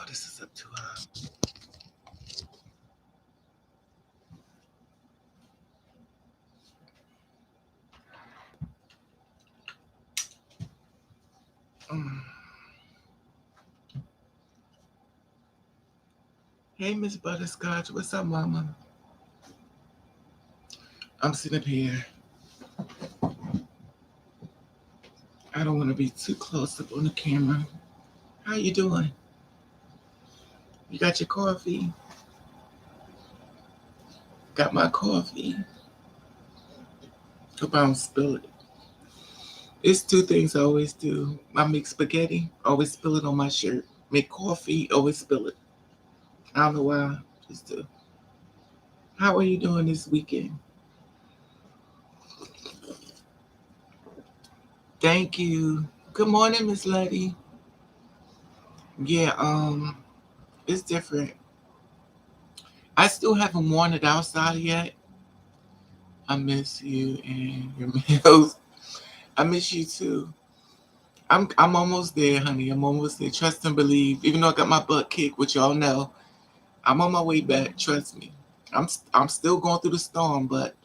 this is up too high. Mm. Hey, Miss Butterscotch. What's up, Mama? I'm sitting up here. I don't want to be too close up on the camera. How you doing? You got your coffee? Got my coffee. Hope I don't spill it. It's two things I always do. I make spaghetti, always spill it on my shirt. Make coffee, always spill it. I don't know why. Just do. How are you doing this weekend? Thank you. Good morning, Miss Letty. Yeah, it's different. I still haven't worn it outside yet. I miss you and your meals. I miss you too. I'm almost there, honey. I'm almost there. Trust and believe. Even though I got my butt kicked, which y'all know, I'm on my way back. Trust me. I'm still going through the storm, but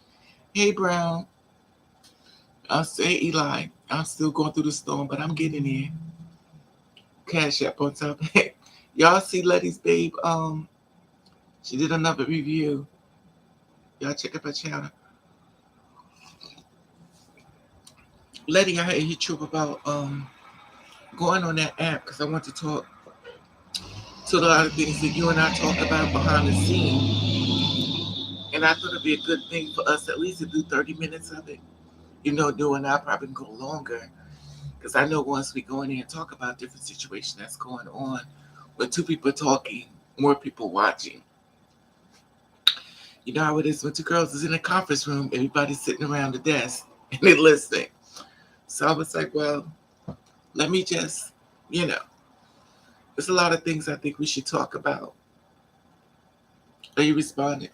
hey, Brown. I'll say Eli. I'm still going through the storm, but I'm getting there. Cash App on top of it. Y'all see Letty's babe. She did another review. Y'all check out her channel. Letty, I had hit you up about going on that app because I want to talk to a lot of things that you and I talked about behind the scene. And I thought it'd be a good thing for us at least to do 30 minutes of it. You know, doing that probably go longer. Because I know once we go in there and talk about different situations that's going on, with two people talking, more people watching. You know how it is when two girls is in a conference room, everybody's sitting around the desk and they're listening. So I was like, well, let me just, you know, there's a lot of things I think we should talk about. Are you responding?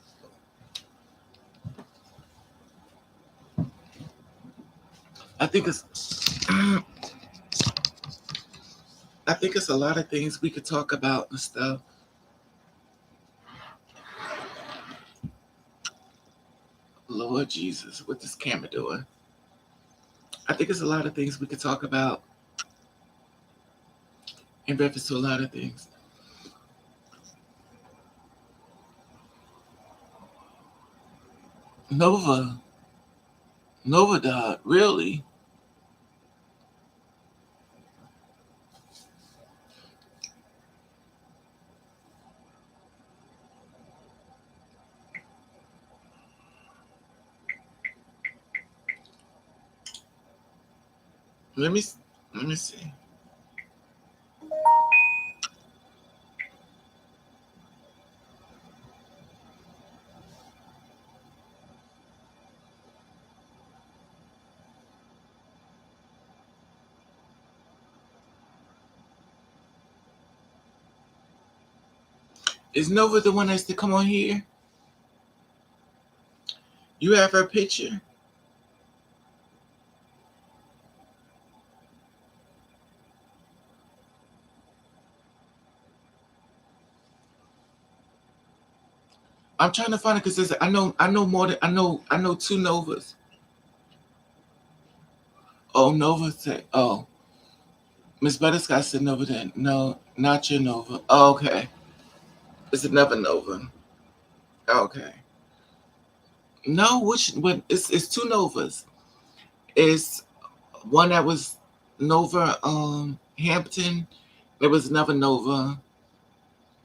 I think it's I think it's a lot of things we could talk about and stuff. Lord Jesus, what this camera doing? I think it's a lot of things we could talk about in reference to a lot of things. Nova. Nova died, really? Let me let me see. Is Nova the one that's to come on here? You have her picture? I'm trying to find it because I know more than I know two Novas. Oh, Nova said, oh, Miss Butterscotch said Nova then. No, not your Nova. Oh, okay. It's another Nova. Okay. No, which when it's two Novas. It's one that was Nova Hampton. There was another Nova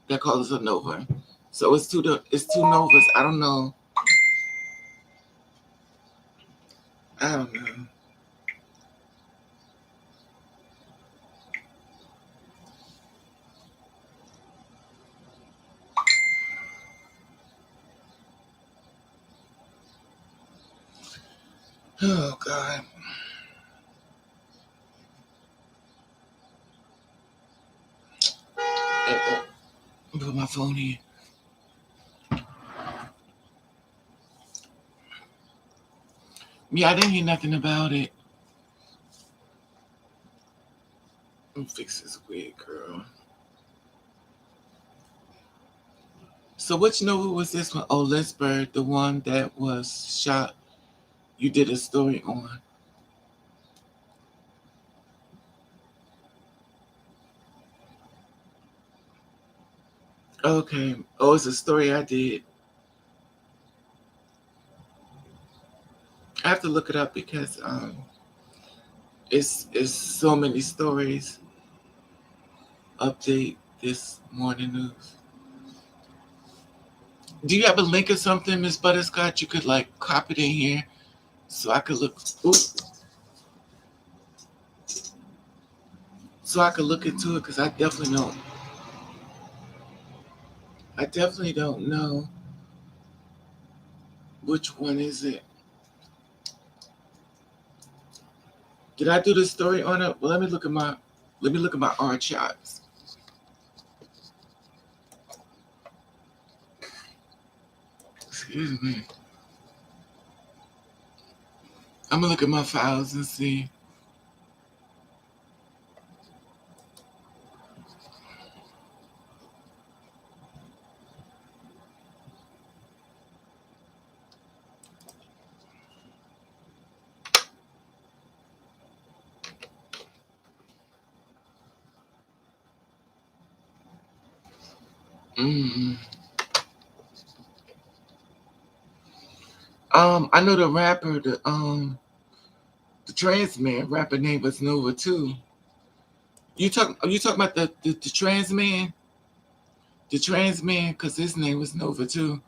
that calls us a Nova. So it's two Novas. I don't know. I don't know. Oh God. Put my phone here. Yeah, I didn't hear nothing about it. Let me fix this wig, girl. So which Nova was this one? Oh, Lisbeth, the one that was shot. You did a story on. Okay. Oh, it's a story I did. I have to look it up because it's so many stories. Update this morning news. Do you have a link or something, Miss Butterscotch? You could like copy it in here so I could look. Ooh, so I could look into it because I definitely don't. I definitely don't know which one is it. Did I do the story on it? Well, let me look at my art shots. Excuse me. I'm gonna look at my files and see. mm I know the rapper, the trans man rapper name was Nova too. You talking about the trans man? The trans man, because his name was Nova too.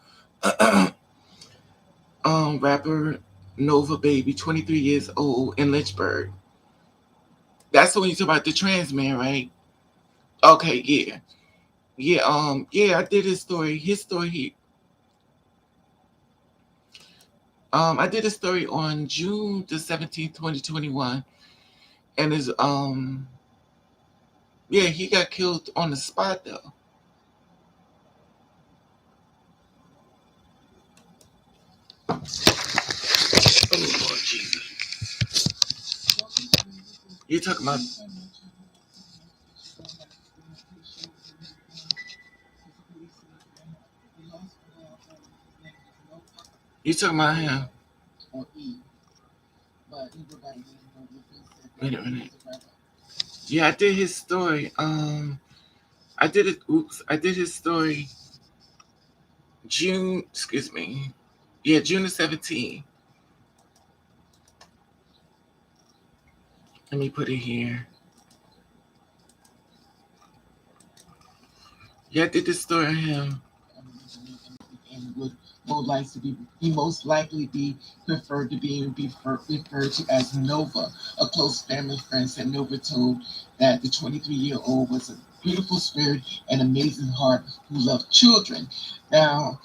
Rapper Nova Baby, 23 years old in Lynchburg. That's the one you talk about, the trans man, right? Okay, yeah. Yeah, yeah, I did his story. His story I did a story on June the 17th, 2021. And his yeah, he got killed on the spot though. Oh Lord Jesus. You talking about you talking about him. Wait a minute. Yeah, I did his story. I did it. Oops, I did his story June. Excuse me. Yeah, June the 17th. Let me put it here. Yeah, I did the story on him. And would like to be he most likely be preferred to be referred to as Nova. A close family friend said Nova told that the 23-year-old was a beautiful spirit and amazing heart who loved children. Now,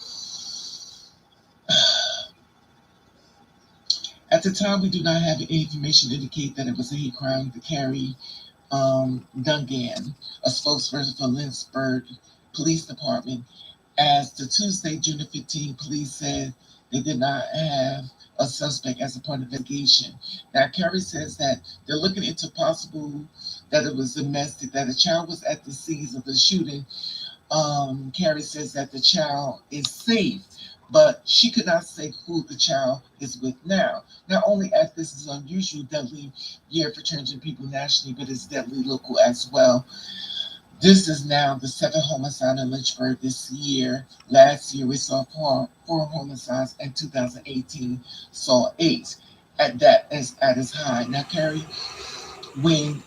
at the time, we do not have any information to indicate that it was a hate crime. The Carrie Dungan, a spokesperson for Lynchburg Police Department, as the Tuesday, June 15th, police said they did not have a suspect as a part of the investigation. Now, Kerry says that they're looking into possible that it was domestic, that a child was at the scene of the shooting. Carrie says that the child is safe, but she could not say who the child is with now. Not only as this is unusual, deadly year for transgender people nationally, but it's deadly local as well. This is now the seventh homicide in Lynchburg this year. Last year we saw four homicides, and 2018 saw eight. At that is at its high. Now, Carrie, when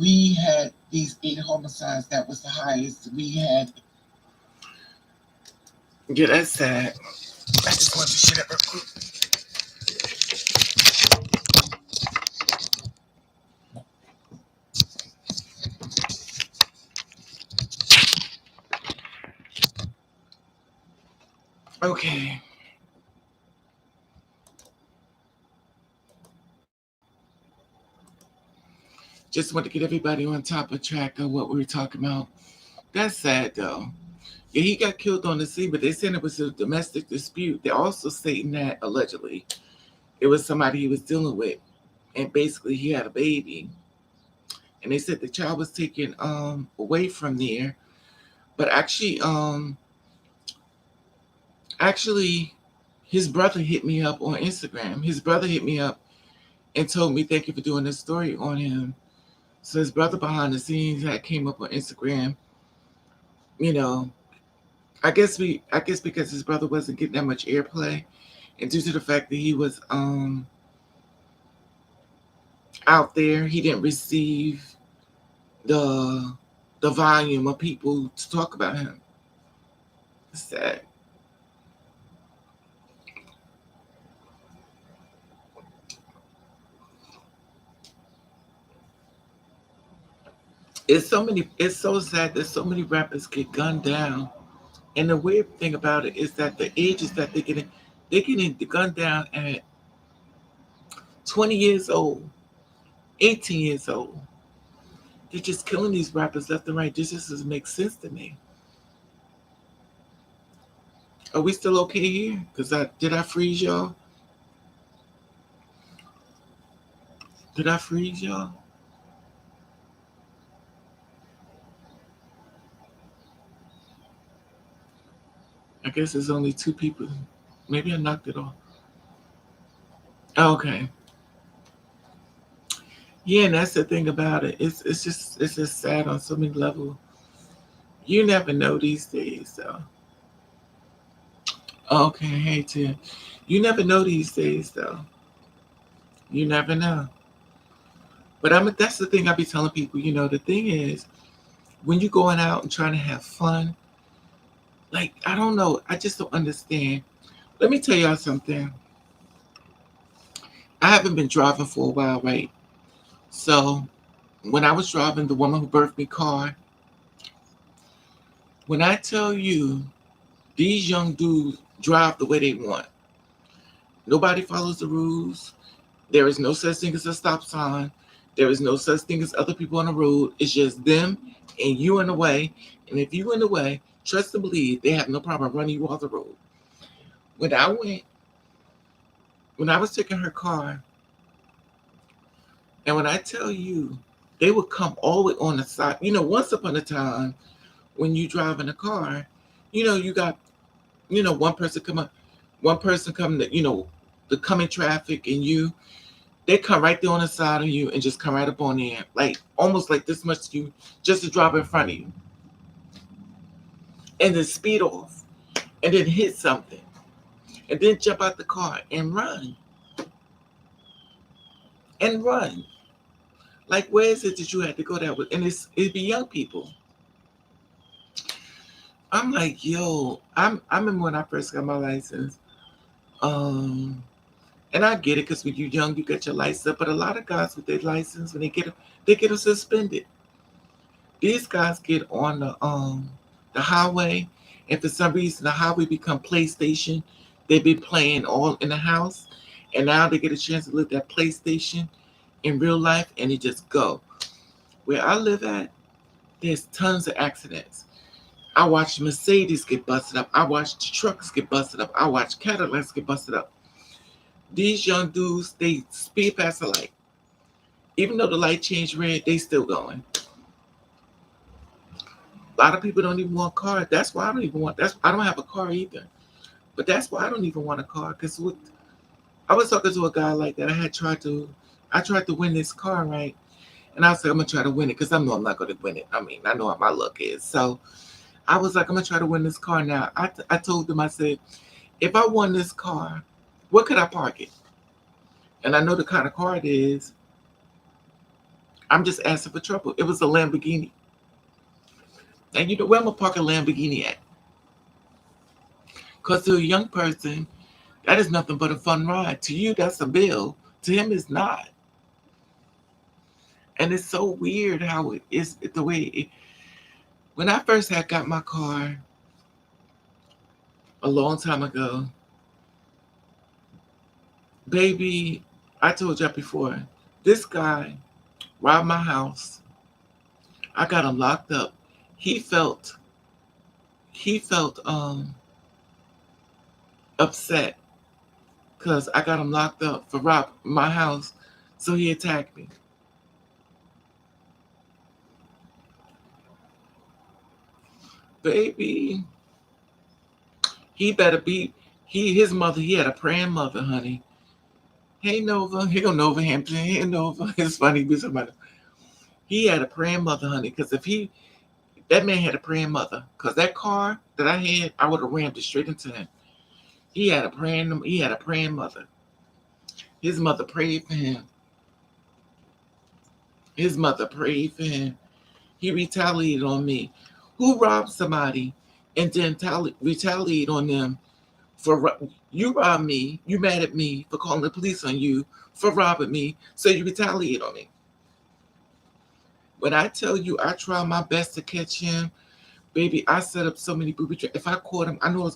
we had these eight homicides, that was the highest we had. Yeah, that's sad. I just want to shit up real quick. Okay. Just want to get everybody on top of track of what we were talking about. That's sad though. Yeah, he got killed on the scene, but they said it was a domestic dispute. They're also stating that allegedly it was somebody he was dealing with, and basically he had a baby. And they said the child was taken away from there, but actually Actually, his brother hit me up on Instagram. His brother hit me up and told me thank you for doing this story on him. So his brother behind the scenes had came up on Instagram. You know, I guess because his brother wasn't getting that much airplay, and due to the fact that he was out there, he didn't receive the the volume of people to talk about him. It's sad. It's so sad that so many rappers get gunned down. And the weird thing about it is that the ages that they're getting gunned down at 20 years old, 18 years old. They're just killing these rappers left and right. This just doesn't make sense to me. Are we still okay here? Because I freeze y'all? Did I freeze y'all? I guess there's only two people. Maybe I knocked it off. Okay. Yeah, and that's the thing about it. It's just sad on so many levels. You never know these days, though. Okay, hey Tim. You never know these days, though. You never know. But that's the thing I be telling people. The thing is, when you're going out and trying to have fun, like I don't know, I just don't understand. Let me tell y'all something. I haven't been driving for a while, right? So when I was driving the woman who birthed me car, when I tell you these young dudes drive the way they want, nobody follows the rules. There is no such thing as a stop sign. There is no such thing as other people on the road. It's just them and you in the way. And if you in the way, trust and believe they have no problem running you off the road. When I went, when I was taking her car, and when I tell you, they would come all the way on the side. Once upon a time, when you drive in a car, you got, one person come up, one person come to, the coming traffic, and they come right there on the side of you and just come right up on there, like almost like this much you just to drop in front of you, and then speed off, and then hit something, and then jump out the car and run. Like, where is it that you had to go that way? And it'd be young people. I'm like, yo, I remember when I first got my license, um, and I get it because when you're young, you get your license, but a lot of guys with their license, when they get them suspended. These guys get on the highway, and for some reason the highway become PlayStation. They be playing all in the house, and now they get a chance to live that PlayStation in real life, and they just go. Where I live at, there's tons of accidents. I watch Mercedes get busted up. I watch trucks get busted up. I watch Cadillacs get busted up. These young dudes, they speed past the light. Even though the light changed red, they still going. A lot of people don't even want cars. That's why I don't even want. I don't have a car either. But that's why I don't even want a car. Because I was talking to a guy like that. I tried to win this car, right? And I was like, I'm gonna try to win it because I know I'm not gonna win it. I mean, I know how my luck is. So I was like, I'm gonna try to win this car now. I told them, I said, if I won this car, where could I park it? And I know the kind of car it is. I'm just asking for trouble. It was a Lamborghini. And you know where I'm gonna park a Lamborghini at? Because to a young person, that is nothing but a fun ride. To you, that's a bill. To him, it's not. And it's so weird how it is the way when I first had got my car a long time ago, baby, I told you before, this guy robbed my house. I got him locked up. He felt he felt upset because I got him locked up for robbing my house. So he attacked me. Baby, He better be. His mother. He had a praying mother, honey. Hey Nova, here go Nova Hampton. Hey Nova. It's funny because somebody. He had a praying mother, honey. Because if that man had a praying mother. Because that car that I had, I would have rammed it straight into him. He had a praying. He had a praying mother. His mother prayed for him. His mother prayed for him. He retaliated on me. Who robbed somebody and then retaliate on them for you robbed me? You mad at me for calling the police on you for robbing me, so you retaliate on me. When I tell you I try my best to catch him, baby, I set up so many booby traps. If I caught him, I know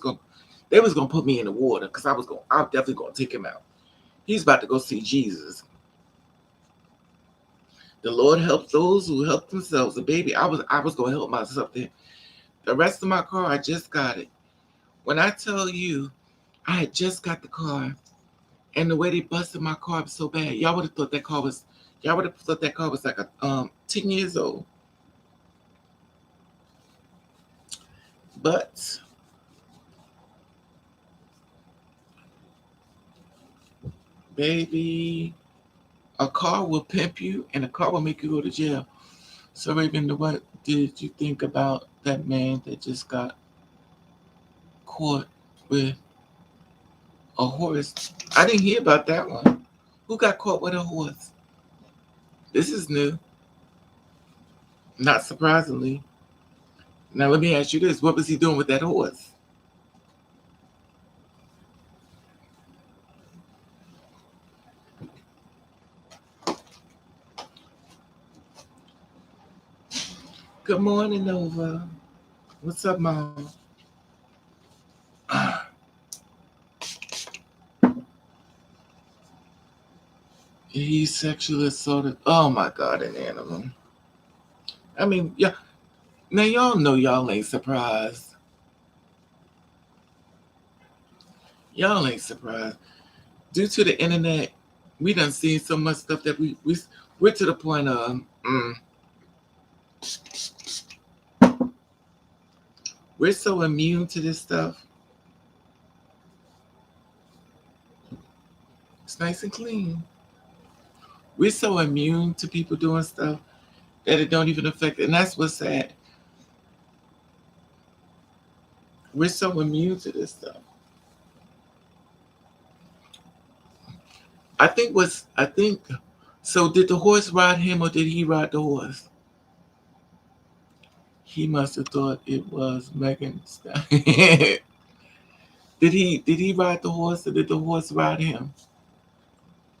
they was gonna put me in the water because I'm definitely gonna take him out. He's about to go see Jesus. The Lord helps those who help themselves. And baby, I was gonna help myself there. The rest of my car, I just got it. When I tell you, I had just got the car, and the way they busted my car up so bad, y'all would have thought that car was like a 10 years old. But baby, a car will pimp you, and a car will make you go to jail. So Raven, what did you think about that man that just got caught with a horse? I didn't hear about that one. Who got caught with a horse? This is new. Not surprisingly. Now let me ask you this: what was he doing with that horse? Good morning, Nova. What's up, Mom? He sexually assaulted. Oh my God, an animal. I mean, yeah. Now y'all know y'all ain't surprised. Y'all ain't surprised. Due to the internet, we done seen so much stuff that we're to the point of we're so immune to this stuff. It's nice and clean. We're so immune to people doing stuff that it don't even affect it. And that's what's sad. We're so immune to this stuff. I think so did the horse ride him or did he ride the horse? He must have thought it was Megan. Did he ride the horse or did the horse ride him?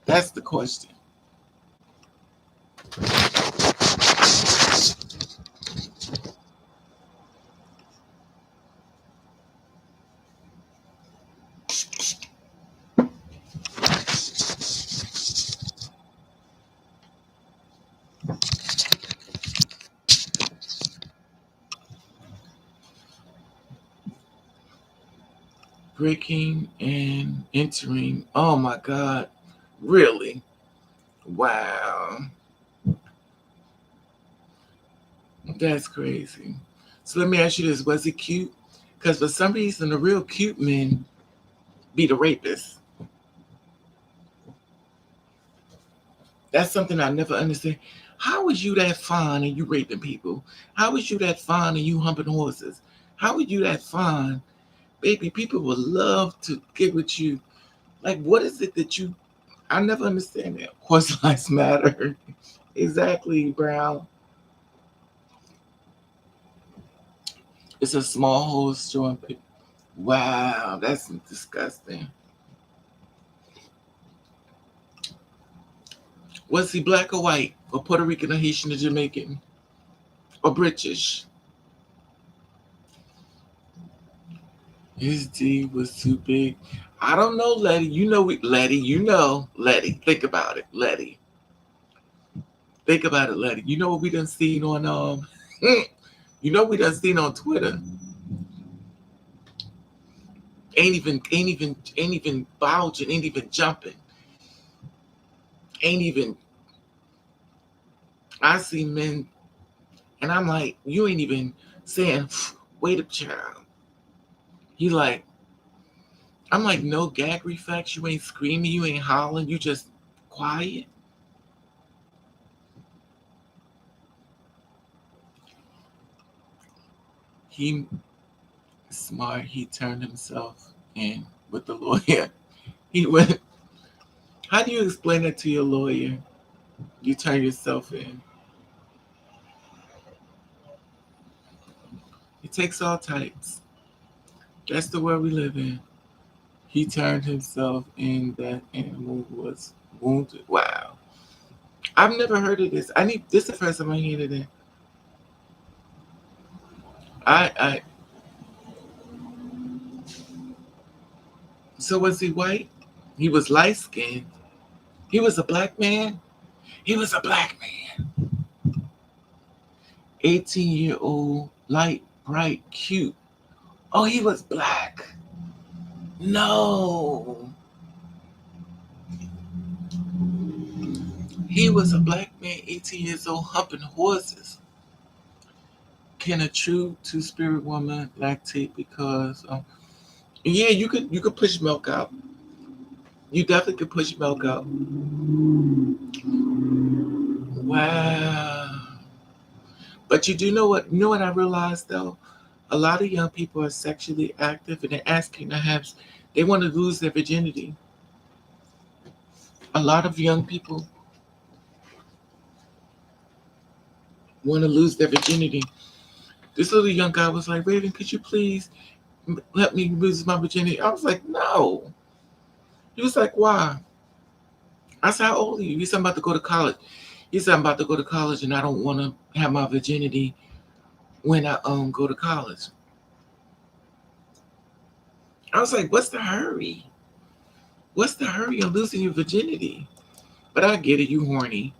That's the question. Breaking and entering. Oh my God. Really? Wow. That's crazy. So let me ask you this. Was he cute? Because for some reason, the real cute men be the rapists. That's something I never understand. How was you that fine and you raping people? How was you that fine and you humping horses? How were you that fine? Baby, people would love to get with you. Like, what is it that you... I never understand that. Of course, lives matter. Exactly, Brown. It's a small hole showing people. Wow, that's disgusting. Was he black or white? Or Puerto Rican or Haitian or Jamaican? Or British? His D was too big. I don't know, Letty. Letty, Letty. Think about it, Letty. Think about it, Letty. You know what we done seen on we done seen on Twitter. Ain't even bulging, ain't even jumping. Ain't even I see men and I'm like, you ain't even saying, wait up, child. He like, I'm like, no gag reflex. You ain't screaming. You ain't hollering. You just quiet. He smart. He turned himself in with the lawyer. He went. How do you explain that to your lawyer? You turn yourself in. It takes all types. That's the world we live in. He turned himself in. That animal was wounded. Wow. I've never heard of this. I need this is the first time I heard it. I so was he white? He was light skinned. He was a black man. He was a black man. 18-year-old, light, bright, cute. Oh, he was black. No. He was a black man, 18 years old, humping horses. Can a true two-spirit woman lactate because yeah, you could push milk out. You definitely could push milk out. Wow. But you do know what I realized though? A lot of young people are sexually active and they're asking to have they want to lose their virginity. A lot of young people want to lose their virginity. This little young guy was like, Raven, could you please let me lose my virginity? I was like, no. He was like, why? I said, how old are you? He said, I'm about to go to college. He said, I'm about to go to college and I don't want to have my virginity when I go to college. I was like, what's the hurry? What's the hurry on losing your virginity? But I get it, you horny.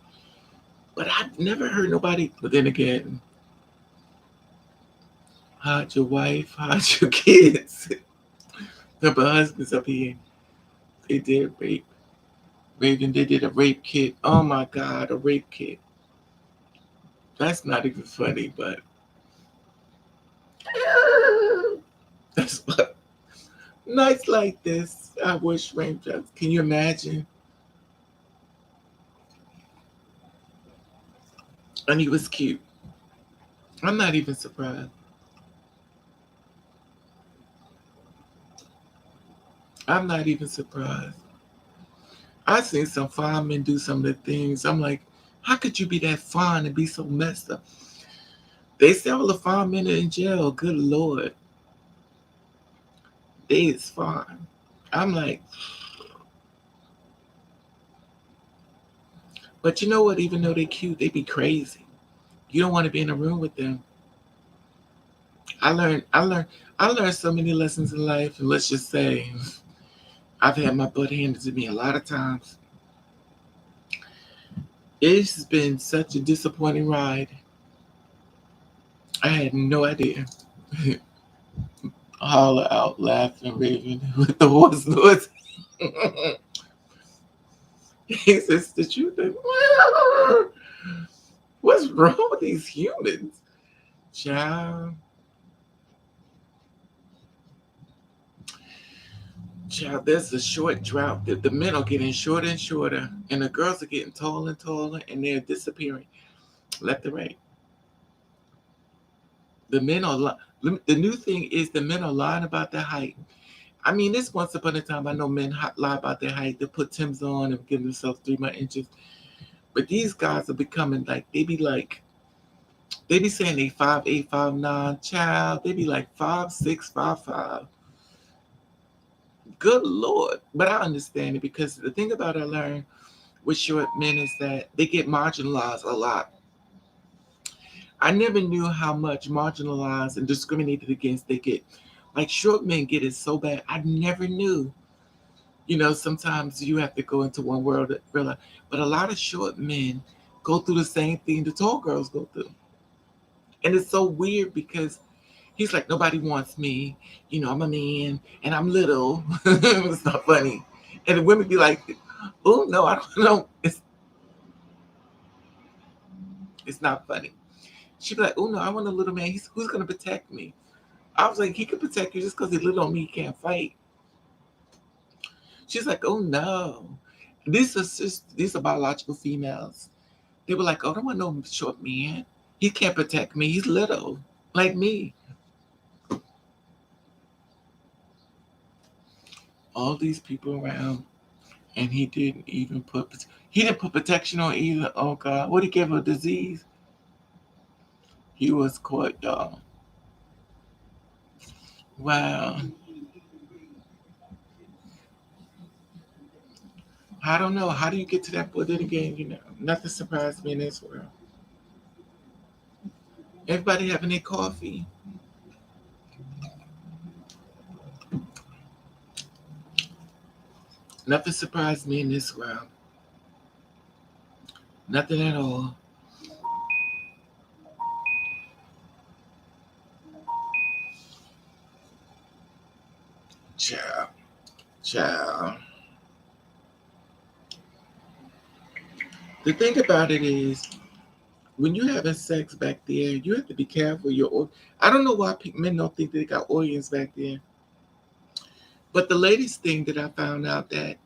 But I've never heard nobody, but then again, hide your wife, hide your kids. The husbands up here, they did rape. Raven, they did a rape kit. Oh my God, a rape kit. That's not even funny, but that's what nights like this. I wish raindrops. Can you imagine? And he was cute. I'm not even surprised. I'm not even surprised. I've seen some fine men do some of the things. I'm like, how could you be that fine and be so messed up? They say all the fine men are in jail. Good Lord. They is fine. I'm like, but you know what? Even though they cute, they be crazy. You don't want to be in a room with them. I learned, I learned, I learned so many lessons in life, and let's just say, I've had my butt handed to me a lot of times. It's been such a disappointing ride. I had no idea. Holler out, laughing, raving with the horse noise. He says the truth. What's wrong with these humans? Child, child, there's a short drought. The men are getting shorter and shorter, and the girls are getting taller and taller, and they're disappearing left and right. The men are the new thing is the men are lying about their height. I mean, this once upon a time, I know men lie about their height. They put Timbs on and give themselves 3 more inches. But these guys are becoming they be saying they 5'8", 5'9", child. They be like 5'6", 5'5". Good Lord. But I understand it because the thing about I learned with short men is that they get marginalized a lot. I never knew how much marginalized and discriminated against they get. Like short men get it so bad. I never knew. Sometimes you have to go into one world to realize, but a lot of short men go through the same thing the tall girls go through. And it's so weird because he's like, nobody wants me. I'm a man and I'm little. It's not funny. And the women be like, oh, no, I don't know. It's not funny. She'd be like, oh, no, I want a little man. Who's going to protect me? I was like, he could protect you just because he's little on me. He can't fight. She's like, oh no. These are biological females. They were like, oh, I don't want no short man. He can't protect me. He's little, like me. All these people around, and he didn't put protection on either. Oh God, what he gave her a disease? He was caught, y'all. Wow. I don't know. How do you get to that point? Then again, nothing surprised me in this world. Everybody having their coffee. Nothing surprised me in this world. Nothing at all. Child, child. The thing about it is, when you're having sex back there, you have to be careful. I don't know why men don't think they got organs back there. But the latest thing that I found out that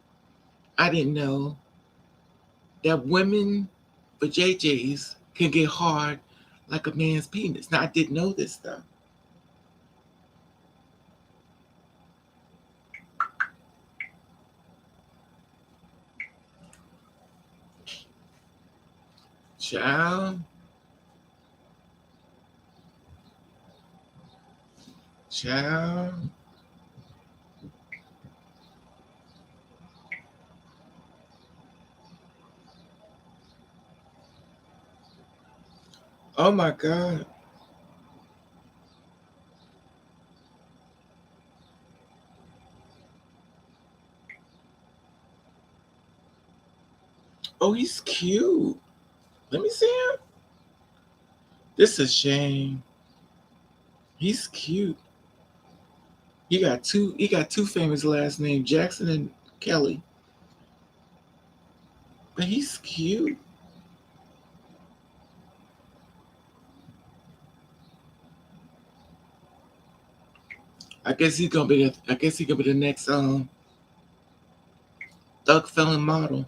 I didn't know, that women for JJs can get hard like a man's penis. Now I didn't know this stuff. Child, child. Oh my God. Oh, he's cute. Let me see him. This is a shame. He's cute. He got two famous last names, Jackson and Kelly. But he's cute. I guess he gonna be the next thug felon model.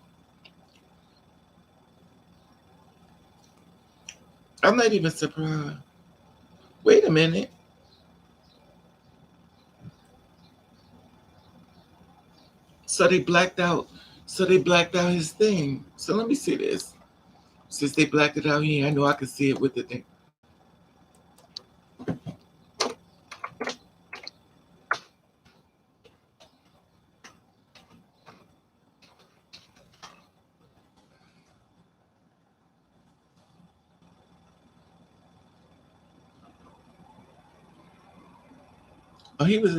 I'm not even surprised. Wait a minute. So they blacked out. So they blacked out his thing. So let me see this. Since they blacked it out here, I know I can see it with the thing. Oh, he was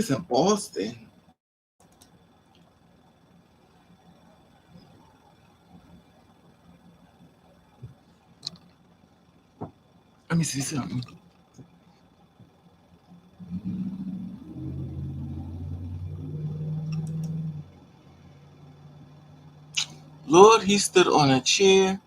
in Boston. Let me see something. Lord, he stood on a chair.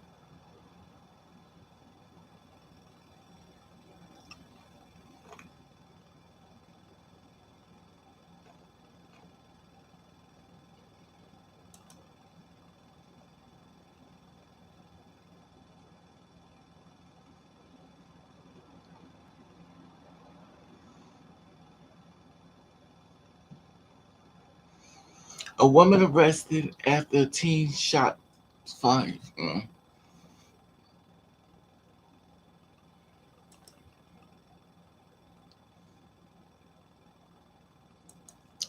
A woman arrested after a teen shot fired.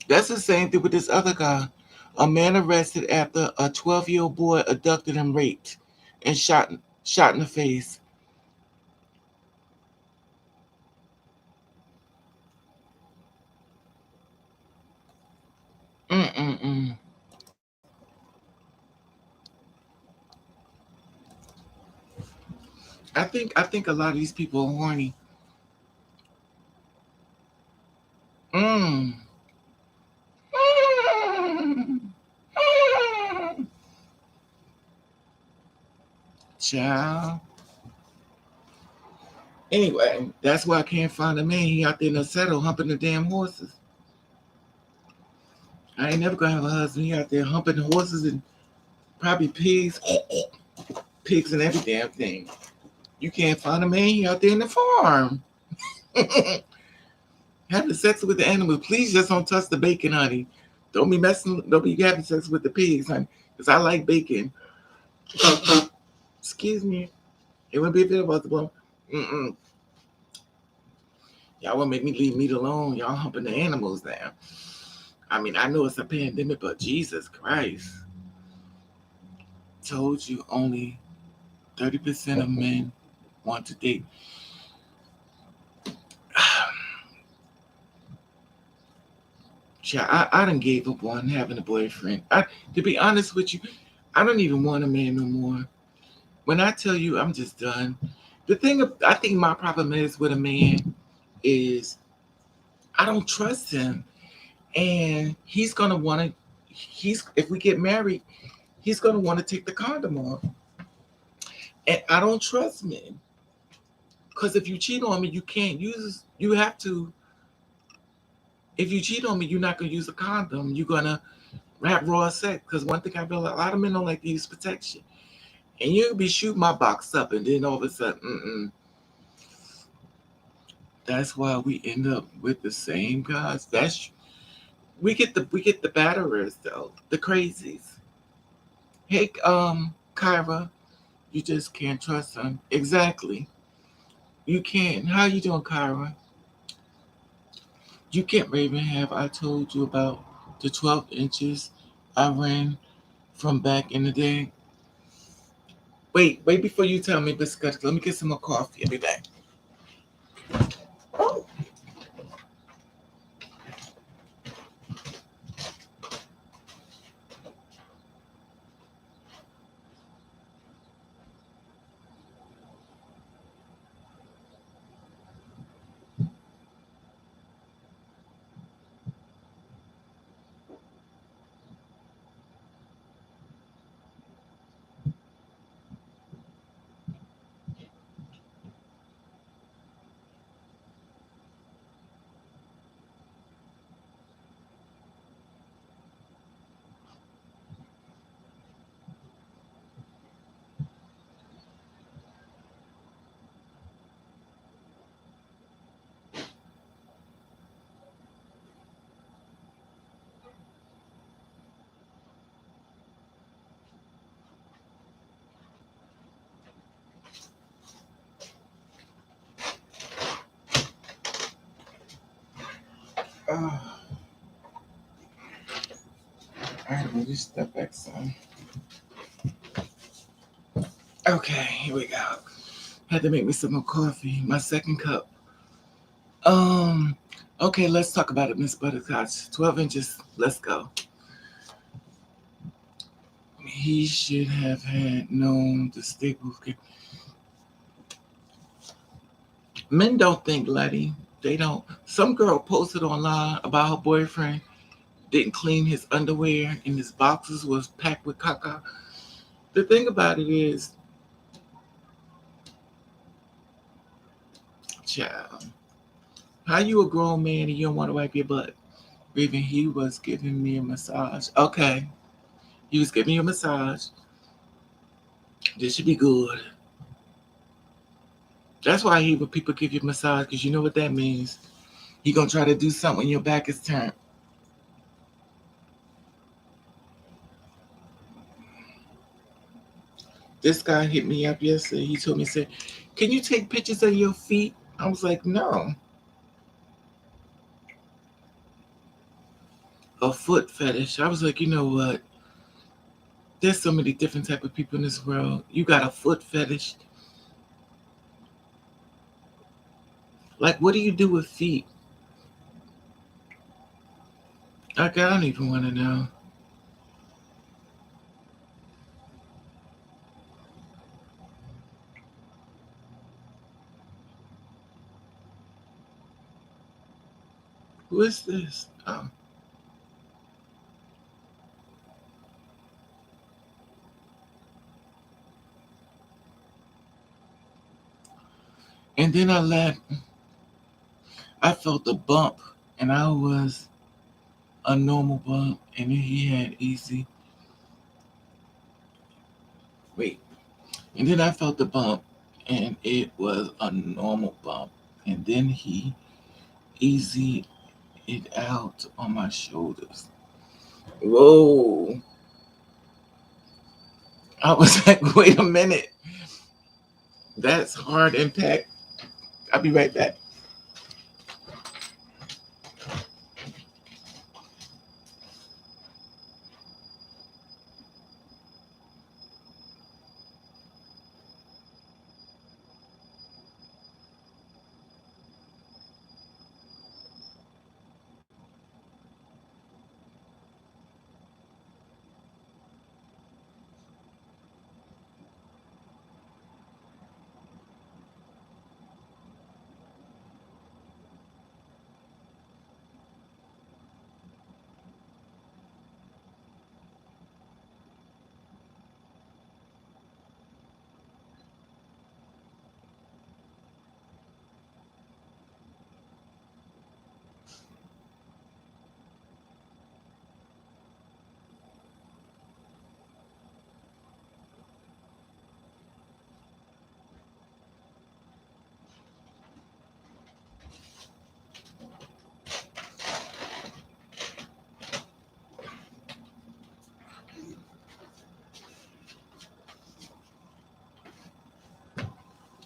That's the same thing with this other guy. A man arrested after a 12-year-old boy abducted and raped and shot in the face. Mm-mm-mm. I think a lot of these people are horny. Mm. Child. Anyway, that's why I can't find a man. He out there in the saddle humping the damn horses. I ain't never gonna have a husband. He out there humping the horses and probably pigs, pigs and every damn thing. You can't find a man. He out there in the farm. Having sex with the animals. Please just don't touch the bacon, honey. Don't be messing. Don't be having sex with the pigs, honey. Because I like bacon. Excuse me. It wouldn't be available. Mm-mm. Y'all want to make me leave meat alone. Y'all humping the animals now. I mean, I know it's a pandemic, but Jesus Christ. Told you only 30% of men want to date. Yeah, I done gave up on having a boyfriend. To be honest with you, I don't even want a man no more. When I tell you I'm just done, I think my problem is with a man is I don't trust him, and he's gonna want to. If we get married, he's gonna want to take the condom off, and I don't trust men because if you cheat on me, you can't use. You have to. If you cheat on me, you're not gonna use a condom. You're gonna have raw sex. Because one thing I realized, a lot of men don't like to use protection, and you'll be shooting my box up, and then all of a sudden, that's why we end up with the same guys. We get the batterers though, the crazies. Hey, Kyra, you just can't trust them. Exactly. You can't. How you doing, Kyra? You can't, Raven. Have I told you about the 12 inches I ran from back in the day? Wait before you tell me, Biscuit. Let me get some more coffee. I'll be back. All right, we'll just step back some. Okay, here we go. Had to make me some more coffee. My second cup. Um. Okay, let's talk about it, Miss Butterscotch. 12 inches. Let's go. He should have had known the staples. Men don't think, Letty. They don't. Some girl posted online about her boyfriend didn't clean his underwear and his boxes was packed with caca. The thing about it is, child, how you a grown man and you don't want to wipe your butt? Even he was giving me a massage. Okay, he was giving you a massage. This should be good. That's why I hate when people give you a massage because you know what that means. He gonna try to do something when your back is turned. This guy hit me up yesterday. He told me, said, "Can you take pictures of your feet?" I was like, "No." A foot fetish. I was like, you know what? There's so many different type of people in this world. You got a foot fetish. Like, what do you do with feet? Like, I don't even want to know. Who is this? Oh. And then I felt a bump, and I was a normal bump, and then he had easy. Wait. And then I felt the bump, and it was a normal bump. And then he easy it out on my shoulders. Whoa. I was like, wait a minute. That's hard impact. I'll be right back.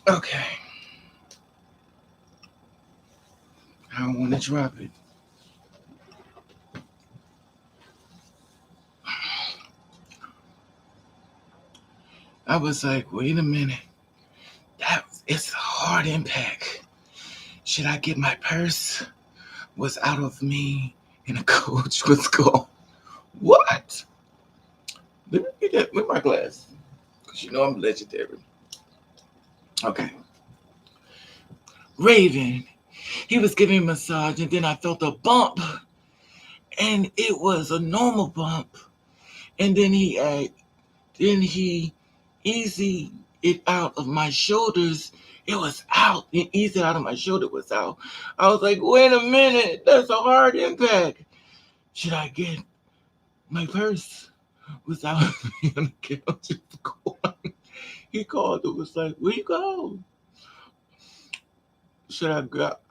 Okay. I don't want to drop it. I was like, wait a minute. It's a hard impact. Should I get my purse? Was out of me, and the coach was going, what? Let me get that with my glass. Because you know I'm legendary. Okay. Raven. He was giving me a massage, and then I felt a bump, and it was a normal bump. And then he easy it out of my shoulders. It was out. It eased it out of my shoulder. It was out. I was like, wait a minute. That's a hard impact. Should I get my purse? Was out me on the couch. He called. It was like, where you go? Should I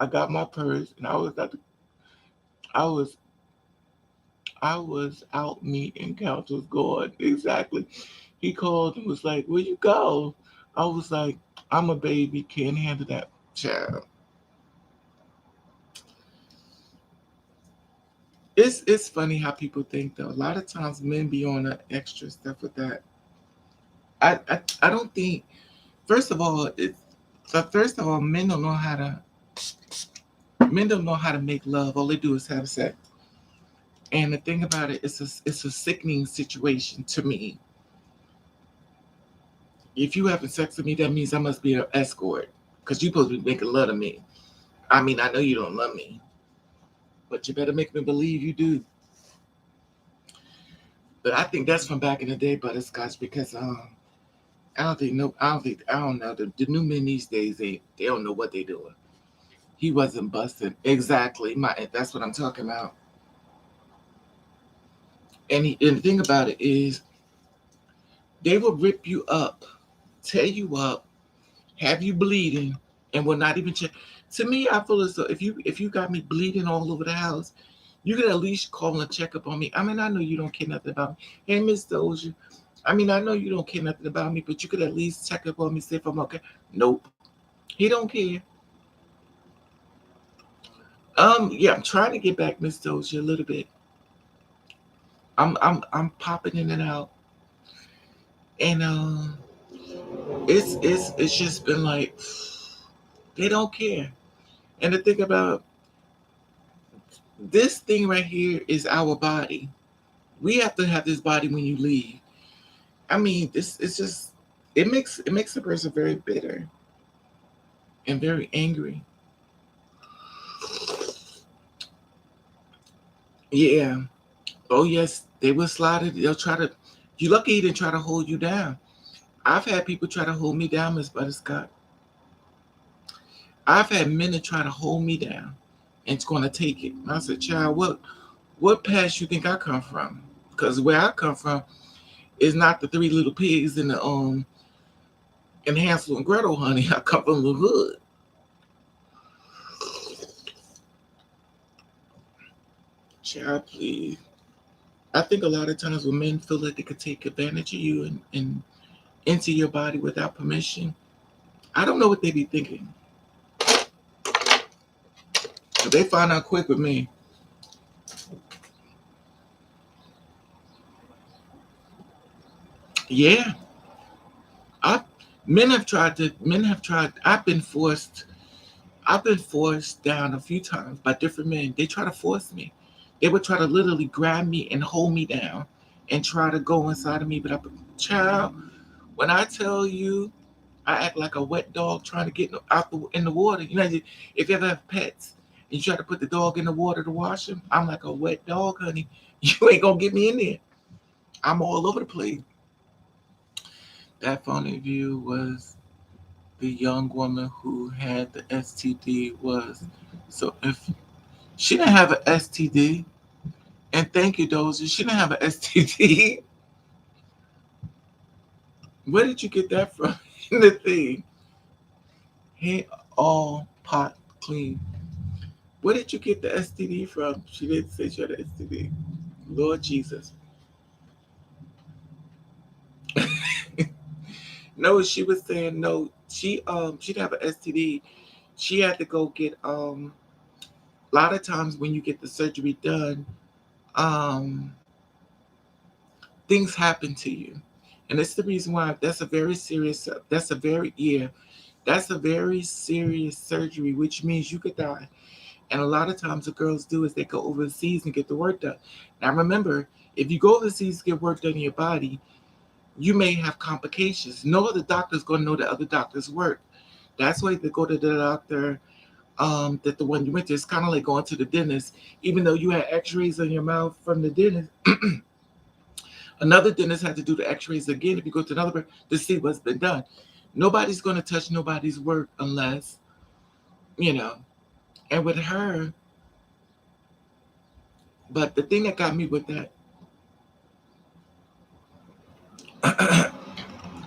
got my purse, and I was I was out me and couch was gone. Exactly. He called and was like, where you go? I was like, I'm a baby, can't handle that child. It's funny how people think though. A lot of times men be on the extra stuff with that. I don't think first of all first of all men don't know how to make love. All they do is have sex. And the thing about it, it's a sickening situation to me. If you having sex with me, that means I must be an escort because you supposed to be making love to me. I mean, I know you don't love me, but you better make me believe you do. But I think that's from back in the day, butterscotch, because I don't know the new men these days they don't know what they doing. He wasn't busting exactly. That's what I'm talking about. And the thing about it is they will rip you up, tear you up, have you bleeding, and will not even check. To me, I feel as though if you got me bleeding all over the house, you could at least call and check up on me. I mean, I know you don't care nothing about me. Hey, Miss Dozier. I mean, I know you don't care nothing about me, but you could at least check up on me, see if I'm okay. Nope. He don't care. Yeah, I'm trying to get back, Miss Dozier, a little bit. I'm popping in and out. And it's just been like they don't care. And the thing about this thing right here is our body. We have to have this body when you leave. I mean, this it's just it makes a person very bitter and very angry. Yeah. Oh yes, they will slide it. They'll try to. You lucky he didn't try to hold you down. I've had people try to hold me down, Miss Butterscotch. I've had men that try to hold me down and it's going to take it. And I said, child, what past you think I come from? Because where I come from is not the three little pigs in Hansel and Gretel, honey. I come from the hood. Child, please. I think a lot of times when men feel like they could take advantage of you and into your body without permission, I don't know what they be thinking. But they find out quick with me. Yeah, I men have tried. I've been forced down a few times by different men. They try to force me. They would try to literally grab me and hold me down and try to go inside of me. But child, when I tell you, I act like a wet dog trying to get out in the water. You know, if you ever have pets and you try to put the dog in the water to wash him, I'm like a wet dog, honey. You ain't gonna get me in there. I'm all over the place. That phone interview was the young woman who had the STD was so if she didn't have an STD, and thank you, Doja, she didn't have an STD. Where did you get that from? The thing, hey, all pot clean. Where did you get the STD from? She didn't say she had an STD. Lord Jesus. No, she was saying no. She didn't have an STD. She had to go get a lot of times when you get the surgery done, um things happen to you. And that's the reason why that's a very yeah, that's a very serious surgery, which means you could die. And a lot of times what girls do is they go overseas and get the work done. Now remember, if you go overseas to get work done in your body, you may have complications. No other doctor's gonna know the other doctor's work. That's why they go to the doctor that the one you went to. It's kind of like going to the dentist. Even though you had x-rays on your mouth from the dentist, another dentist had to do the x-rays again if you go to another one to see what's been done. Nobody's going to touch nobody's work unless, you know. And with her, but the thing that got me with that,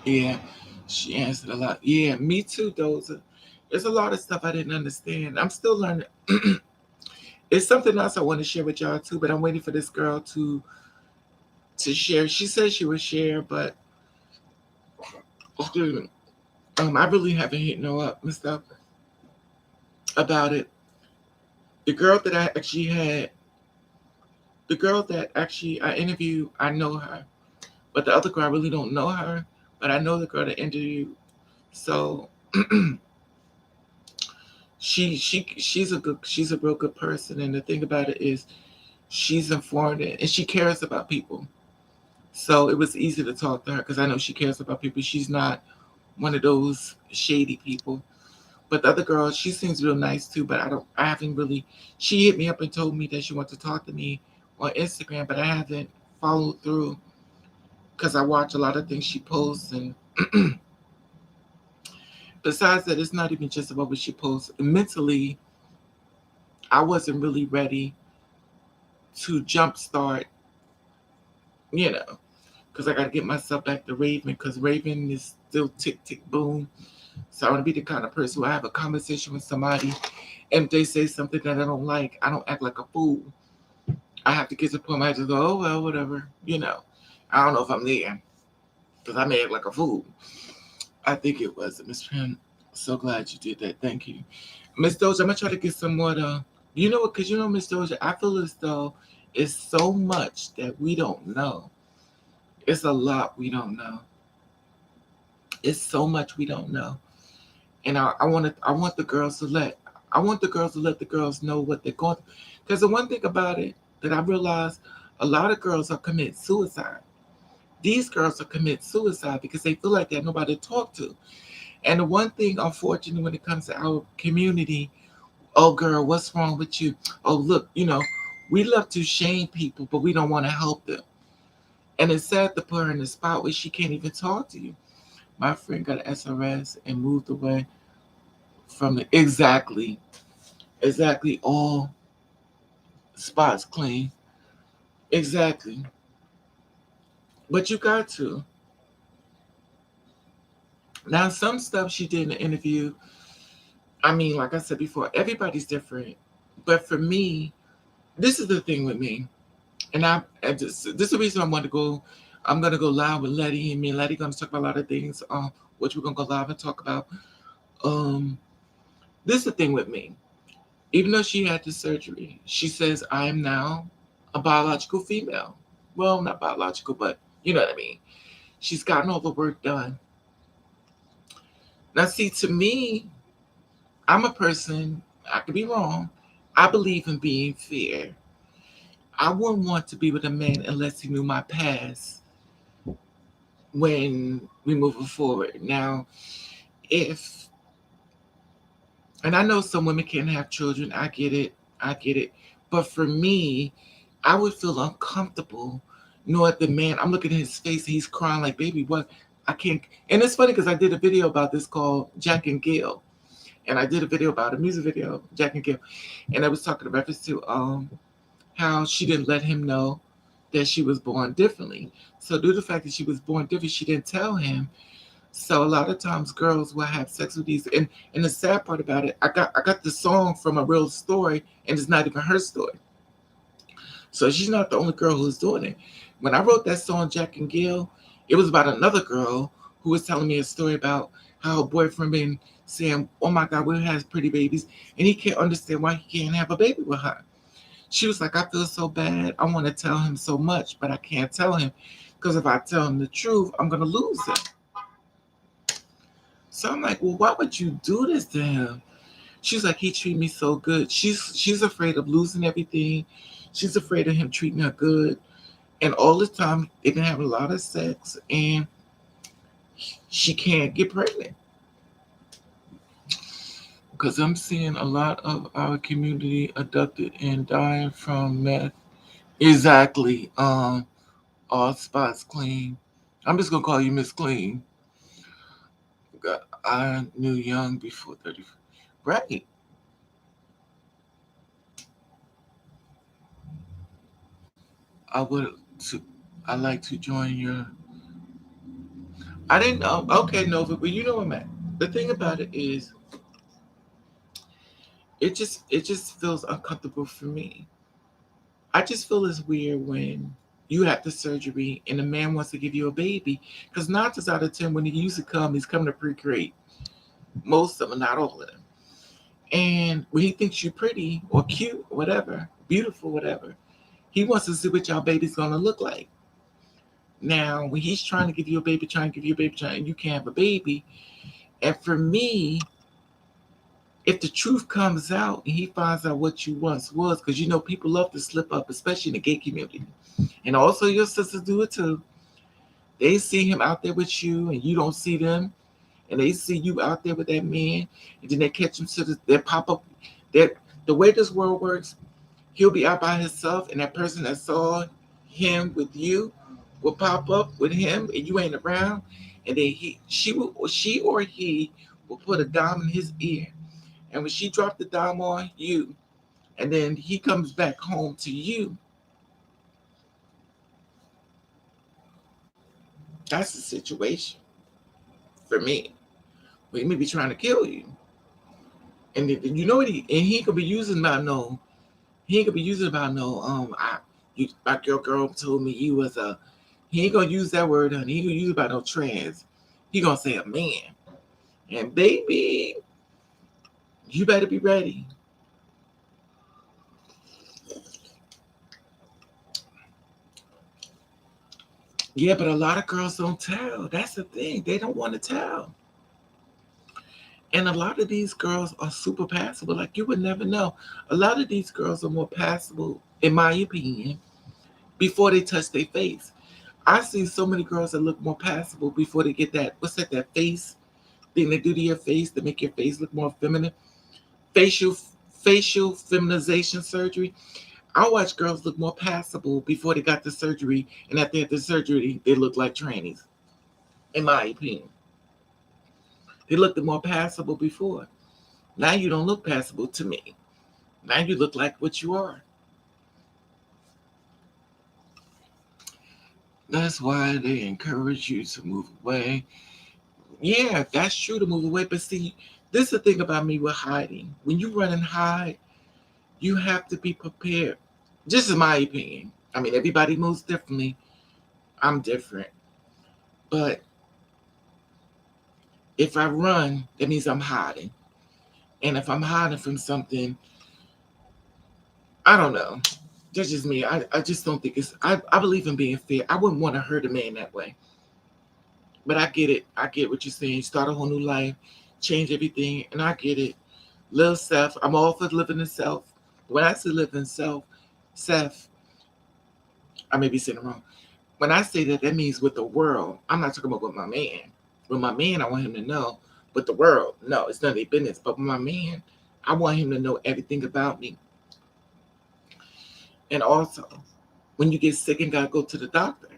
yeah, she answered a lot. Yeah, me too, Doza. There's a lot of stuff I didn't understand. I'm still learning. It's something else I want to share with y'all too, but I'm waiting for this girl to share. She said she would share, but excuse me, I really haven't hit no up and stuff about it. The girl that I actually had, the girl that actually I interviewed, I know her, but the other girl I really don't know her, but I know the girl that interviewed. So she's a real good person, and the thing about it is she's informed and she cares about people. So it was easy to talk to her because I know she cares about people. She's not one of those shady people. But the other girl, she seems real nice too. But I haven't really. She hit me up and told me that she wants to talk to me on Instagram, but I haven't followed through because I watch a lot of things she posts. And besides that, it's not even just about what she posts. Mentally, I wasn't really ready to jumpstart, you know, because I got to get myself back to Raven because Raven is still tick, tick, boom. So I want to be the kind of person who I have a conversation with somebody, and if they say something that I don't like, I don't act like a fool. I have to get to the point where I just go, oh well, whatever, you know. I don't know if I'm there because I may act like a fool. I think it was Miss Pam. So glad you did that. Thank you, Miss Doja. I'm gonna try to get some more. You know what? Because you know, Miss Doja, I feel as though it's so much that we don't know. It's a lot we don't know. It's so much we don't know. And I want the girls to let the girls know what they're going through. Because the one thing about it that I realized, a lot of girls are commit suicide. These girls are commit suicide because they feel like they have nobody to talk to. And the one thing, unfortunately, when it comes to our community, oh girl, what's wrong with you? Oh look, we love to shame people, but we don't want to help them. And it's sad to put her in a spot where she can't even talk to you. My friend got an SRS and moved away from the exactly all spots clean. Exactly. But you got to. Now some stuff she did in the interview, I mean, like I said before, everybody's different. But for me, this is the thing with me. And this is the reason I want to go. I'm gonna go live with Letty, and me and Letty gonna talk about a lot of things. Which we're gonna go live and talk about. Um, this is the thing with me. Even though she had the surgery, she says I am now a biological female. Well, not biological, but you know what I mean. She's gotten all the work done. Now, see, to me, I'm a person. I could be wrong. I believe in being fair. I wouldn't want to be with a man unless he knew my past when we moving forward. Now, if and I know some women can't have children. I get it. I get it. But for me, I would feel uncomfortable knowing the man. I'm looking at his face. He's crying like, "Baby, what? I can't." And it's funny because I did a video about this called Jack and Gail, and I did a video about a music video, Jack and Gail, and I was talking in reference to how she didn't let him know that she was born differently. So due to the fact that she was born different, she didn't tell him. So a lot of times girls will have sex with these and the sad part about it, I got the song from a real story and it's not even her story. So she's not the only girl who's doing it. When I wrote that song Jack and Gill, it was about another girl who was telling me a story about how her boyfriend been saying, "Oh my God, we has pretty babies," and he can't understand why he can't have a baby with her. She was like, "I feel so bad. I want to tell him so much, but I can't tell him because if I tell him the truth, I'm gonna lose him." So I'm like, "Well, why would you do this to him?" She's like, "He treated me so good." She's afraid of losing everything. She's afraid of him treating her good. And all the time they've been having a lot of sex and she can't get pregnant. Because I'm seeing a lot of our community abducted and dying from meth. Exactly. All spots clean. I'm just gonna call you Miss Clean. I knew young before 30. Right. I would to I like to join your I didn't know. Okay, Nova, but you know what, man. The thing about it is it just feels uncomfortable for me. I just feel it's weird when you have the surgery and the man wants to give you a baby. Because 9 times out of 10, when he usually come, he's coming to procreate. Most of them, not all of them. And when he thinks you're pretty or cute, or whatever, beautiful, whatever, he wants to see what y'all baby's gonna look like. Now, when he's trying to give you a baby, trying to give you a baby, trying, and you can't have a baby. And for me, if the truth comes out and he finds out what you once was, because you know people love to slip up, especially in the gay community, and also your sisters do it too. They see him out there with you, and you don't see them, and they see you out there with that man, and then they catch him to they pop up. That the way this world works, he'll be out by himself, and that person that saw him with you will pop up with him, and you ain't around, and then she or he will put a dime in his ear, and when she dropped the dime on you, and then he comes back home to you, that's the situation for me. He may be trying to kill you, and then, you know what he could be using about no, he could be using about no, you like your girl told me you was a, he ain't gonna use that word, honey. He gonna use about no trans. He gonna say a man, and baby, you better be ready. Yeah, but a lot of girls don't tell. That's the thing. They don't want to tell. And a lot of these girls are super passable. Like you would never know. A lot of these girls are more passable, in my opinion, before they touch their face. I see so many girls that look more passable before they get that, what's that, that face thing they do to your face to make your face look more feminine. Facial facial feminization surgery. I watch girls look more passable before they got the surgery, and after the surgery, they look like trannies. In my opinion, they looked more passable before. Now you don't look passable to me. Now you look like what you are. That's why they encourage you to move away. Yeah, that's true to move away. But see, this is the thing about me with hiding. When you run and hide, you have to be prepared. This is my opinion. I mean, everybody moves differently. I'm different. But if I run, that means I'm hiding. And if I'm hiding from something, I don't know. That's just me. I just don't think I believe in being fair. I wouldn't want to hurt a man that way. But I get it. I get what you're saying. Start a whole new life, change everything. And I get it. Live self. I'm all for living in self. When I say live in self, I may be saying it wrong. When I say that, that means with the world. I'm not talking about with my man. With my man, I want him to know. With the world, no, it's none of their business. But with my man, I want him to know everything about me. And also, when you get sick and gotta go to the doctor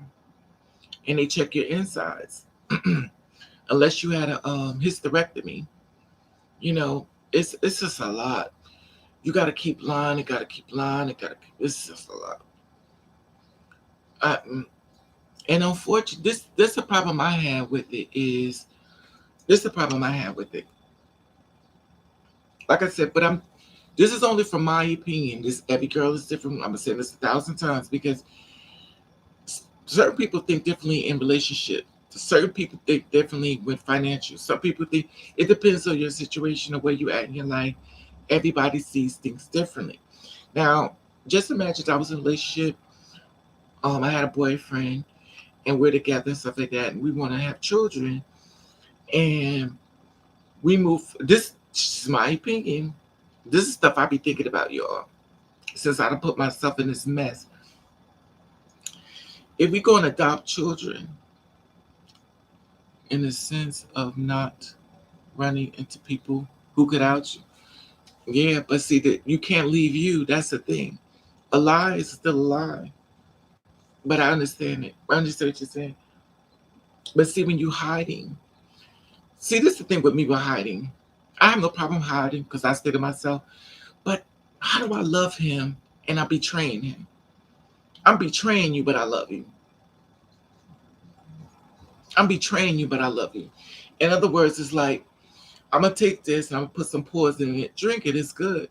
and they check your insides, unless you had a hysterectomy, you know, it's just a lot. You gotta keep lying. It gotta keep lying. It gotta. It's just a lot. And unfortunately, this the problem I have with it is this the problem I have with it. Like I said, but I'm. This is only from my opinion. This every girl is different. I'm gonna say this 1,000 times because certain people think differently in relationship. Certain people think differently with financial. Some people think it depends on your situation or where you at in your life. Everybody sees things differently. Now, just imagine I was in a relationship. I had a boyfriend, and we're together and stuff like that, and we want to have children, and we move. This is my opinion. This is stuff I be thinking about, y'all. Since I done put myself in this mess. If we go and adopt children, in the sense of not running into people who could out you. Yeah, but see that you can't leave you. That's the thing. A lie is still a lie. But I understand it. I understand what you're saying. But see, when you hiding, see, this is the thing with me with hiding. I have no problem hiding because I stay to myself. But how do I love him and I'm betraying him? I'm betraying you, but I love you. I'm betraying you, but I love you. In other words, it's like I'm gonna take this and I'm gonna put some poison in it. Drink it. It's good.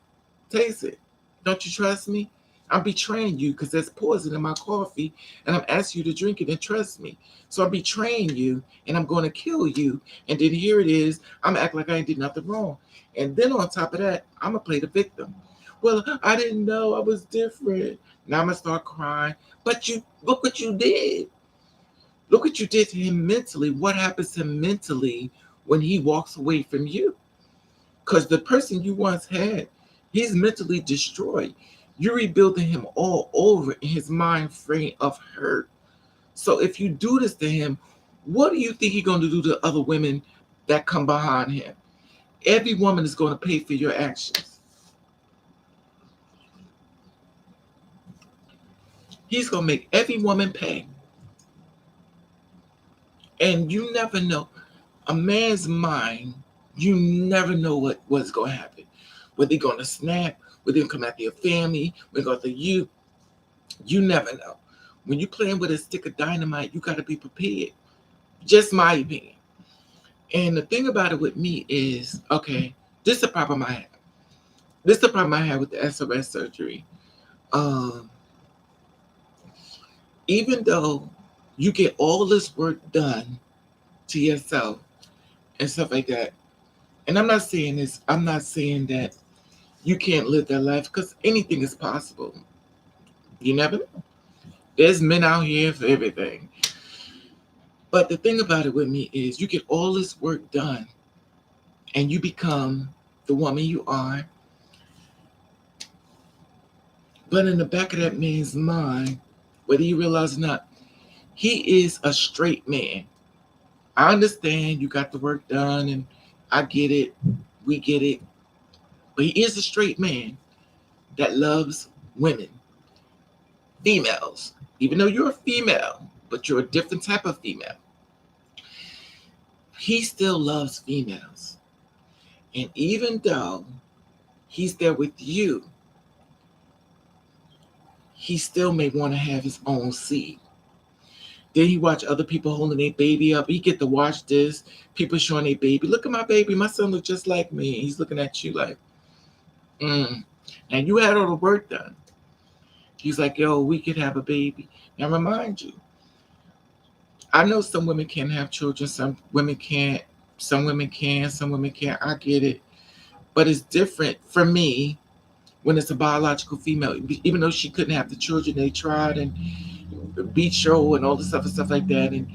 Taste it. Don't you trust me? I'm betraying you because there's poison in my coffee, and I'm asking you to drink it and trust me. So I'm betraying you, and I'm going to kill you. And then here it is. I'm gonna act like I ain't did nothing wrong. And then on top of that, I'm gonna play the victim. Well, I didn't know I was different. Now I'm gonna start crying. But you look what you did. Look what you did to him mentally. What happens to him mentally when he walks away from you? Because the person you once had, he's mentally destroyed. You're rebuilding him all over in his mind frame of hurt. So if you do this to him, what do you think he's going to do to other women that come behind him? Every woman is going to pay for your actions. He's going to make every woman pay. And you never know. A man's mind, you never know what's going to happen. Whether they're going to snap, whether they're going to come after your family, whether they're going to you. You never know. When you're playing with a stick of dynamite, you got to be prepared. Just my opinion. And the thing about it with me is, okay, this is the problem I have. This is the problem I have with the SOS surgery. Um, Even though you get all this work done to yourself and stuff like that, and I'm not saying this, I'm not saying that you can't live that life because anything is possible. You never know. There's men out here for everything. But the thing about it with me is you get all this work done and you become the woman you are. But in the back of that man's mind, whether you realize or not, he is a straight man. I understand you got the work done and I get it. We get it. But he is a straight man that loves women, females. Even though you're a female, but you're a different type of female. He still loves females. And even though he's there with you, he still may want to have his own seed. Then he watch other people holding their baby up. He get to watch this. People showing their baby. Look at my baby. My son looks just like me. He's looking at you like, mm. And you had all the work done. He's like, yo, we could have a baby. Now remind you, I know some women can have children. Some women can't. Some women can. Some women can't. I get it. But it's different for me when it's a biological female. Even though she couldn't have the children, they tried and beach show and all the stuff and stuff like that. And,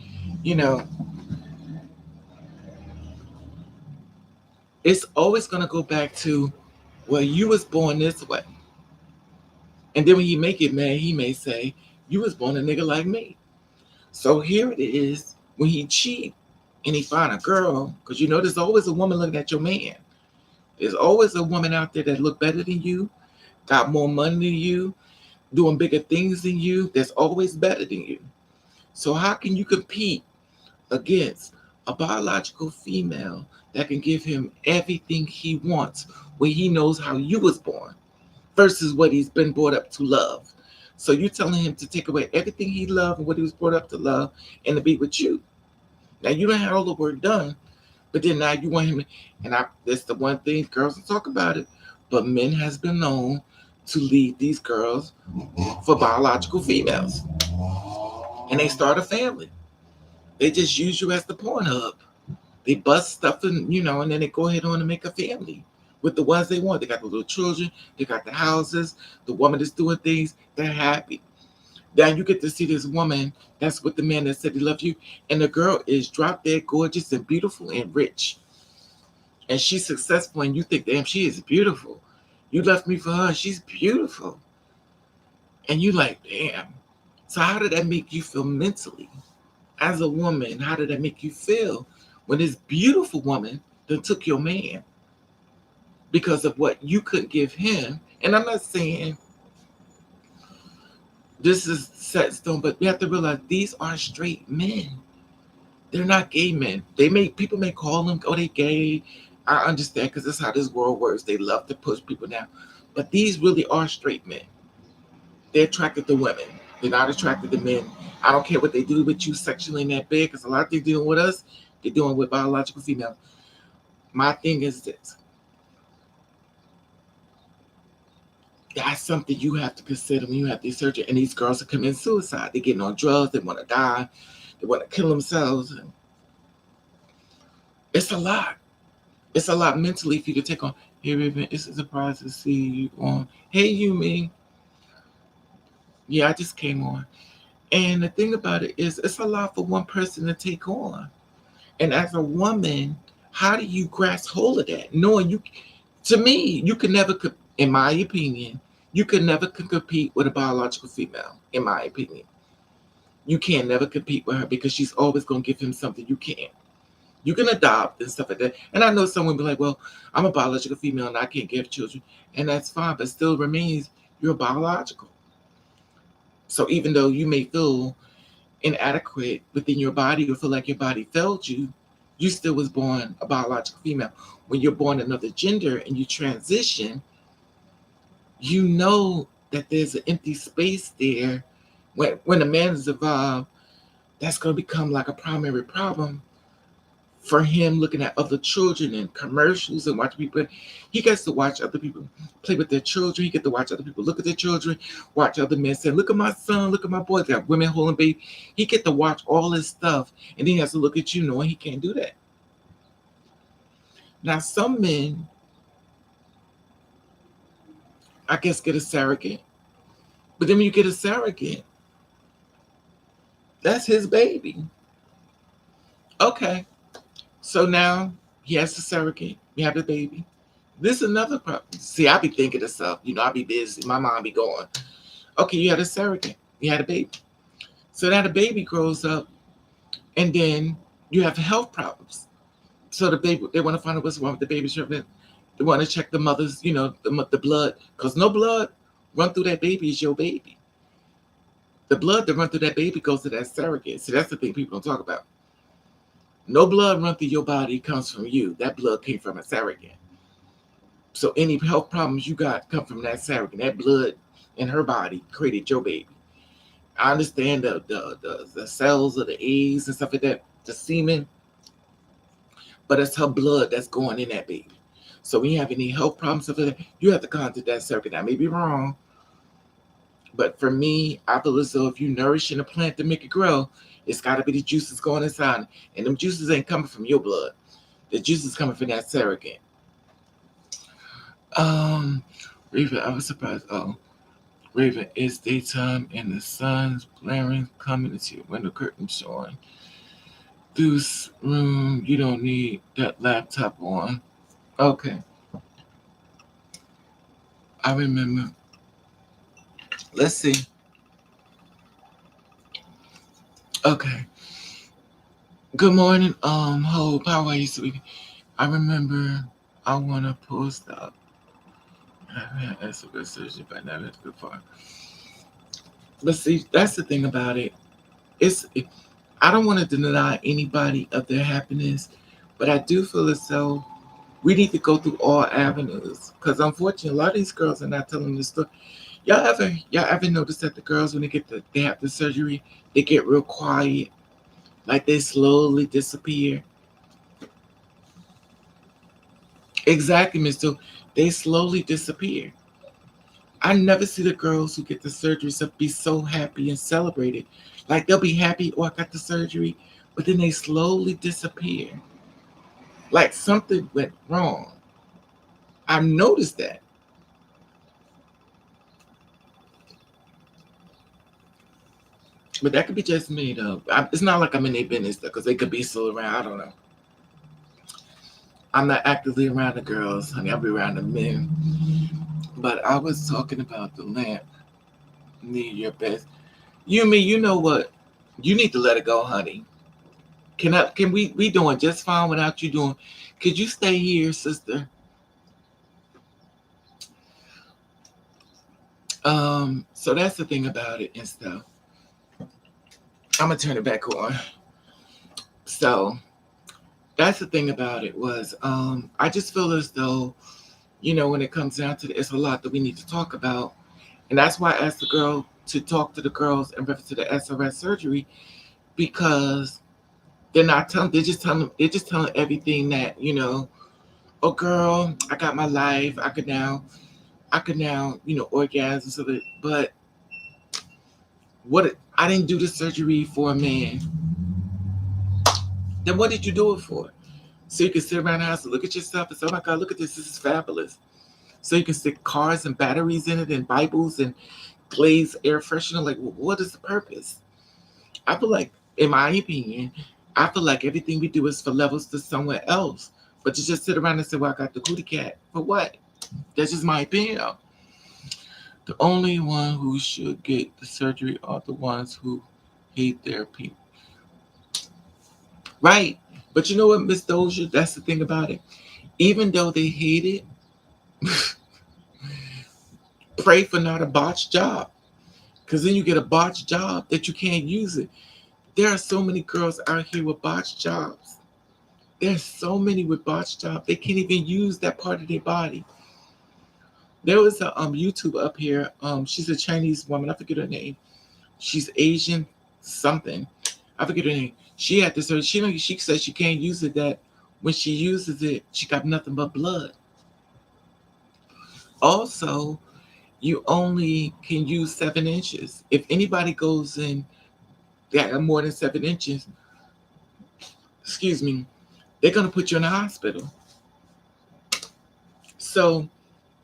you know, it's always going to go back to, well, you was born this way. And then when you make it mad, he may say, you was born a nigga like me. So here it is when he cheat and he find a girl, because you know there's always a woman looking at your man. There's always a woman out there that look better than you, got more money than you, doing bigger things than you, that's always better than you. So how can you compete against a biological female that can give him everything he wants when he knows how you was born versus what he's been brought up to love? So you're telling him to take away everything he loved and what he was brought up to love and to be with you. Now you don't have all the work done, but then now you want him. And that's the one thing girls don't talk about it, but men has been known to leave these girls for biological females, and they start a family. They just use you as the porn hub. They bust stuff and and then they go ahead on and make a family with the ones they want. They got the little children, they got the houses, the woman is doing things, they're happy. Then you get to see this woman that's with the man that said he loved you, and the girl is drop dead gorgeous and beautiful and rich. And she's successful, and you think, damn, she is beautiful. You left me for her, she's beautiful. And you like, damn. So how did that make you feel mentally? As a woman, how did that make you feel when this beautiful woman that took your man because of what you couldn't give him? And I'm not saying this is set in stone, but we have to realize these are straight men. They're not gay men. People may call them, oh, they gay. I understand because that's how this world works. They love to push people down. But these really are straight men. They're attracted to women. They're not attracted to men. I don't care what they do with you sexually in that bed, because a lot of things doing with us, they're doing with biological females. My thing is this. That's something you have to consider when you have these surgery. And these girls are committing suicide. They're getting on drugs. They want to die. They want to kill themselves. And it's a lot. It's a lot mentally for you to take on. Hey, Raven, it's a surprise to see you on. Hey, Yumi. Yeah, I just came on. And the thing about it is, it's a lot for one person to take on. And as a woman, how do you grasp hold of that? Knowing to me, you can never, in my opinion, you can never compete with a biological female, in my opinion. You can never compete with her because she's always going to give him something you can't. You can adopt and stuff like that. And I know someone will be like, well, I'm a biological female and I can't give children. And that's fine, but still remains you're biological. So even though you may feel inadequate within your body or feel like your body failed you, you still was born a biological female. When you're born another gender and you transition, you know that there's an empty space there. When a man is evolved, that's going to become like a primary problem for him, looking at other children and commercials and watching people. He gets to watch other people play with their children. He gets to watch other people look at their children, watch other men say, look at my son, look at my boy. They got women holding baby. He get to watch all this stuff, and then he has to look at you knowing he can't do that. Now, some men, I guess, get a surrogate. But then when you get a surrogate, that's his baby. Okay. So now he has the surrogate. You have the baby. This is another problem. See, I be thinking of stuff. I be busy. My mind be going. Okay, you had a surrogate. You had a baby. So now the baby grows up, and then you have health problems. So the baby, they want to find out what's wrong with the baby. They want to check the mother's, the blood. Because no blood run through that baby is your baby. The blood that run through that baby goes to that surrogate. See, that's the thing people don't talk about. No blood run through your body comes from you. That blood came from a surrogate. So any health problems you got come from that surrogate. That blood in her body created your baby. I understand the cells of the eggs and stuff like that, the semen, but it's her blood that's going in that baby. So when you have any health problems, stuff like that, you have to contact that surrogate. I may be wrong, but for me, I feel as though if you nourishing a plant to make it grow, it's got to be the juices going inside, and them juices ain't coming from your blood. The juice is coming from that surrogate. Um, Raven, I was surprised. Oh, Raven, it's daytime and the sun's blaring, coming into your window curtain showing. This room, you don't need that laptop on. Okay, I remember. Let's see. Okay. Good morning, Hope. How are you, sweetie? I remember I wanna post up. I haven't had good surgery, but I never had to go far. But see, that's the thing about it. I don't want to deny anybody of their happiness, but I do feel as though we need to go through all avenues. Because unfortunately, a lot of these girls are not telling the story. Y'all ever notice that the girls when they have the surgery, they get real quiet, like they slowly disappear. Exactly, Mister. They slowly disappear. I never see the girls who get the surgery be so happy and celebrated. Like they'll be happy, oh, I got the surgery, but then they slowly disappear. Like something went wrong. I've noticed that. But that could be just me, though. It's not like I'm in their business, though, because they could be still around. I don't know. I'm not actively around the girls, honey. I'll be around the men. But I was talking about the lamp near your best. You know what? You need to let it go, honey. Can we doing just fine without you doing? Could you stay here, sister? So that's the thing about it and stuff. I'm gonna turn it back on. So that's the thing about it was I just feel as though, when it comes down to it, it's a lot that we need to talk about. And that's why I asked the girl to talk to the girls in reference to the SRS surgery, because they're just telling everything that, oh girl, I got my life. I could now, orgasm so that, but I didn't do the surgery for a man. Then what did you do it for? So you can sit around the house and look at yourself and say, oh my God, look at this. This is fabulous. So you can stick cars and batteries in it and Bibles and glazed air freshener. Like, what is the purpose? I feel like, in my opinion, I feel like everything we do is for levels to somewhere else. But to just sit around and say, well, I got the cootie cat. For what? That's just my opinion. The only one who should get the surgery are the ones who hate their people. Right. But you know what, Miss Doja? That's the thing about it. Even though they hate it, pray for not a botched job. Because then you get a botched job that you can't use it. There are so many girls out here with botched jobs. There's so many with botched jobs. They can't even use that part of their body. There was a YouTube up here. She's a Chinese woman. I forget her name. She's Asian something. I forget her name. She had this. She said she can't use it. That when she uses it, she got nothing but blood. Also, you only can use 7 inches. If anybody goes in that are more than 7 inches, excuse me, they're gonna put you in a hospital. So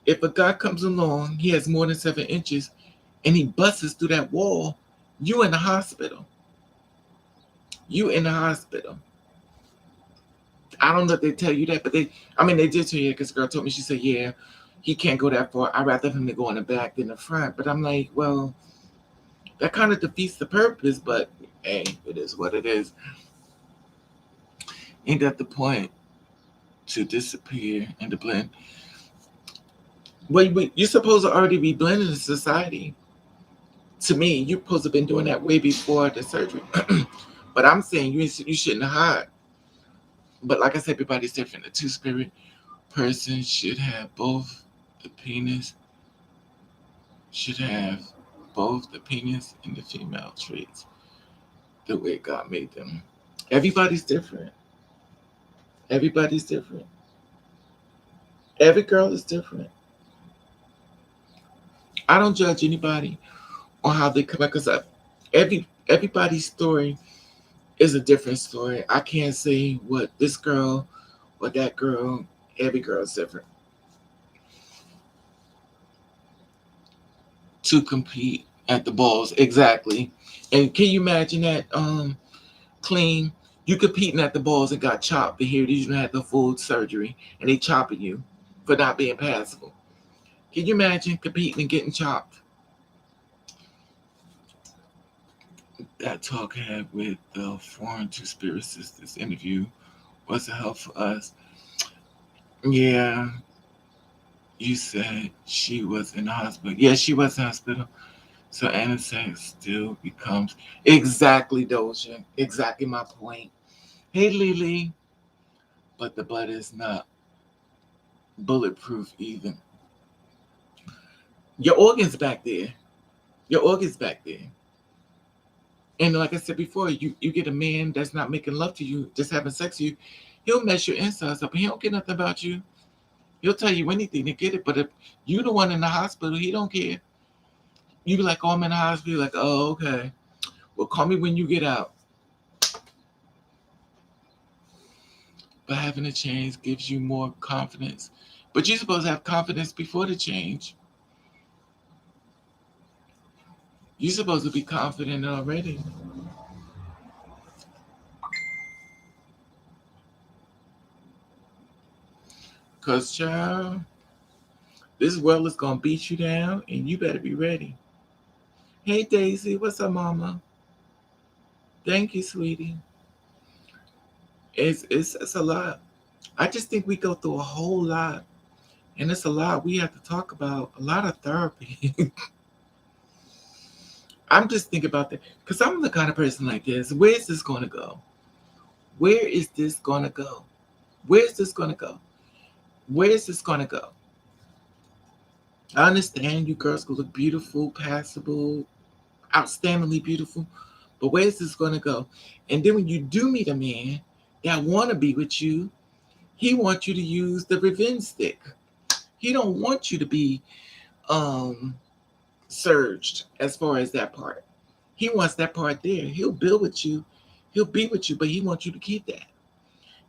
if a guy comes along, he has more than 7 inches, and he busts through that wall, you in the hospital. You in the hospital. I don't know if they tell you that, but they did tell you, because the girl told me, she said, yeah, he can't go that far. I'd rather him to go in the back than the front. But I'm like, well, that kind of defeats the purpose, but hey, it is what it is. Ain't that the point? To disappear and to blend. Well, you're supposed to already be blending in society. To me, you're supposed to have been doing that way before the surgery. But I'm saying you shouldn't hide. But like I said, everybody's different. The two-spirit. person should have the penis, should have both the penis and the female traits the way God made them. Everybody's different. Everybody's different. Every girl is different. I don't judge anybody on how they come out because everybody's story is a different story. I can't say what this girl or that girl. Every girl is different. To compete at the balls, exactly. And can you imagine that? Clean. You competing at the balls and got chopped. And here you didn't have the full surgery, and they chopping you for not being passable. Can you imagine competing and getting chopped? That talk I had with the foreign two spirit sisters interview was a help for us. Yeah, you said she was in the hospital. Yeah, she was in the hospital. So anesthetic still becomes exactly Doja. Exactly my point. Hey Lily, but the blood is not bulletproof even. Your organs back there. Your organs back there. And like I said before, you get a man that's not making love to you, just having sex with you, he'll mess your insides up and he don't care nothing about you. He'll tell you anything to get it. But if you the one in the hospital, he don't care. You be like, oh, I'm in the hospital. Like, oh, okay. Well, call me when you get out. But having a change gives you more confidence. But you're supposed to have confidence before the change. You're supposed to be confident already. Because, child, this world is going to beat you down and you better be ready. Hey, Daisy. What's up, mama? Thank you, sweetie. It's a lot. I just think we go through a whole lot. And it's a lot we have to talk about. A lot of therapy. I'm just thinking about that. Because I'm the kind of person like this. Where is this going to go? Where is this going to go? Where is this going to go? Where is this going to go? I understand you girls can look beautiful, passable, outstandingly beautiful, but where is this going to go? And then when you do meet a man that want to be with you, he wants you to use the revenge stick. He don't want you to be um surged as far as that part. He wants that part there. He'll build with you. He'll be with you, but he wants you to keep that.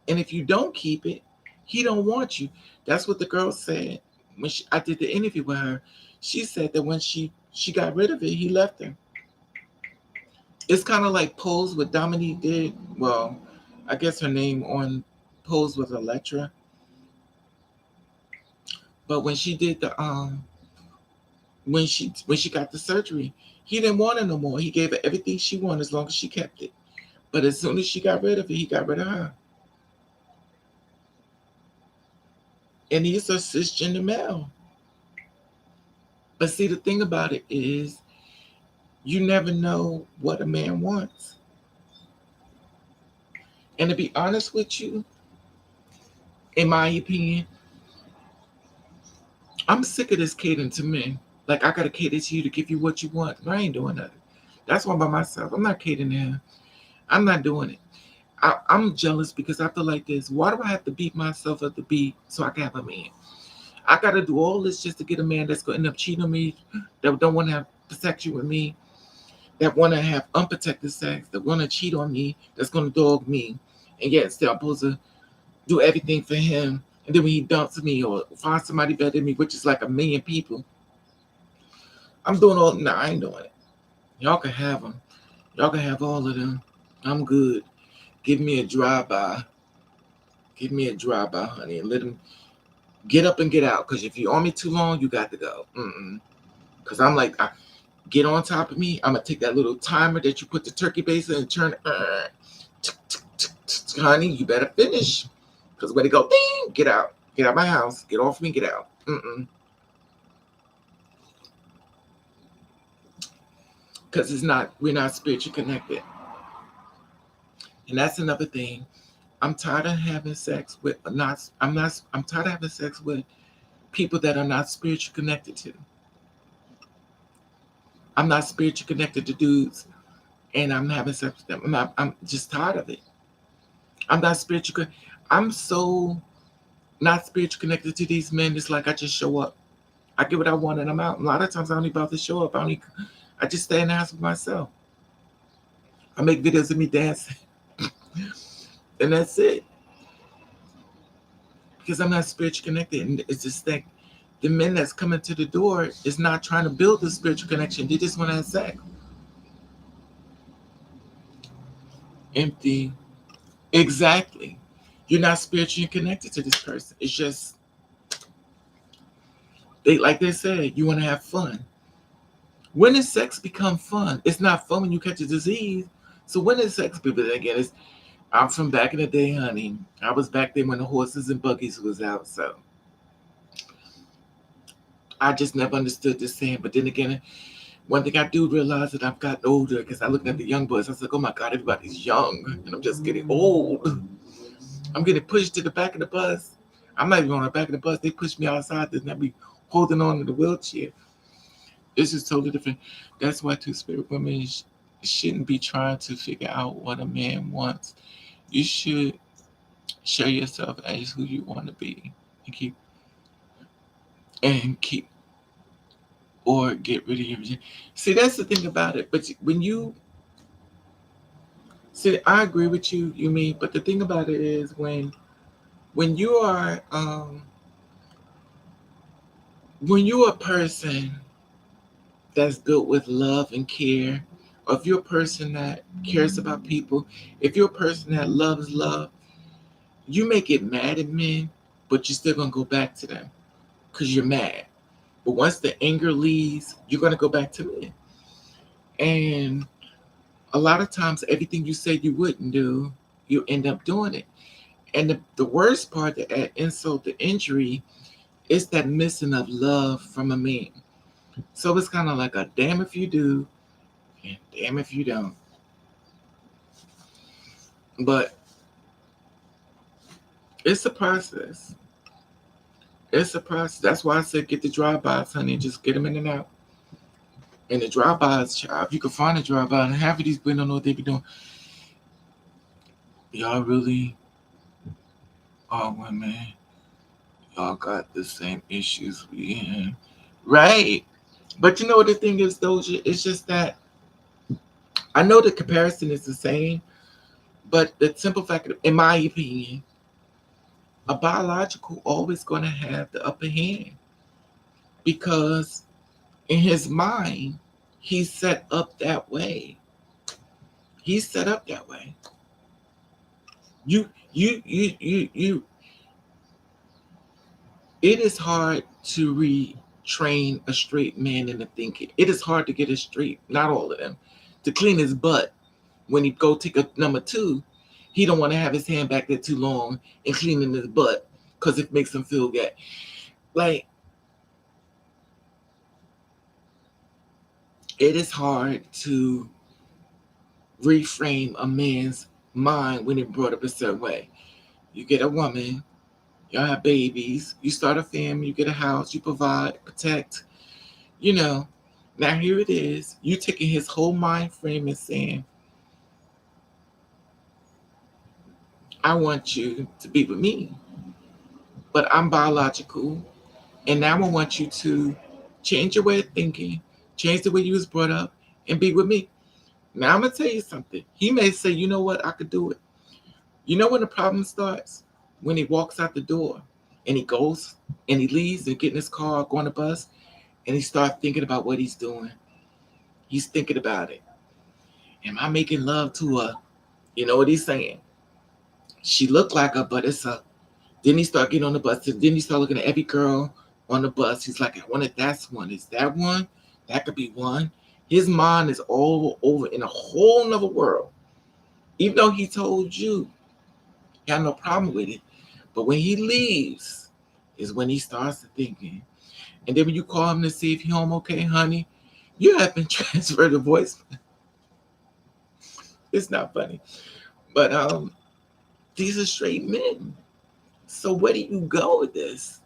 And if you don't keep it, he don't want you. That's what the girl said when I did the interview with her. She said that when she got rid of it, he left her. It's kind of like Pose what Dominique did. Well, I guess her name on Pose was Electra. But when she did the when she got the surgery, he didn't want her no more. He gave her everything she wanted as long as she kept it. But as soon as she got rid of it, he got rid of her. And he's a cisgender male. But see, the thing about it is, you never know what a man wants. And to be honest with you, in my opinion, I'm sick of this catering to men. Like, I got to cater to you to give you what you want. I ain't doing nothing. That's why I'm by myself. I'm not catering to him. I'm not doing it. I'm jealous because I feel like this. Why do I have to beat myself up to beat so I can have a man? I got to do all this just to get a man that's going to end up cheating on me, that don't want to have sex with me, that want to have unprotected sex, that want to cheat on me, that's going to dog me, and yet still I'm supposed to do everything for him. And then when he dumps me or finds somebody better than me, which is like a million people, I'm doing all. Nah, I ain't doing it. Y'all can have them. Y'all can have all of them. I'm good. Give me a drive-by. Give me a drive-by, honey, and let him get up and get out. Because if you on me too long, you got to go. Because I'm like, get on top of me. I'm going to take that little timer that you put the turkey base in and turn. Honey, you better finish. Because when it go, ding, get out. Get out my house. Get off me. Get out. Because we're not spiritually connected. And that's another thing. I'm tired of having sex with I'm tired of having sex with people that are not spiritually connected to. I'm not spiritually connected to dudes and I'm having sex with them. I'm just tired of it. I'm not spiritually I'm so not spiritually connected to these men. It's like I just show up. I get what I want and I'm out. A lot of times I don't even about to show up. I just stay in the house with myself. I make videos of me dancing. And that's it. Because I'm not spiritually connected. And it's just that the men that's coming to the door is not trying to build a spiritual connection. They just want to have sex. Empty. Exactly. You're not spiritually connected to this person. It's just like they said, you want to have fun. When does sex become fun? It's not fun when you catch a disease. So when does sex be? But again, I'm from back in the day, honey. I was back then when the horses and buggies was out. So I just never understood this saying. But then again, one thing I do realize that I've gotten older because I look at the young boys. I was like, oh my God, everybody's young. And I'm just getting old. I'm getting pushed to the back of the bus. I'm not even on the back of the bus. They push me outside. Then I be holding on to the wheelchair. It's just totally different. That's why two-spirit women shouldn't be trying to figure out what a man wants. You should show yourself as who you want to be and keep or get rid of your virginity. See, that's the thing about it. But when you see, I agree with you, you mean, but the thing about it is when you're a person that's built with love and care, or if you're a person that cares about people, if you're a person that loves love, you may get mad at men, but you're still gonna go back to them because you're mad. But once the anger leaves, you're gonna go back to men. And a lot of times, everything you said you wouldn't do, you end up doing it. And the worst part to add insult to injury is that missing of love from a man. So it's kind of like a damn if you do and damn if you don't. But it's a process. It's a process. That's why I said get the drive-bys, honey, and just get them in and out. And the drive-bys, child, if you can find a drive-by, and half of these women don't know what they be doing. Y'all really are women. Y'all got the same issues we have. Right. But you know what the thing is, though? It's just that I know the comparison is the same, but the simple fact, in my opinion, a biological always going to have the upper hand because in his mind, he's set up that way. He's set up that way. You, you. It is hard to retrain a straight man into thinking. It is hard to get a straight, not all of them, to clean his butt when he go take a number two. He don't want to have his hand back there too long and cleaning his butt because it makes him feel good. Like, it is hard to reframe a man's mind when it brought up a certain way. You get a woman, y'all have babies, you start a family, you get a house, you provide, protect, you know. Now here it is, you taking his whole mind frame and saying, I want you to be with me, but I'm biological, and now I want you to change your way of thinking, change the way you was brought up, and be with me. Now I'm gonna tell you something. He may say, you know what, I could do it. You know when the problem starts? When he walks out the door and he goes and he leaves and get in his car, go on the bus, and he starts thinking about what he's doing. He's thinking about it. Am I making love to her? You know what he's saying? She looked like her, but it's a. Then he start getting on the bus. Then he start looking at every girl on the bus. He's like, I wonder if that's one. Is that one? That could be one. His mind is all over in a whole nother world. Even though he told you he had no problem with it. But when he leaves is when he starts thinking. And then when you call him to see if he's home okay, honey, you have been transferred the voice. It's not funny. But These are straight men. So where do you go with this?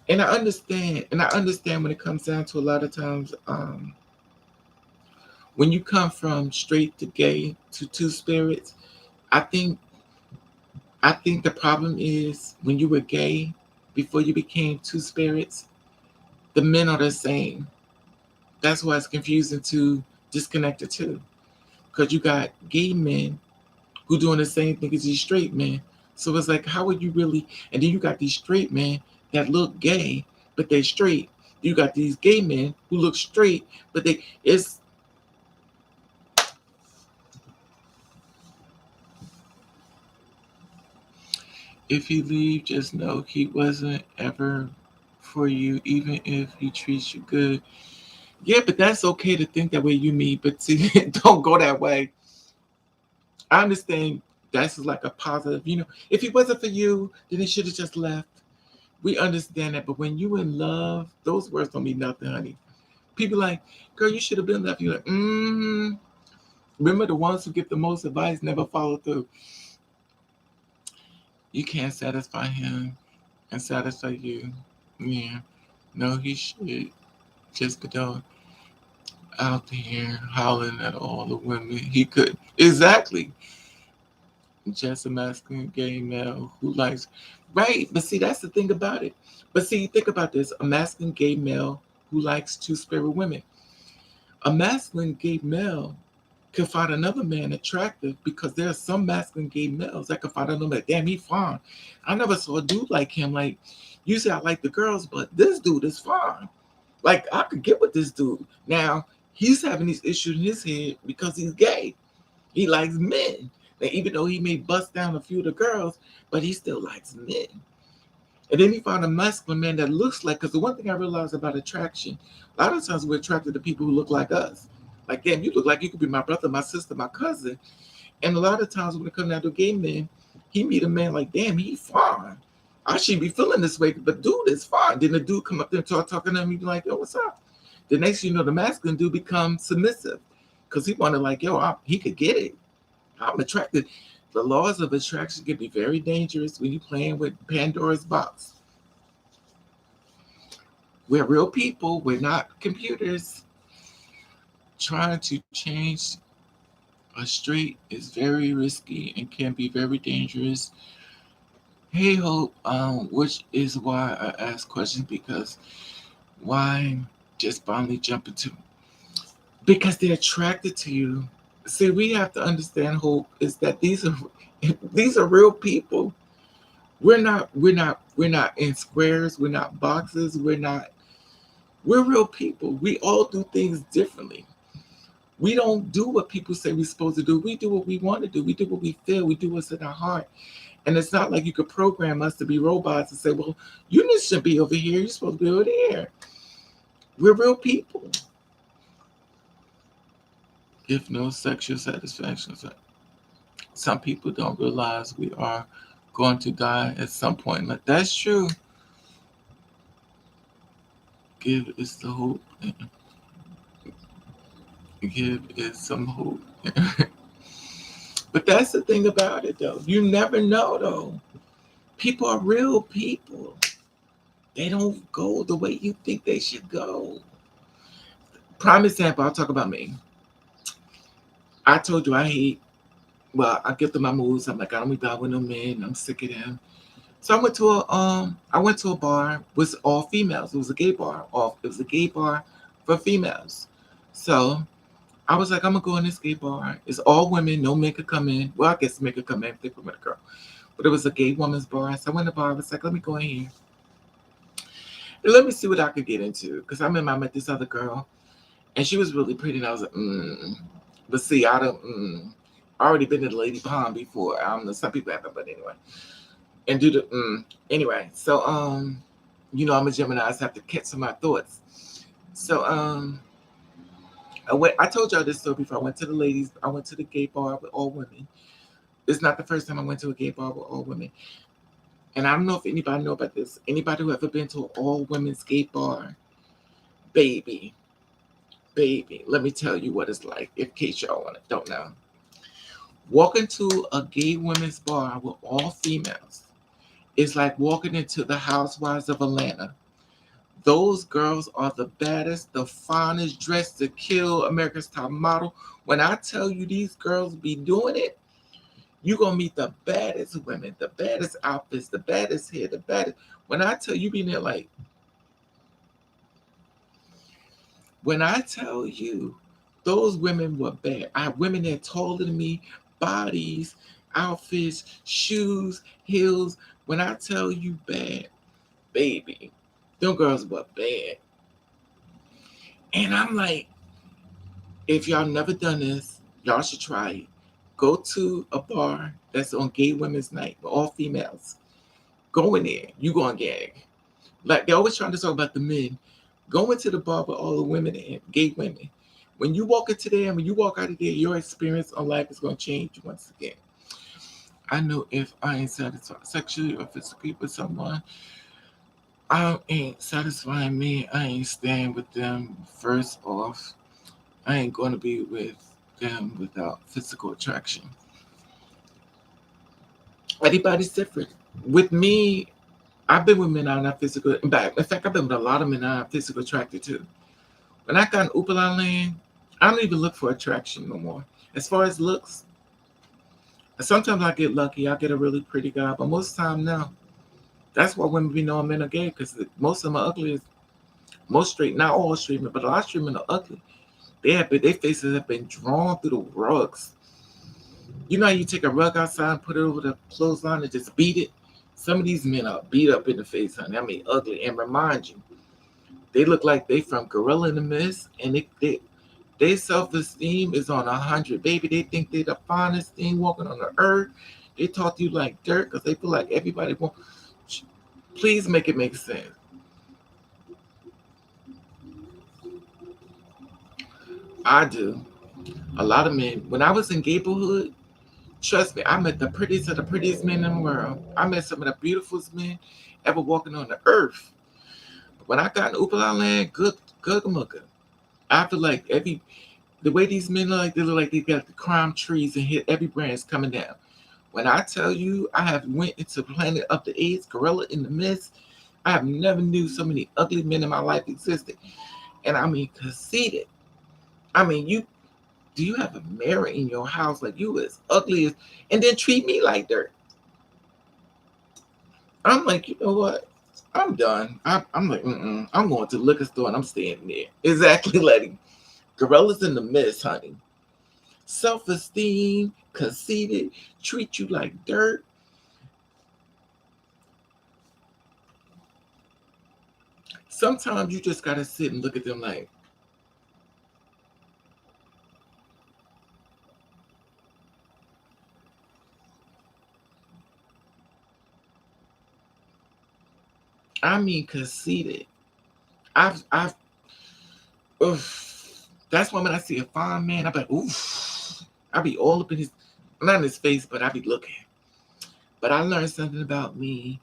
And I understand when it comes down to a lot of times, when you come from straight to gay to two spirits, I think I think the problem is when you were gay before you became two spirits, the men are the same. That's why it's confusing to disconnect the two. Because you got gay men who doing the same thing as these straight men. So it's like, how would you really? And then you got these straight men that look gay, but they're straight. You got these gay men who look straight, but it's if you leave, just know he wasn't ever for you, even if he treats you good. Yeah, but that's okay to think that way, you mean, but see, don't go that way. I understand that's like a positive, if he wasn't for you, then he should have just left. We understand that, but when you in love, those words don't mean nothing, honey. People like, girl, you should have been left. You're like, Remember, the ones who get the most advice never follow through. You can't satisfy him and satisfy you. Yeah. No, he should just be done out here howling at all the women he could. Exactly. Just a masculine gay male who likes. Right. But see, that's the thing about it. But see, think about this, a masculine gay male who likes two spirit women. A masculine gay male can find another man attractive because there are some masculine gay males that can find another man. Damn, he fine. I never saw a dude like him. Like, usually I like the girls, but this dude is fine. Like, I could get with this dude. Now, he's having these issues in his head because he's gay. He likes men. And even though he may bust down a few of the girls, but he still likes men. And then he found a masculine man that looks like, because the one thing I realized about attraction, a lot of times we're attracted to people who look like us. Like, damn, you look like you could be my brother, my sister, my cousin. And a lot of times when it comes down to a gay man, he meet a man like, damn, he fine. I shouldn't be feeling this way, but dude is fine. Then the dude come up there and start talking to him, he be like, yo, what's up? The next thing you know, the masculine dude becomes submissive because he wanted like, he could get it. I'm attracted. The laws of attraction can be very dangerous when you're playing with Pandora's box. We're real people. We're not computers. Trying to change a straight is very risky and can be very dangerous. Hey, Hope, which is why I ask questions because why just finally jump into because they're attracted to you. See, we have to understand, Hope, is that these are these are real people. We're not in squares. We're not boxes. We're real people. We all do things differently. We don't do what people say we're supposed to do. We do what we want to do. We do what we feel. We do what's in our heart. And it's not like you could program us to be robots and say, well, you shouldn't be over here. You're supposed to be over there. We're real people. If no sexual satisfaction. Some people don't realize we are going to die at some point. Like, that's true. Give us the hope. Give it some hope. But that's the thing about it, though. You never know, though. People are real people. They don't go the way you think they should go. Prime example, I'll talk about me. I told you I get to my moods. I'm like, I don't be down with no men. I'm sick of them. So I went to a bar with all females. It was a gay bar. It was a gay bar for females. So I was like, I'm gonna go in this gay bar. It's all women, no men could come in. Well, I guess men could come in if they permit a girl. But it was a gay woman's bar. So I went to the bar. I was like, let me go in here. And let me see what I could get into. Because I remember I met this other girl. And she was really pretty. And I was like, But see, I already been to the Lady Pond before. I don't know, some people haven't, but anyway. And do the anyway. So I'm a Gemini, I have to catch some of my thoughts. So I told y'all this story before. I went to the gay bar with all women. It's not the first time I went to a gay bar with all women. And I don't know if anybody know about this. Anybody who ever been to an all women's gay bar, baby, Baby, let me tell you what it's like, in case y'all don't know. Walking to a gay women's bar with all females is like walking into the Housewives of Atlanta. Those girls are the baddest, the finest, dressed to kill, America's top model. When I tell you these girls be doing it, you're going to meet the baddest women, the baddest outfits, the baddest hair, the baddest. When I tell you, being there like, when I tell you, those women were bad. I have women that taller than me, bodies, outfits, shoes, heels. When I tell you bad, baby, them girls were bad. And I'm like, if y'all never done this, y'all should try it. Go to a bar that's on gay women's night with all females. Go in there. You gonna gag. Like they always trying to talk about the men. Go into the bar with all the women and gay women. When you walk into there and when you walk out of there, your experience on life is gonna change once again. I know if I ain't satisfied sexually or physically with someone, I ain't satisfying me. I ain't staying with them first off. I ain't going to be with them without physical attraction. Everybody's different. With me, I've been with men I'm not physical. In fact, I've been with a lot of men I'm not physical attracted to. When I got in Upala land, I don't even look for attraction no more. As far as looks, sometimes I get lucky. I get a really pretty guy, but most of the time, no. That's why women be knowing men are gay because most of them are ugly. Most straight, not all straight men, but a lot of straight men are ugly. Their faces have been drawn through the rugs. You know how you take a rug outside and put it over the clothesline and just beat it? Some of these men are beat up in the face, honey. I mean, ugly. And remind you, they look like they from Gorilla in the Mist, and their self-esteem is on 100. Baby, they think they the finest thing walking on the earth. They talk to you like dirt because they feel like everybody wants. Please make it make sense. I do. A lot of men. When I was in Gablehood, trust me, I met the prettiest of the prettiest men in the world. I met some of the beautifulest men ever walking on the earth. When I got in Upala land, good mugga. I feel like the way these men look like, they look like they got the crime trees and hit every branch coming down. When I tell you I have went into Planet of the Apes, Gorilla in the Mist, I have never knew so many ugly men in my life existed. And I mean conceited. I mean, do you have a mirror in your house like you as ugly as and then treat me like dirt? I'm like, you know what? I'm done. I'm like, I'm going to the liquor store and I'm staying there. Exactly, Letty. Gorillas in the Mist, honey. Self-esteem, conceited, treat you like dirt. Sometimes you just gotta sit and look at them like, I mean, conceited. I've, oof. That's why when I see a fine man, I'm like, oof. I be all up in his, not in his face, but I be looking. But I learned something about me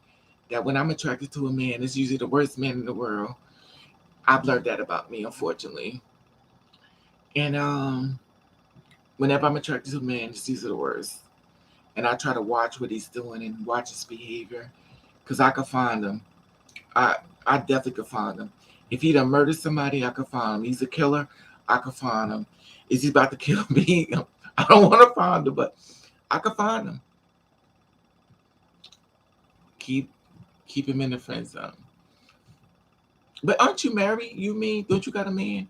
that when I'm attracted to a man, it's usually the worst man in the world. I've learned that about me, unfortunately. And whenever I'm attracted to a man, it's usually the worst. And I try to watch what he's doing and watch his behavior, cause I could find him. I I definitely could find him. If he done murdered somebody, I could find him. He's a killer, I could find him. Is he about to kill me? I don't want to find him, but I could find him. Keep keep him in the friend zone. But aren't you married? You mean don't you got a man?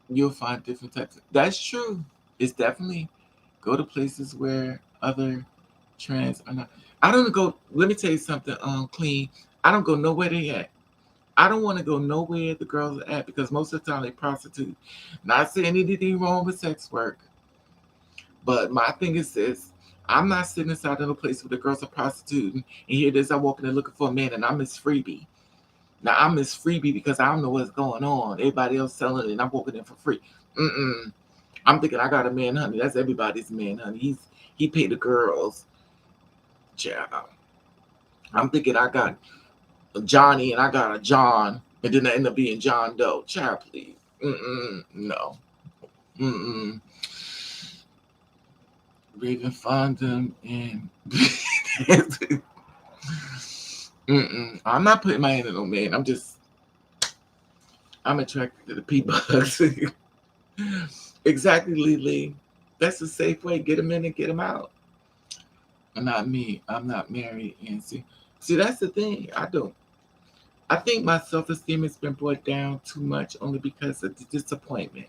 You'll find different types. That's true. It's definitely go to places where other trans are not. I don't go. Let me tell you something. Clean. I don't go nowhere they at. I don't want to go nowhere the girls are at because most of the time they prostitute. Not saying anything wrong with sex work, but my thing is this: I'm not sitting inside of a place where the girls are prostituting, and here it is. I walk in there looking for a man, and I'm Miss Freebie. Now I'm Miss Freebie because I don't know what's going on. Everybody else selling it, and I'm walking in for free. Mm-mm. I'm thinking I got a man, honey. That's everybody's man, honey. He paid the girls. Child. I'm thinking I got a Johnny and I got a John, and then I end up being John Doe. Child, please. No. Mm-mm. Raven find them and I'm not putting my hand in no man. I'm attracted to the pee bugs. Exactly, Lily. That's a safe way. Get them in and get them out. Not me. I'm not married. And see, that's the thing. I don't. I think my self-esteem has been brought down too much only because of the disappointment.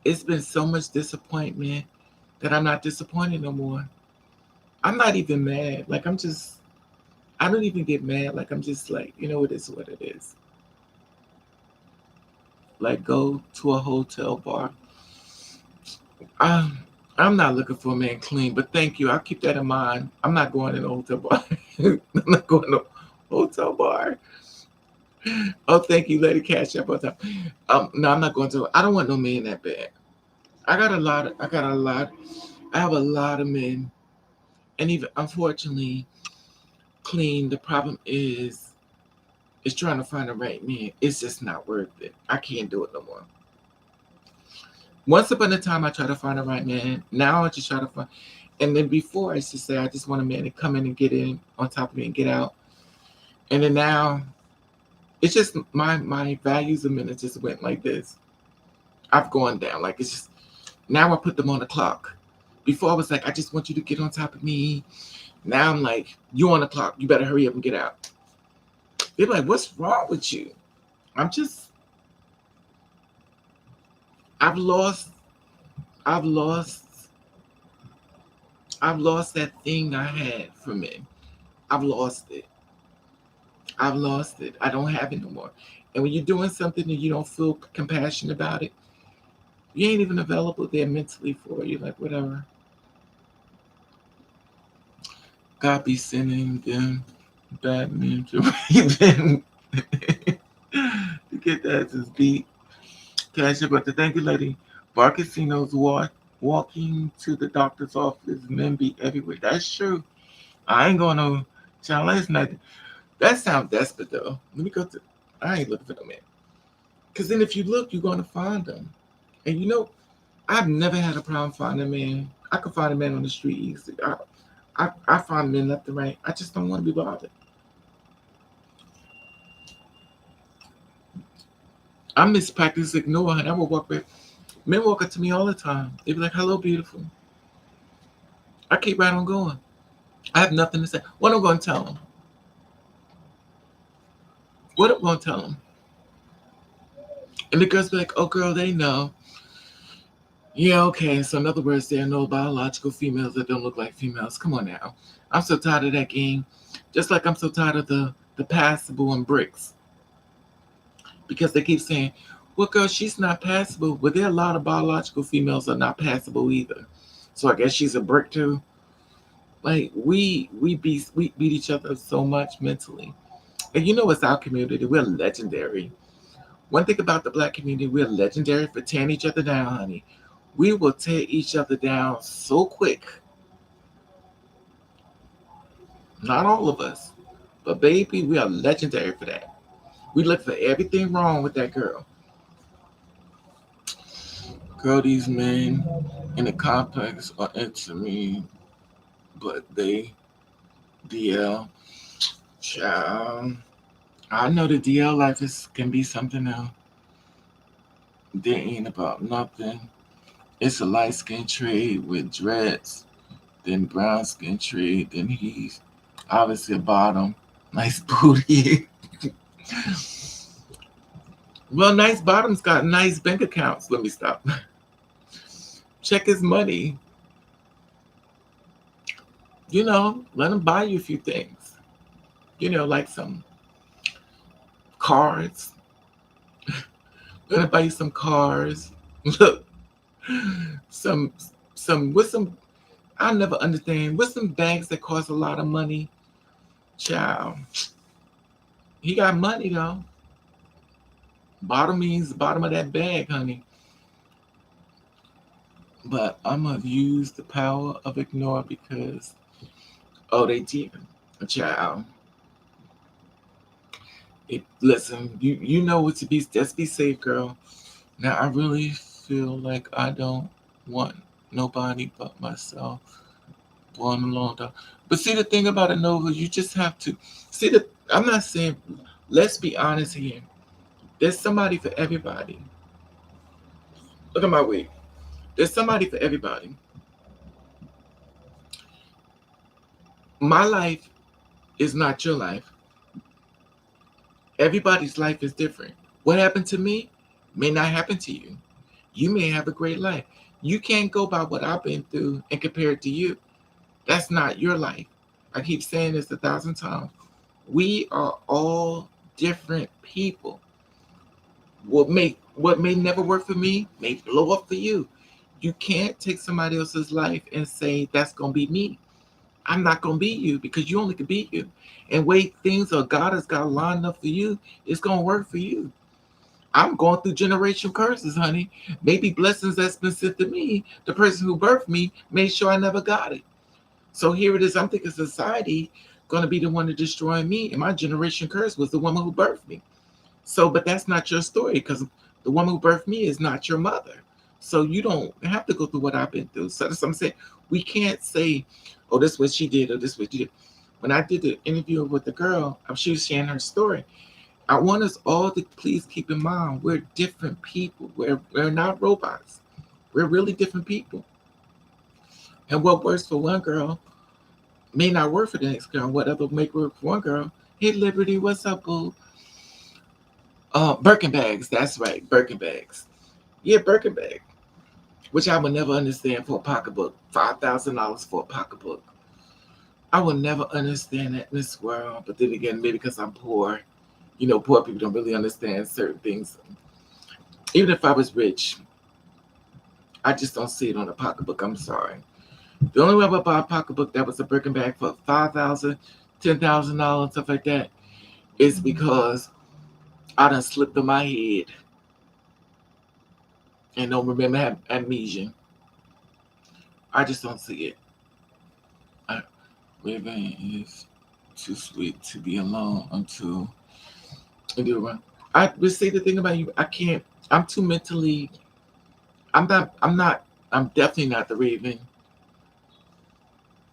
It's been so much disappointment that I'm not disappointed no more. I'm not even mad. Like I don't even get mad. Like I'm just like, it is what it is. Like go to a hotel bar. Um, I'm not looking for a man clean, but thank you. I'll keep that in mind. I'm not going in a hotel bar. I'm not going to a hotel bar. Oh, thank you, Lady Cash App. No, I'm not going to. I don't want no man that bad. I got a lot. I have a lot of men, and even unfortunately, clean. The problem is trying to find the right man. It's just not worth it. I can't do it no more. Once upon a time, I tried to find the right man. Now I just try to find. And then before, I used to say I just want a man to come in and get in on top of me and get out. And then now, it's just my values of men just went like this. I've gone down. Like it's just now I put them on the clock. Before I was like, I just want you to get on top of me. Now I'm like, you on the clock. You better hurry up and get out. They're like, what's wrong with you? I'm just, I've lost, I've lost, I've lost that thing I had for men. I've lost it. I've lost it. I don't have it no more. And when you're doing something and you don't feel compassion about it, you ain't even available there mentally for you. Like, whatever. God be sending them bad men to Raven to get that as beat. Cash up, but the thank you, lady. Bar casinos walking to the doctor's office, men be everywhere. That's true. I ain't going to child last night. That sounds desperate though. Let me go to. I ain't looking for no man. Cause then if you look, you're gonna find them. And I've never had a problem finding a man. I could find a man on the street easily. I find men left and right. I just don't want to be bothered. I miss practice ignore, and I would walk back. Men walk up to me all the time. They be like, "Hello, beautiful." I keep right on going. I have nothing to say. What am I going to tell them? What am I going to tell them? And the girls be like, "Oh, girl, they know." Yeah, okay. So in other words, there are no biological females that don't look like females. Come on now. I'm so tired of that game. Just like I'm so tired of the passable and bricks. Because they keep saying, well, girl, she's not passable. But there are a lot of biological females that are not passable either. So I guess she's a brick too. Like we beat each other so much mentally. And it's our community. We're legendary. One thing about the black community, we're legendary for tearing each other down, honey. We will tear each other down so quick. Not all of us. But baby, we are legendary for that. We look for everything wrong with that girl. Girl, these men in the complex are into me, but they DL. Child. I know the DL life can be something else. They ain't about nothing. It's a light skin trade with dreads, then brown skin trade, then he's obviously a bottom. Nice booty. Well, nice bottoms got nice bank accounts. Let me stop. Check his money. Let him buy you a few things. Like some cards. Let him buy you some cars. Look, some with some. I never understand with some bags that cost a lot of money. Child, he got money though. Bottom means the bottom of that bag, honey. But I'm gonna use the power of ignore because they cheating. A child. Listen, you know what to be. Just be safe, girl. Now I really feel like I don't want nobody but myself. Born alone, though. But see the thing about it, Nova, you just have to see the. I'm not saying. Let's be honest here. There's somebody for everybody. Look at my wig. There's somebody for everybody. My life is not your life. Everybody's life is different. What happened to me may not happen to you. You may have a great life. You can't go by what I've been through and compare it to you. That's not your life. I keep saying this 1,000 times. We are all different people. What may never work for me may blow up for you. You can't take somebody else's life and say that's gonna be me. I'm not gonna be you because you only can be you. And way things or God has got lined up for you, it's gonna work for you. I'm going through generational curses, honey. Maybe blessings that's been sent to me. The person who birthed me made sure I never got it. So here it is. I'm thinking society gonna be the one to destroy me, and my generation curse was the woman who birthed me. So, but that's not your story because the woman who birthed me is not your mother. So you don't have to go through what I've been through. So that's what I'm saying. We can't say, "Oh, this is what she did," or "This is what you did." When I did the interview with the girl, she was sharing her story. I want us all to please keep in mind we're different people. We're not robots. We're really different people. And what works for one girl may not work for the next girl. Whatever make work for one girl. Hey, Liberty, what's up, boo? Birkin bags. That's right, Birkin bags. Yeah, Birkin bag, which I would never understand for a pocketbook. $5,000 for a pocketbook. I will never understand that in this world. But then again, maybe because I'm poor. You know, poor people don't really understand certain things. Even if I was rich, I just don't see it on a pocketbook. I'm sorry. The only way I would buy a pocketbook that was a Birkin bag for $5,000, $10,000, stuff like that, is because I done slipped on my head and don't remember have amnesia. I just don't see it. Living is too sweet to be alone until I do it. I would say the thing about you, I can't. I'm too mentally. I'm not. I'm not. I'm definitely not the Raven.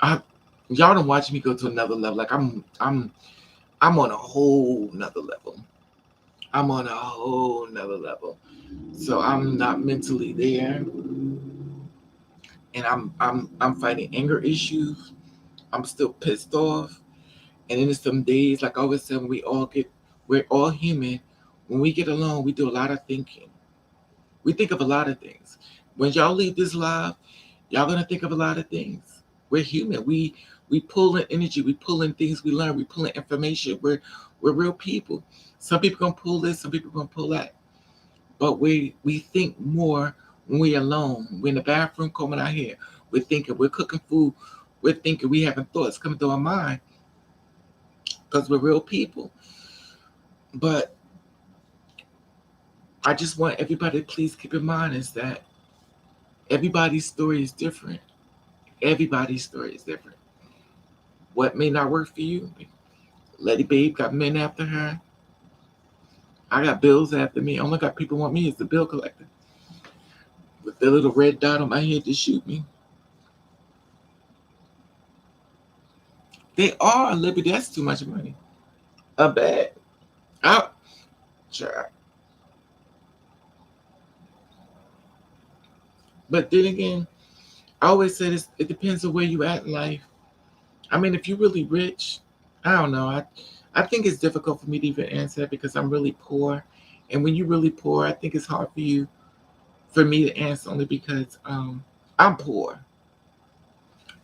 I y'all don't watch me go to another level. Like I'm on a whole nother level. I'm on a whole nother level. So I'm not mentally there, and I'm fighting anger issues. I'm still pissed off, and then there's some days, like I always said, we're all human. When we get alone, we do a lot of thinking. We think of a lot of things. When y'all leave this live, y'all gonna think of a lot of things. We're human. We pull in energy. We pull in things we learn. We pull in information. We're real people. Some people gonna pull this. Some people gonna pull that. But we think more when we're alone. We're in the bathroom combing our hair. We're thinking. We're cooking food. We're thinking. We having thoughts coming through our mind because we're real people. But I just want everybody to please keep in mind is that everybody's story is different. Everybody's story is different. What may not work for you? Lady Babe got men after her. I got bills after me. Only got people want me as the bill collector with the little red dot on my head to shoot me. They are Liberty. That's too much money. A bad. I, sure. But then again, I always say this. It depends on where you at in life. I mean, if you're really rich, I don't know. I think it's difficult for me to even answer that because I'm really poor. And when you're really poor, I think it's hard for me to answer only because I'm poor.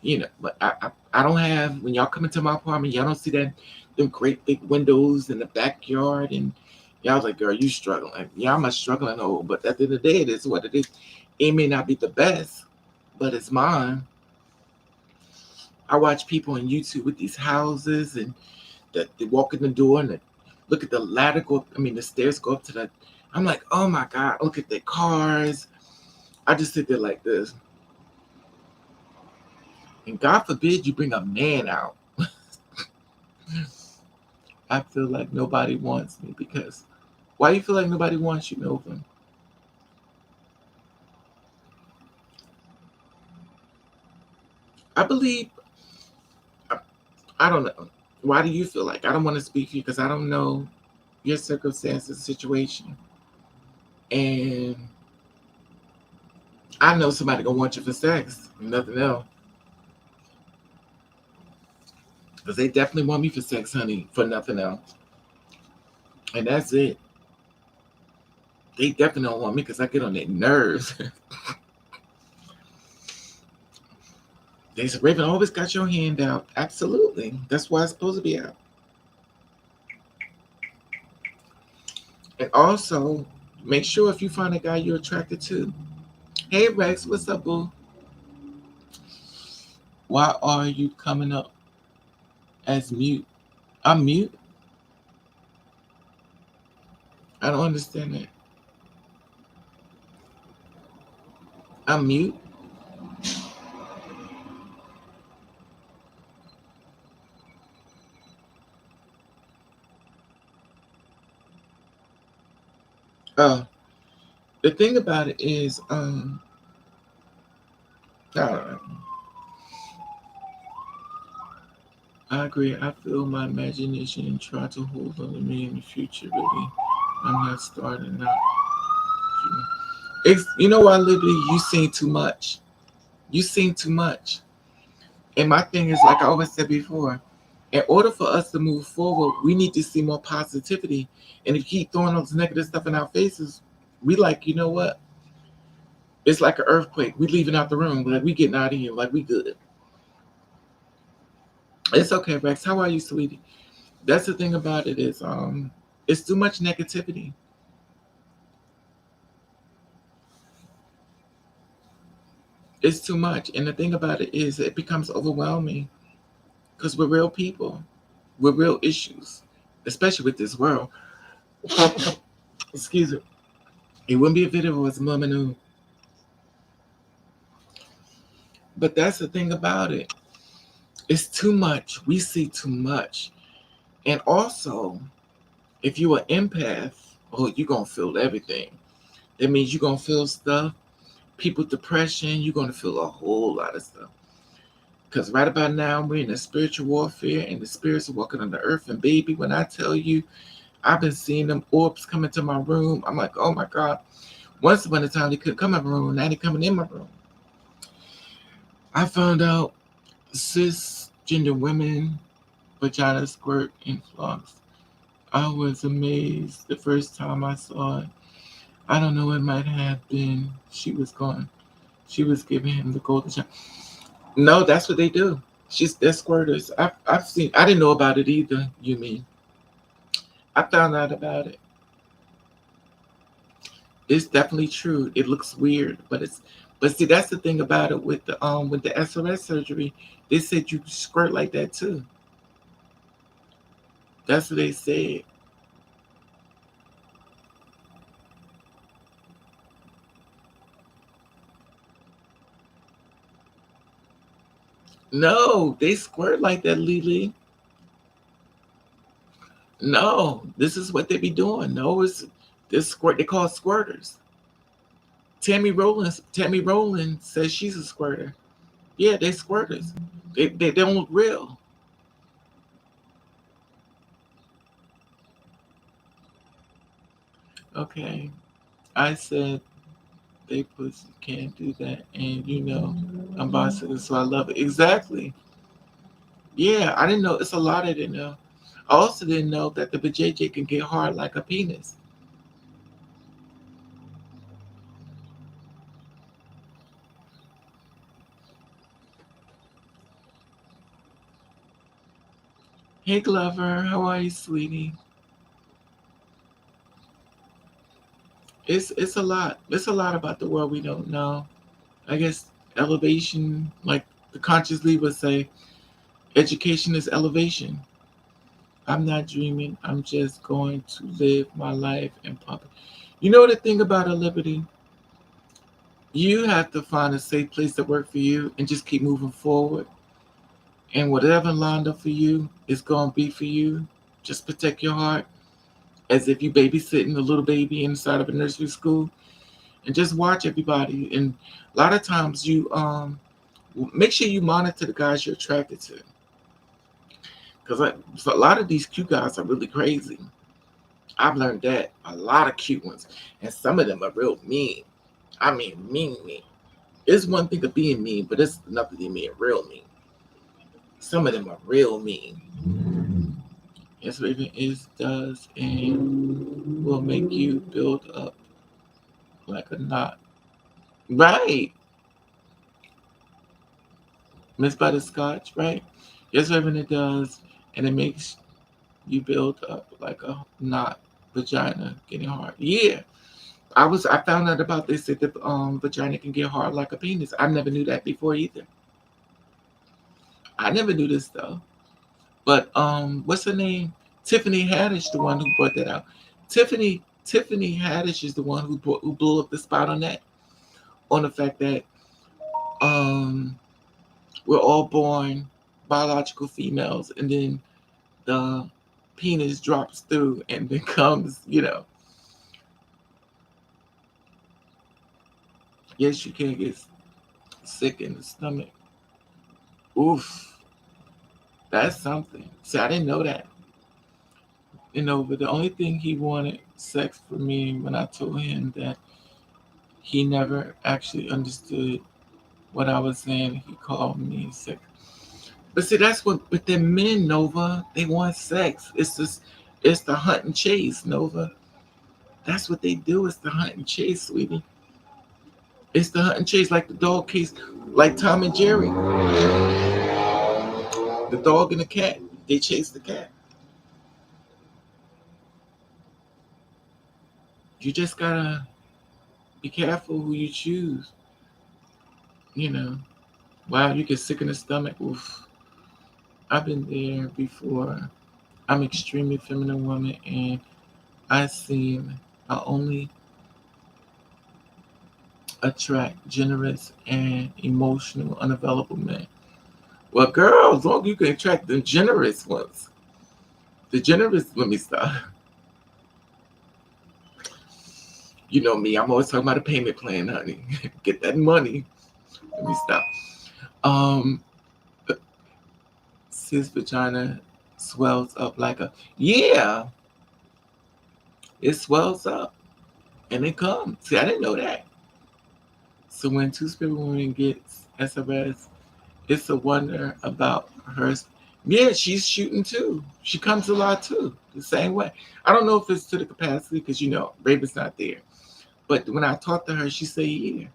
You know, but I don't have when y'all come into my apartment, y'all don't see that them great big windows in the backyard and y'all like, girl, you struggling. Yeah, I'm a struggling old, but at the end of the day, it is what it is. It may not be the best, but it's mine. I watch people on YouTube with these houses and that they walk in the door and they look at the ladder go up, I mean the stairs go up to the I'm like, oh my God, look at their cars. I just sit there like this. And God forbid you bring a man out. I feel like nobody wants me because why you feel like nobody wants you, Nova? I believe I, I don't know. Why do you feel like I don't want to speak for you because I don't know your circumstances, situation, and I know somebody gonna want you for sex, nothing else. Because they definitely want me for sex, honey, for nothing else, and that's it. They definitely don't want me because I get on their nerves. They said, Raven always got your hand out. Absolutely, that's why it's supposed to be out. And also, make sure if you find a guy you're attracted to. Hey Rex, what's up, boo? Why are you coming up as mute? I'm mute. I don't understand that. I'm mute. Uh, the thing about it is, I don't know. I agree. I feel my imagination and try to hold on to me in the future. Really, I'm not starting out. It's, you know what, Liberty? You seen too much. You seen too much. And my thing is, like I always said before, in order for us to move forward, we need to see more positivity. And if you keep throwing all this negative stuff in our faces, we like, you know what? It's like an earthquake. We leaving out the room, like we getting out of here, like we good. It's okay, Rex. How are you, sweetie? That's the thing about it is, it's too much negativity. It's too much, and the thing about it is, it becomes overwhelming because we're real people, we're real issues, especially with this world. Excuse me. It wouldn't be a video if it was Mama New. But that's the thing about it. It's too much. We see too much. And also, if you're an empath, oh, you're going to feel everything. That means you're going to feel stuff. People with depression, you're going to feel a whole lot of stuff. Because right about now, we're in a spiritual warfare and the spirits are walking on the earth. And baby, when I tell you, I've been seeing them orbs come into my room. I'm like, oh my God. Once upon a time, they couldn't come in my room. Now they're coming in my room. I found out cisgender women vagina squirt in flux. I was amazed the first time I saw it. I don't know, it might have been she was gone. She was giving him the golden shower. No, that's what they do. They're squirters. I've seen. I didn't know about it either. You mean? I found out about it. It's definitely true. It looks weird, but it's. But see, that's the thing about it with the SOS surgery. They said you squirt like that too. That's what they said. No, they squirt like that, Lily. No, this is what they be doing. No, it's this squirt. They call it squirters. Tammy Rowland says she's a squirter. Yeah, they squirters. They don't look real. Okay, I said they pussy can't do that, and you know I'm bicycle, so I love it. Exactly. Yeah, I didn't know. It's a lot I didn't know. I also didn't know that the vajayjay can get hard like a penis. Hey Glover, how are you, sweetie? It's a lot. It's a lot about the world we don't know. I guess elevation, like the conscious leader would say, education is elevation. I'm not dreaming. I'm just going to live my life and pump it. You know the thing about a liberty? You have to find a safe place that works for you and just keep moving forward. And whatever lined up for you is going to be for you. Just protect your heart as if you babysitting a little baby inside of a nursery school, and just watch everybody. And a lot of times you make sure you monitor the guys you're attracted to, because a lot of these cute guys are really crazy. I've learned that a lot of cute ones, and some of them are real mean. I mean, mean. It's one thing of being mean, but it's another thing being real mean. Some of them are real mean. Yes, Raven is does and will make you build up like a knot. Right, Miss Butterscotch, right? Yes, Raven, it does, and it makes you build up like a knot, vagina getting hard. Yeah, I found out about this that the vagina can get hard like a penis. I never knew that before either. I never knew this though. But what's her name? Tiffany Haddish, the one who brought that out. Tiffany Haddish is the one who blew up the spot on that, on the fact that um we're all born biological females, and then the penis drops through and becomes, yes, you can get sick in the stomach. Oof, that's something. See, I didn't know that. But the only thing he wanted sex for me when I told him that he never actually understood what I was saying. He called me sick. But see, that's what. But the men, Nova, they want sex. It's the hunt and chase, Nova. That's what they do. It's the hunt and chase, sweetie. It's the hunt and chase, like the dog case, like Tom and Jerry, the dog and the cat. They chase the cat. You just gotta be careful who you choose. You know. Wow, you get sick in the stomach. Oof. I've been there before. I'm extremely feminine woman, and I seem I only attract generous and emotional, unavailable men. Well, girl, as long as you can attract the generous ones, let me stop. You know me, I'm always talking about a payment plan, honey. Get that money. Let me stop. Um, Sis vagina swells up like a, yeah, it swells up and it comes. See, I didn't know that. So when Two Spirit Woman gets SRS, it's a wonder about her. Yeah, she's shooting too. She comes a lot too, the same way. I don't know if it's to the capacity because Raven's not there. But when I talked to her, she said, "Yeah."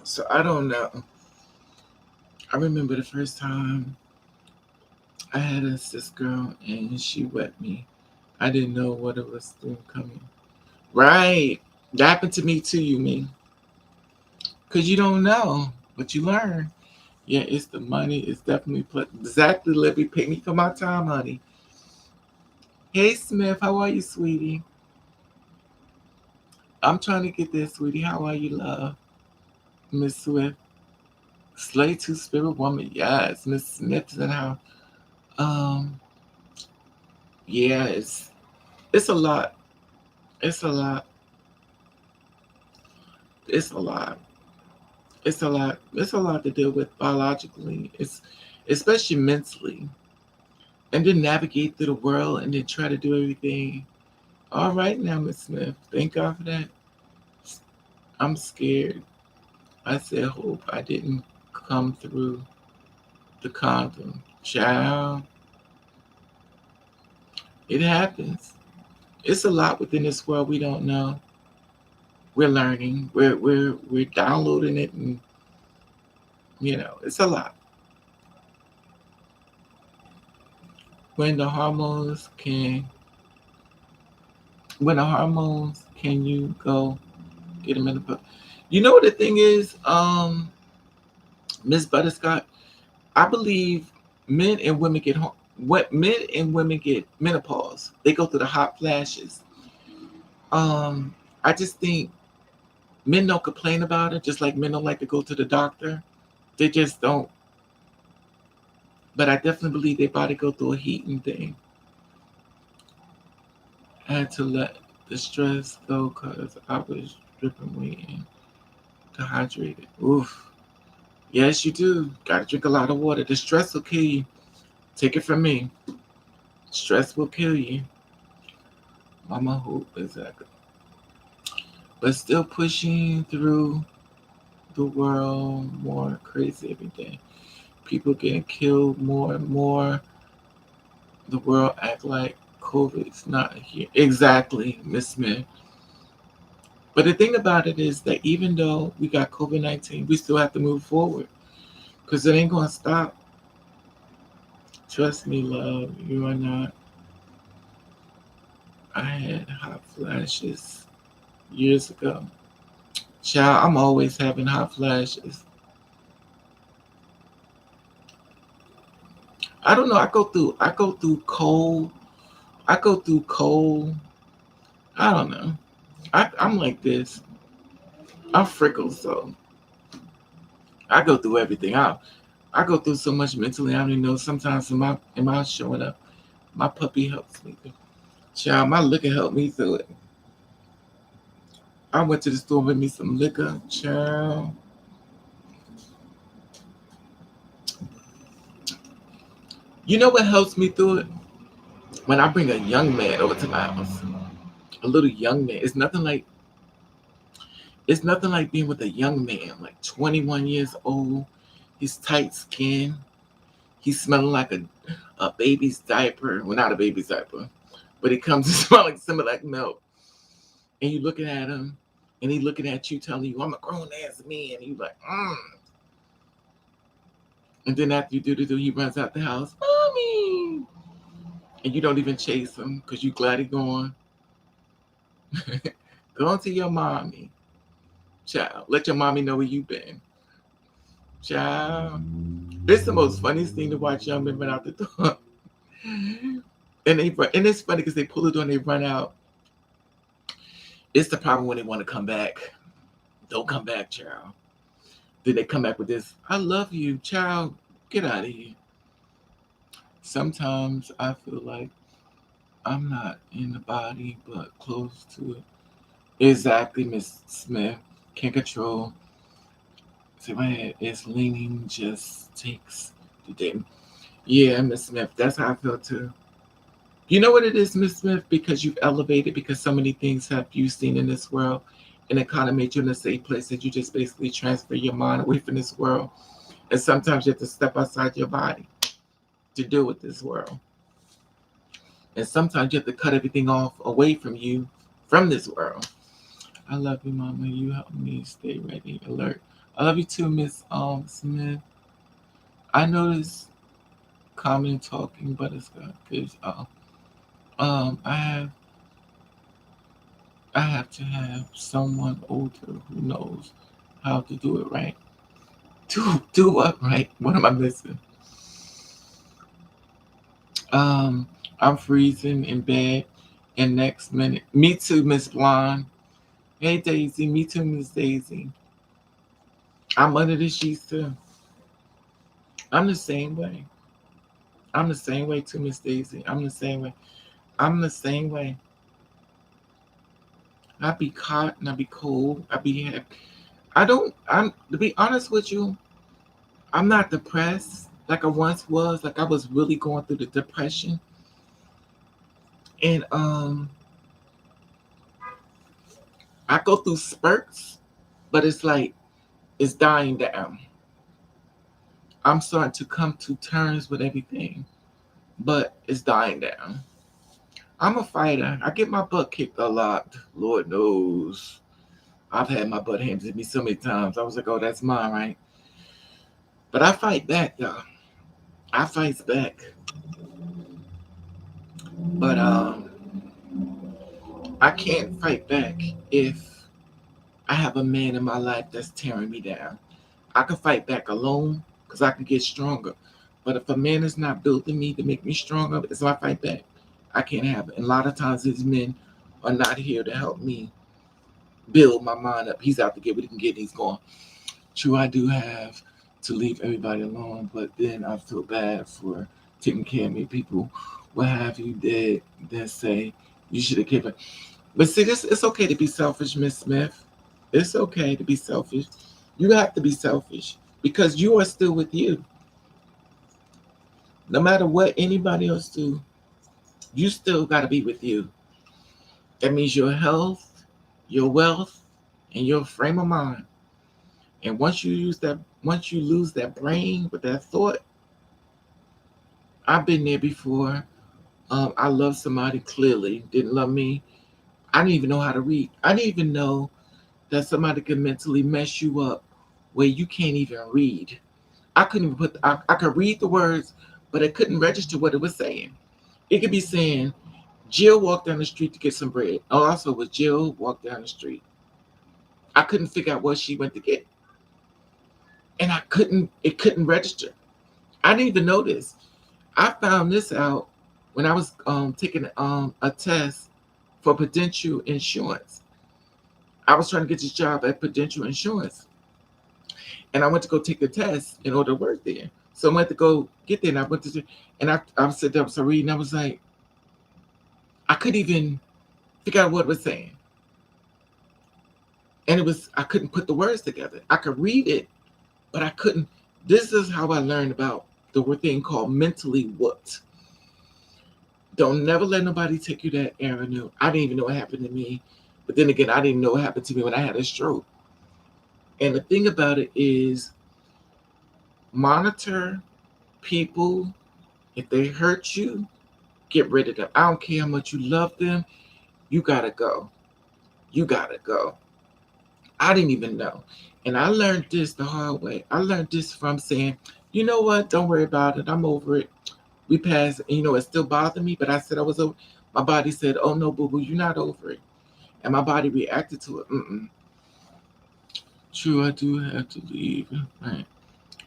So I don't know. I remember the first time I had a cis girl and she wet me. I didn't know what it was still coming. Right. That happened to me too, you mean? Because you don't know, but you learn. Yeah, it's the money. It's definitely exactly. Let me pay me for my time, honey. Hey Smith, how are you, sweetie? I'm trying to get there, sweetie. How are you, love? Miss Swift. Slay to Spirit Woman. Yes, Miss Smith is in how. Um, yeah, it's a lot. It's a lot. It's a lot. It's a lot. It's a lot to deal with biologically. It's especially mentally. And then navigate through the world and then try to do everything. All right now, Miss Smith. Thank God for that. I'm scared. I said hope I didn't come through the condom. Child, it happens. It's a lot within this world we don't know. We're learning. We're downloading it, and it's a lot. When the hormones can, can you go get them in the book? You know what the thing is? Miss Butterscott, I believe men and women get what men and women get menopause. They go through the hot flashes. Um, I just think men don't complain about it, just like men don't like to go to the doctor. They just don't. But I definitely believe their body go through a heating thing. I had to let the stress go because I was dripping waiting to hydrate it. Oof. Yes, you do. Gotta drink a lot of water. The stress will kill you. Take it from me. Stress will kill you. Mama hope exactly. But still pushing through the world more crazy every day. People getting killed more and more. The world act like COVID's not here. Exactly, Miss Smith. But the thing about it is that even though we got COVID-19, we still have to move forward because it ain't gonna stop. Trust me, love, you are not. I had hot flashes years ago. Child, I'm always having hot flashes. I don't know. I go through cold. I go through cold. I don't know. I'm like this. I'm frickles, so I go through everything. I go through so much mentally. I don't even know. Sometimes am I showing up? My puppy helps me. Child, my liquor helped me through it. I went to the store with me some liquor. Child, you know what helps me through it? When I bring a young man over to my house, a little young man. It's nothing like being with a young man, like 21 years old. He's tight skinned. He's smelling like a baby's diaper. Well, not a baby's diaper, but it comes to smell like something like milk. And you looking at him, and he looking at you, telling you, "I'm a grown ass man." And you like, mm. And then after you do, he runs out the house, "Mommy," and you don't even chase him because you glad he gone. Go on to your mommy, child. Let your mommy know where you been, child. It's the most funniest thing to watch young men run out the door. And it's funny because they pull the door and they run out. It's the problem when they want to come back. Don't come back, child. Then they come back with this, "I love you, child. Get out of here." Sometimes I feel like I'm not in the body, but close to it. Exactly, Miss Smith. Can't control. See, my head is leaning, just takes the day. Yeah, Miss Smith, that's how I feel too. You know what it is, Miss Smith? Because you've elevated, because so many things have you seen in this world, and it kind of made you in a safe place that you just basically transfer your mind away from this world. And sometimes you have to step outside your body to deal with this world. And sometimes you have to cut everything off away from you from this world. I love you, Mama. You help me stay ready, alert. I love you too, Miss Smith. I notice common talking, but it's good because I have to have someone older who knows how to do it right. Do what right? What am I missing? Um, I'm freezing in bed, and next minute, me too, Miss Blonde. Hey Daisy, me too, Miss Daisy. I'm under the sheets too. I'm the same way. I'm the same way too, Miss Daisy. I'm the same way. I'm the same way. I be hot and I be cold. I be happy. I don't. I'm to be honest with you. I'm not depressed like I once was. Like I was really going through the depression, and I go through spurts, but it's like it's dying down. I'm starting to come to terms with everything, but it's dying down. I'm a fighter. I get my butt kicked a lot. Lord knows. I've had my butt handed to me so many times. I was like, oh, that's mine, right? But I fight back, though. I fight back. But I can't fight back if I have a man in my life that's tearing me down. I can fight back alone because I can get stronger. But if a man is not building me to make me stronger, as I fight back, I can't have it. And a lot of times these men are not here to help me build my mind up. He's out to get what he can get. And he's going. True, I do have to leave everybody alone, but then I feel bad for taking care of me. People will have you dead, then say you should have kept it. But see, this it's okay to be selfish, Miss Smith. It's okay to be selfish. You have to be selfish because you are still with you. No matter what anybody else do, you still got to be with you. That means your health, your wealth, and your frame of mind. And once you lose that brain with that thought, I've been there before. I love somebody clearly, didn't love me. I didn't even know how to read. I didn't even know that somebody can mentally mess you up where you can't even read. I couldn't even I could read the words, but I couldn't register what it was saying. It could be saying, Jill walked down the street to get some bread. Oh, also was Jill walked down the street. I couldn't figure out what she went to get. And it couldn't register. I didn't even know this. I found this out when I was taking a test for Prudential Insurance. I was trying to get this job at Prudential Insurance, and I went to go take the test in order to work there. So I went to go get there, and I went to, and I said there was a reading. I was like, I couldn't even figure out what it was saying, and I couldn't put the words together. I could read it, but I couldn't. This is how I learned about the thing called mentally whooped. Don't never let nobody take you that avenue. I didn't even know what happened to me. But then again, I didn't know what happened to me when I had a stroke. And the thing about it is monitor people. If they hurt you, get rid of them. I don't care how much you love them. You gotta go. You gotta go. I didn't even know. And I learned this the hard way. I learned this from saying, you know what? Don't worry about it. I'm over it. We passed. And, it still bothered me, but I said I was over. My body said, "Oh no, boo boo, you're not over it," and my body reacted to it. Mm-mm. True, I do have to leave. Right.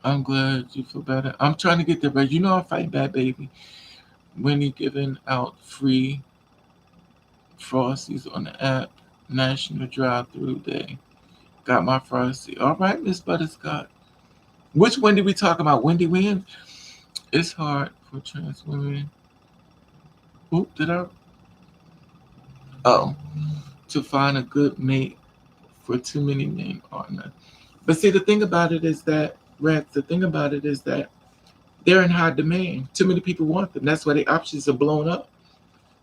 I'm glad you feel better. I'm trying to get there, but I fight bad, baby. Winnie giving out free frosties on the app. National Drive-Through Day. Got my frosty. All right, Miss Butterscotch. Which Wendy we talking about? Wendy Williams? It's hard for trans women. Oop, did I? Oh, to find a good mate for too many men are not. But see, the thing about it is that, Rex, the thing about it is that they're in high demand. Too many people want them. That's why the options are blown up.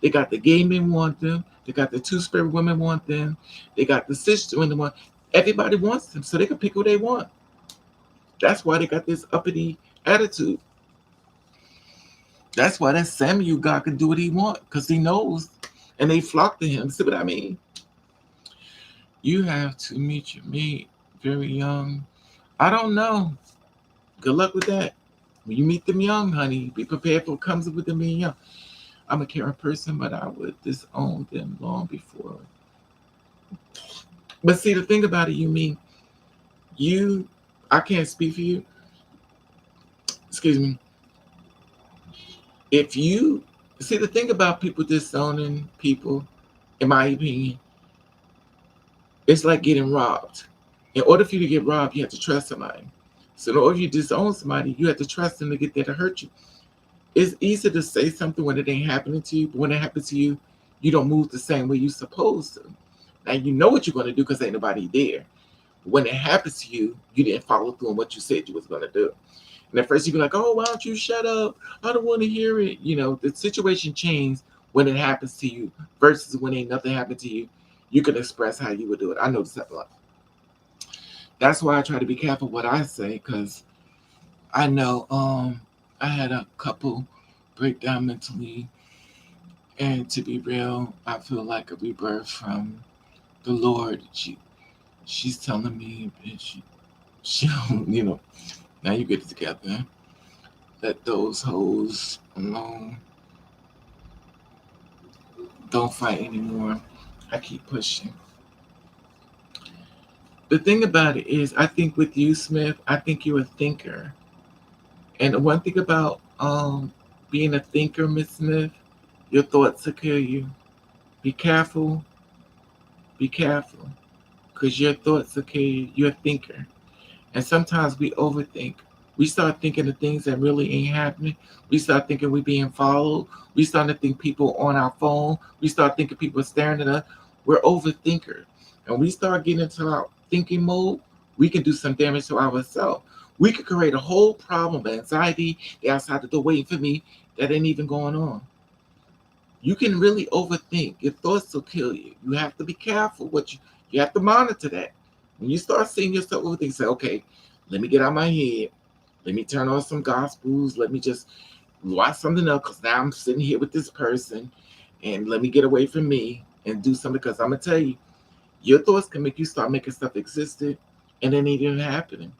They got the gay men want them. They got the two-spirit women want them. They got the sister women want. Everybody wants them, so they can pick who they want. That's why they got this uppity attitude. That's why that Samuel God can do what he wants, because he knows, and they flock to him. See what I mean? You have to meet your mate very young. I don't know. Good luck with that. When you meet them young, honey, be prepared for what comes with them being young. I'm a caring person, but I would disown them long before. But see, the thing about it, you, I can't speak for you. Excuse me. If you see the thing about people disowning people, in my opinion, it's like getting robbed. In order for you to get robbed, you have to trust somebody. So in order for you to disown somebody, you have to trust them to get there to hurt you. It's easy to say something when it ain't happening to you, but when it happens to you, you don't move the same way you're supposed to. Now you know what you're going to do because ain't nobody there. When it happens to you, you didn't follow through on what you said you was going to do. And at first you be like, "Oh, why don't you shut up? I don't want to hear it." The situation changed when it happens to you versus when ain't nothing happened to you. You can express how you would do it. I noticed that a lot. That's why I try to be careful what I say because I know I had a couple break down mentally, and to be real, I feel like a rebirth from the Lord. She's telling me, and she now you get it together. Let those hoes alone. Don't fight anymore. I keep pushing. The thing about it is, I think with you, Smith, I think you're a thinker. And one thing about being a thinker, Miss Smith, your thoughts will kill you. Be careful, be careful, because your thoughts will kill you. You're a thinker. And sometimes we overthink. We start thinking of things that really ain't happening. We start thinking we're being followed. We start to think people on our phone. We start thinking people are staring at us. We're overthinkers. And we start getting into our thinking mode, we can do some damage to ourselves. We could create a whole problem of anxiety. They're outside the door waiting for me. That ain't even going on. You can really overthink. Your thoughts will kill you. You have to be careful. You have to monitor that. When you start seeing yourself overthink, say, okay, let me get out my head. Let me turn on some gospels. Let me just watch something else because now I'm sitting here with this person, and let me get away from me and do something. Because I'm gonna tell you, your thoughts can make you start making stuff existed, and it ain't even happening.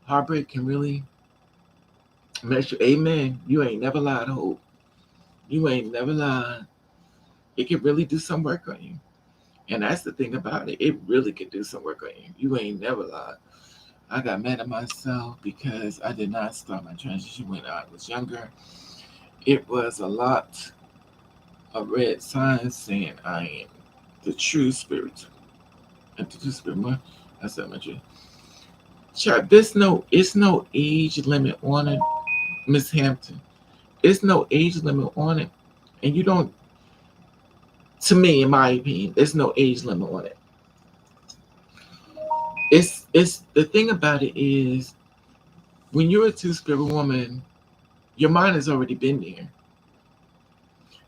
Heartbreak can really mess you. Amen. You ain't never lied, hope. You ain't never lied. It can really do some work on you. And that's the thing about it. It really could do some work on you. You ain't never lied. I got mad at myself because I did not start my transition when I was younger. It was a lot of red signs saying I am the true spirit. And the true spirit. That's that much. Child, it's no age limit on it, Miss Hampton. It's no age limit on it. And you don't, to me, in my opinion, there's no age limit on it. It's the thing about it is when you're a two-spirit woman, your mind has already been there.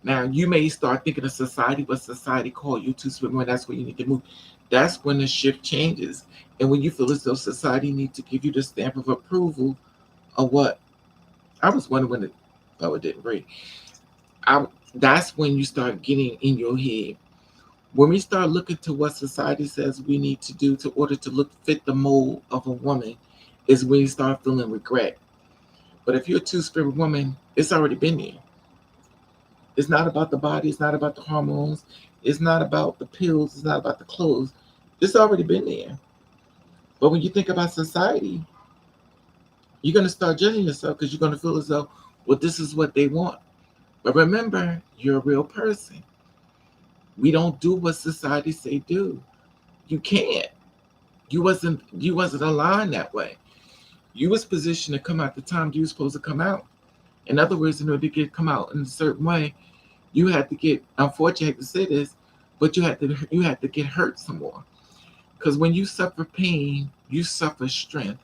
Now you may start thinking of society, but society call you two-spirit woman. That's where you need to move. That's when the shift changes, and when you feel as though society needs to give you the stamp of approval of what I was wondering when it, oh, it didn't break. I That's when you start getting in your head. When we start looking to what society says we need to do to order to look fit the mold of a woman, is when you start feeling regret. But if you're a two-spirit woman, it's already been there. It's not about the body. It's not about the hormones. It's not about the pills. It's not about the clothes. It's already been there. But when you think about society, you're going to start judging yourself because you're going to feel as though, well, this is what they want. But remember, you're a real person. We don't do what society say do. You can't. You wasn't aligned that way. You was positioned to come out the time you were supposed to come out. In other words, in order to come out in a certain way, you had to get. Unfortunately, I hate to say this, but you had to get hurt some more. Because when you suffer pain, you suffer strength.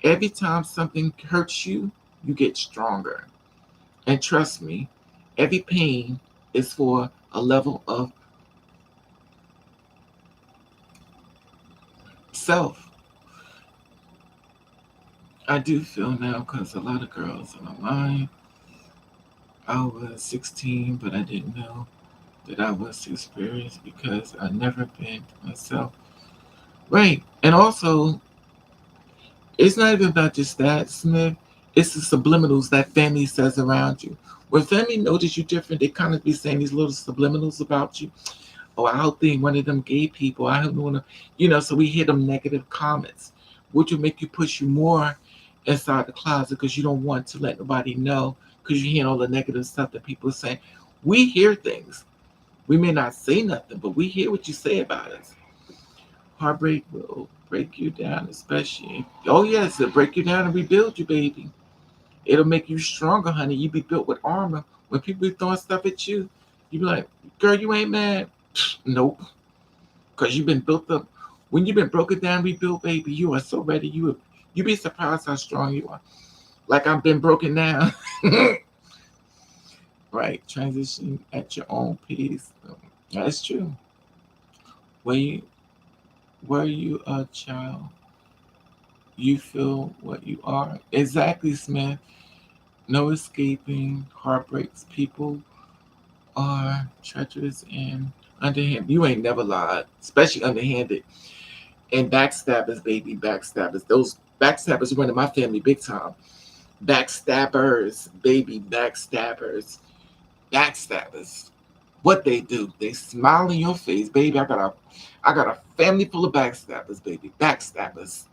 Every time something hurts you, you get stronger. And trust me, every pain is for a level of self. I do feel now because a lot of girls in my mind, I was 16, but I didn't know that I was too spurious because I never been myself. Right. And also, it's not even about just that, Smith. It's the subliminals that family says around you. When family notice you different, they kind of be saying these little subliminals about you. Oh, I hope they ain't one of them gay people. I hope one of, so we hear them negative comments, which will make you push you more inside the closet because you don't want to let nobody know because you hear all the negative stuff that people are saying. We hear things. We may not say nothing, but we hear what you say about us. Heartbreak will break you down, especially. Oh, yes, it'll break you down and rebuild you, baby. It'll make you stronger, honey. You be built with armor. When people be throwing stuff at you, you be like, girl, you ain't mad. Nope. Because you've been built up. When you've been broken down, rebuilt, baby, you are so ready. You be surprised how strong you are. Like I've been broken down. Right. Transition at your own pace. That's true. When you were you a child, you feel what you are. Exactly, Smith. No escaping heartbreaks. People are treacherous and underhanded. You ain't never lied, especially underhanded. And backstabbers, baby, backstabbers. Those backstabbers run in my family big time. Backstabbers, baby, backstabbers. Backstabbers. What they do, they smile in your face, baby. I got a family full of backstabbers, baby. Backstabbers.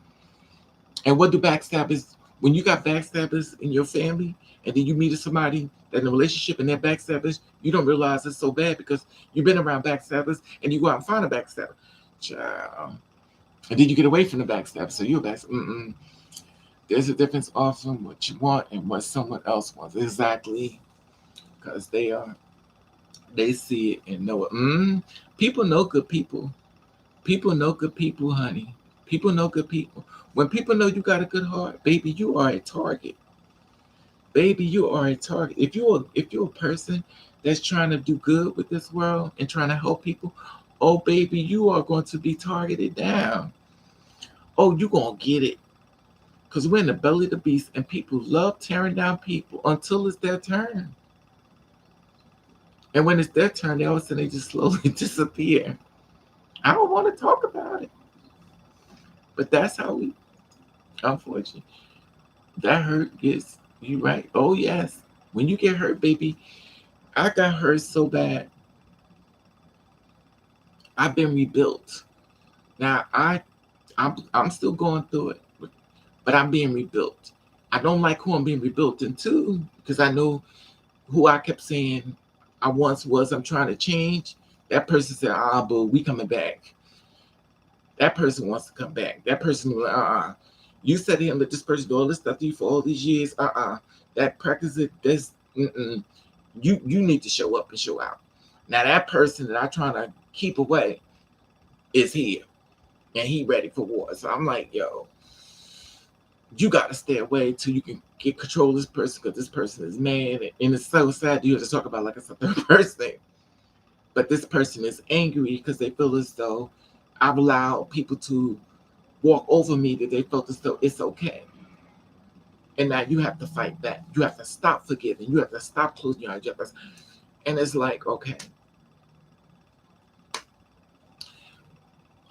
And what do backstabbers, when you got backstabbers in your family, and then you meet somebody that in a relationship and they're backstabbers, you don't realize it's so bad because you've been around backstabbers and you go out and find a backstabber. Child. And then you get away from the backstabber. So you're back. There's a difference often what you want and what someone else wants. Exactly. Because they see it and know it. People know good people. People know good people, honey. People know good people. When people know you got a good heart, baby, you are a target. Baby, you are a target. If you're a person that's trying to do good with this world and trying to help people, oh baby, you are going to be targeted down. Oh, you gonna get it. Because we're in the belly of the beast and people love tearing down people until it's their turn. And when it's their turn, they all of a sudden they just slowly disappear. I don't want to talk about it. But that's how we, unfortunately, that hurt gets you right. Oh yes. When you get hurt, baby, I got hurt so bad. I've been rebuilt. Now I'm still going through it, but I'm being rebuilt. I don't like who I'm being rebuilt into because I know who I kept saying I once was. I'm trying to change. That person said, boo, we coming back. That person wants to come back. That person, You said to him that this person do all this stuff to you for all these years. That practice it. This, you need to show up and show out. Now that person that I'm trying to keep away is here, and he ready for war. So I'm like, yo, you got to stay away till you can get control of this person because this person is mad, and it's so sad you have to talk about like it's a third person. But this person is angry because they feel as though I've allowed people to walk over me that they felt as though it's okay. And now you have to fight back. You have to stop forgiving. You have to stop closing your eyes. And it's like, okay.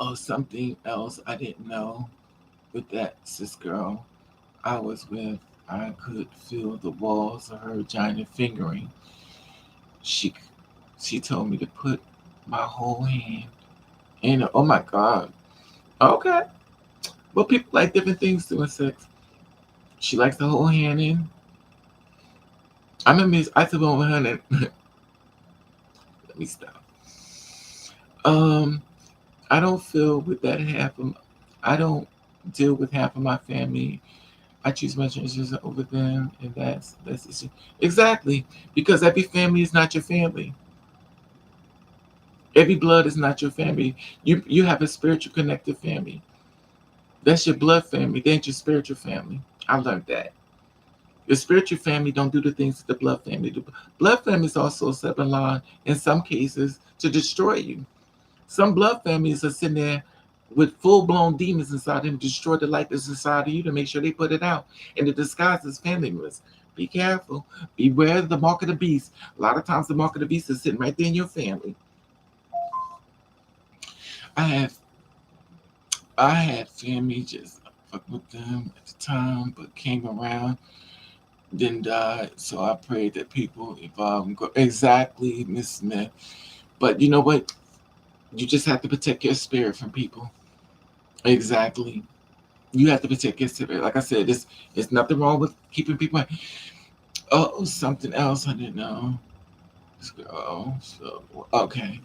Oh, something else I didn't know with that sis girl I was with. I could feel the walls of her vagina fingering. She she told me to put my whole hand in it. Oh my God. Okay. Well, people like different things doing sex. She likes the whole hand in. I remember I said, "Well, honey, let me stop." Um, I don't feel with that half of. I don't deal with half of my family. I choose my choices over them, and that's exactly because every family is not your family. Every blood is not your family. You have a spiritual connected family. That's your blood family. They ain't your spiritual family. I learned that. Your spiritual family don't do the things that the blood family do. Blood family is also set in line in some cases to destroy you. Some blood families are sitting there with full-blown demons inside them to destroy the light that's inside of you to make sure they put it out. And the disguise is family members. Be careful. Beware of the mark of the beast. A lot of times the mark of the beast is sitting right there in your family. I have I had family just fuck with them at the time, but came around, then died. So I prayed that people evolve and go. Exactly, Miss Smith. But you know what? You just have to protect your spirit from people. Exactly. You have to protect your spirit. Like I said, there's nothing wrong with keeping people. Oh, something else I didn't know. Oh, so okay.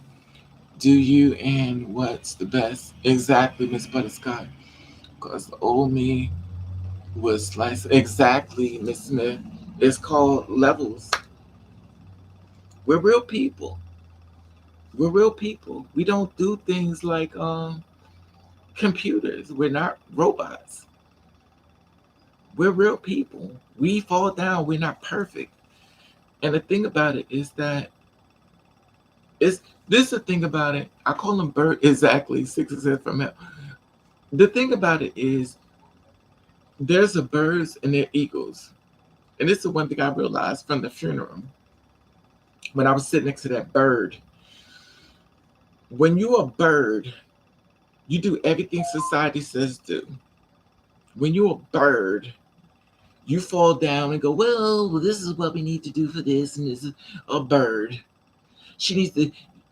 Do you and what's the best? Exactly, Miss Butterscotch. Because the old me was sliced. Exactly, Miss Smith. It's called levels. We're real people. We're real people. We don't do things like computers. We're not robots. We're real people. We fall down. We're not perfect. And the thing about it is that it's this is the thing about it. I call them bird exactly 6 from hell. The thing about it is there's a birds and there are eagles. And this is one thing I realized from the funeral when I was sitting next to that bird. When you're a bird, you do everything society says do. When you're a bird, you fall down and go, well, this is what we need to do for this, and this is a bird. She needs to.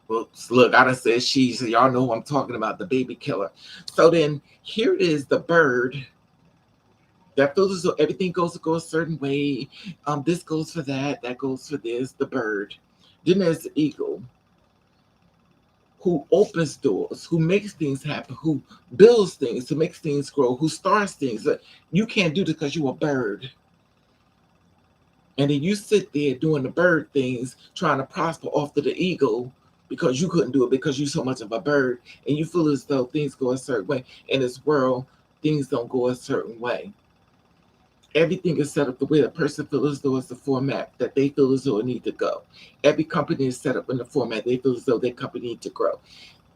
Well, look, I done said she, so y'all know who I'm talking about, the baby killer. So then here it is, the bird that feels as though everything goes to go a certain way. This goes for that, that goes for this, the bird. Then there's the eagle, who opens doors, who makes things happen, who builds things, who makes things grow, who starts things. You can't do this because you're a bird. And then you sit there doing the bird things, trying to prosper off of the eagle because you couldn't do it because you're so much of a bird. And you feel as though things go a certain way. In this world, things don't go a certain way. Everything is set up the way the person feels as though it's the format that they feel as though it needs to go. Every company is set up in the format they feel as though their company needs to grow.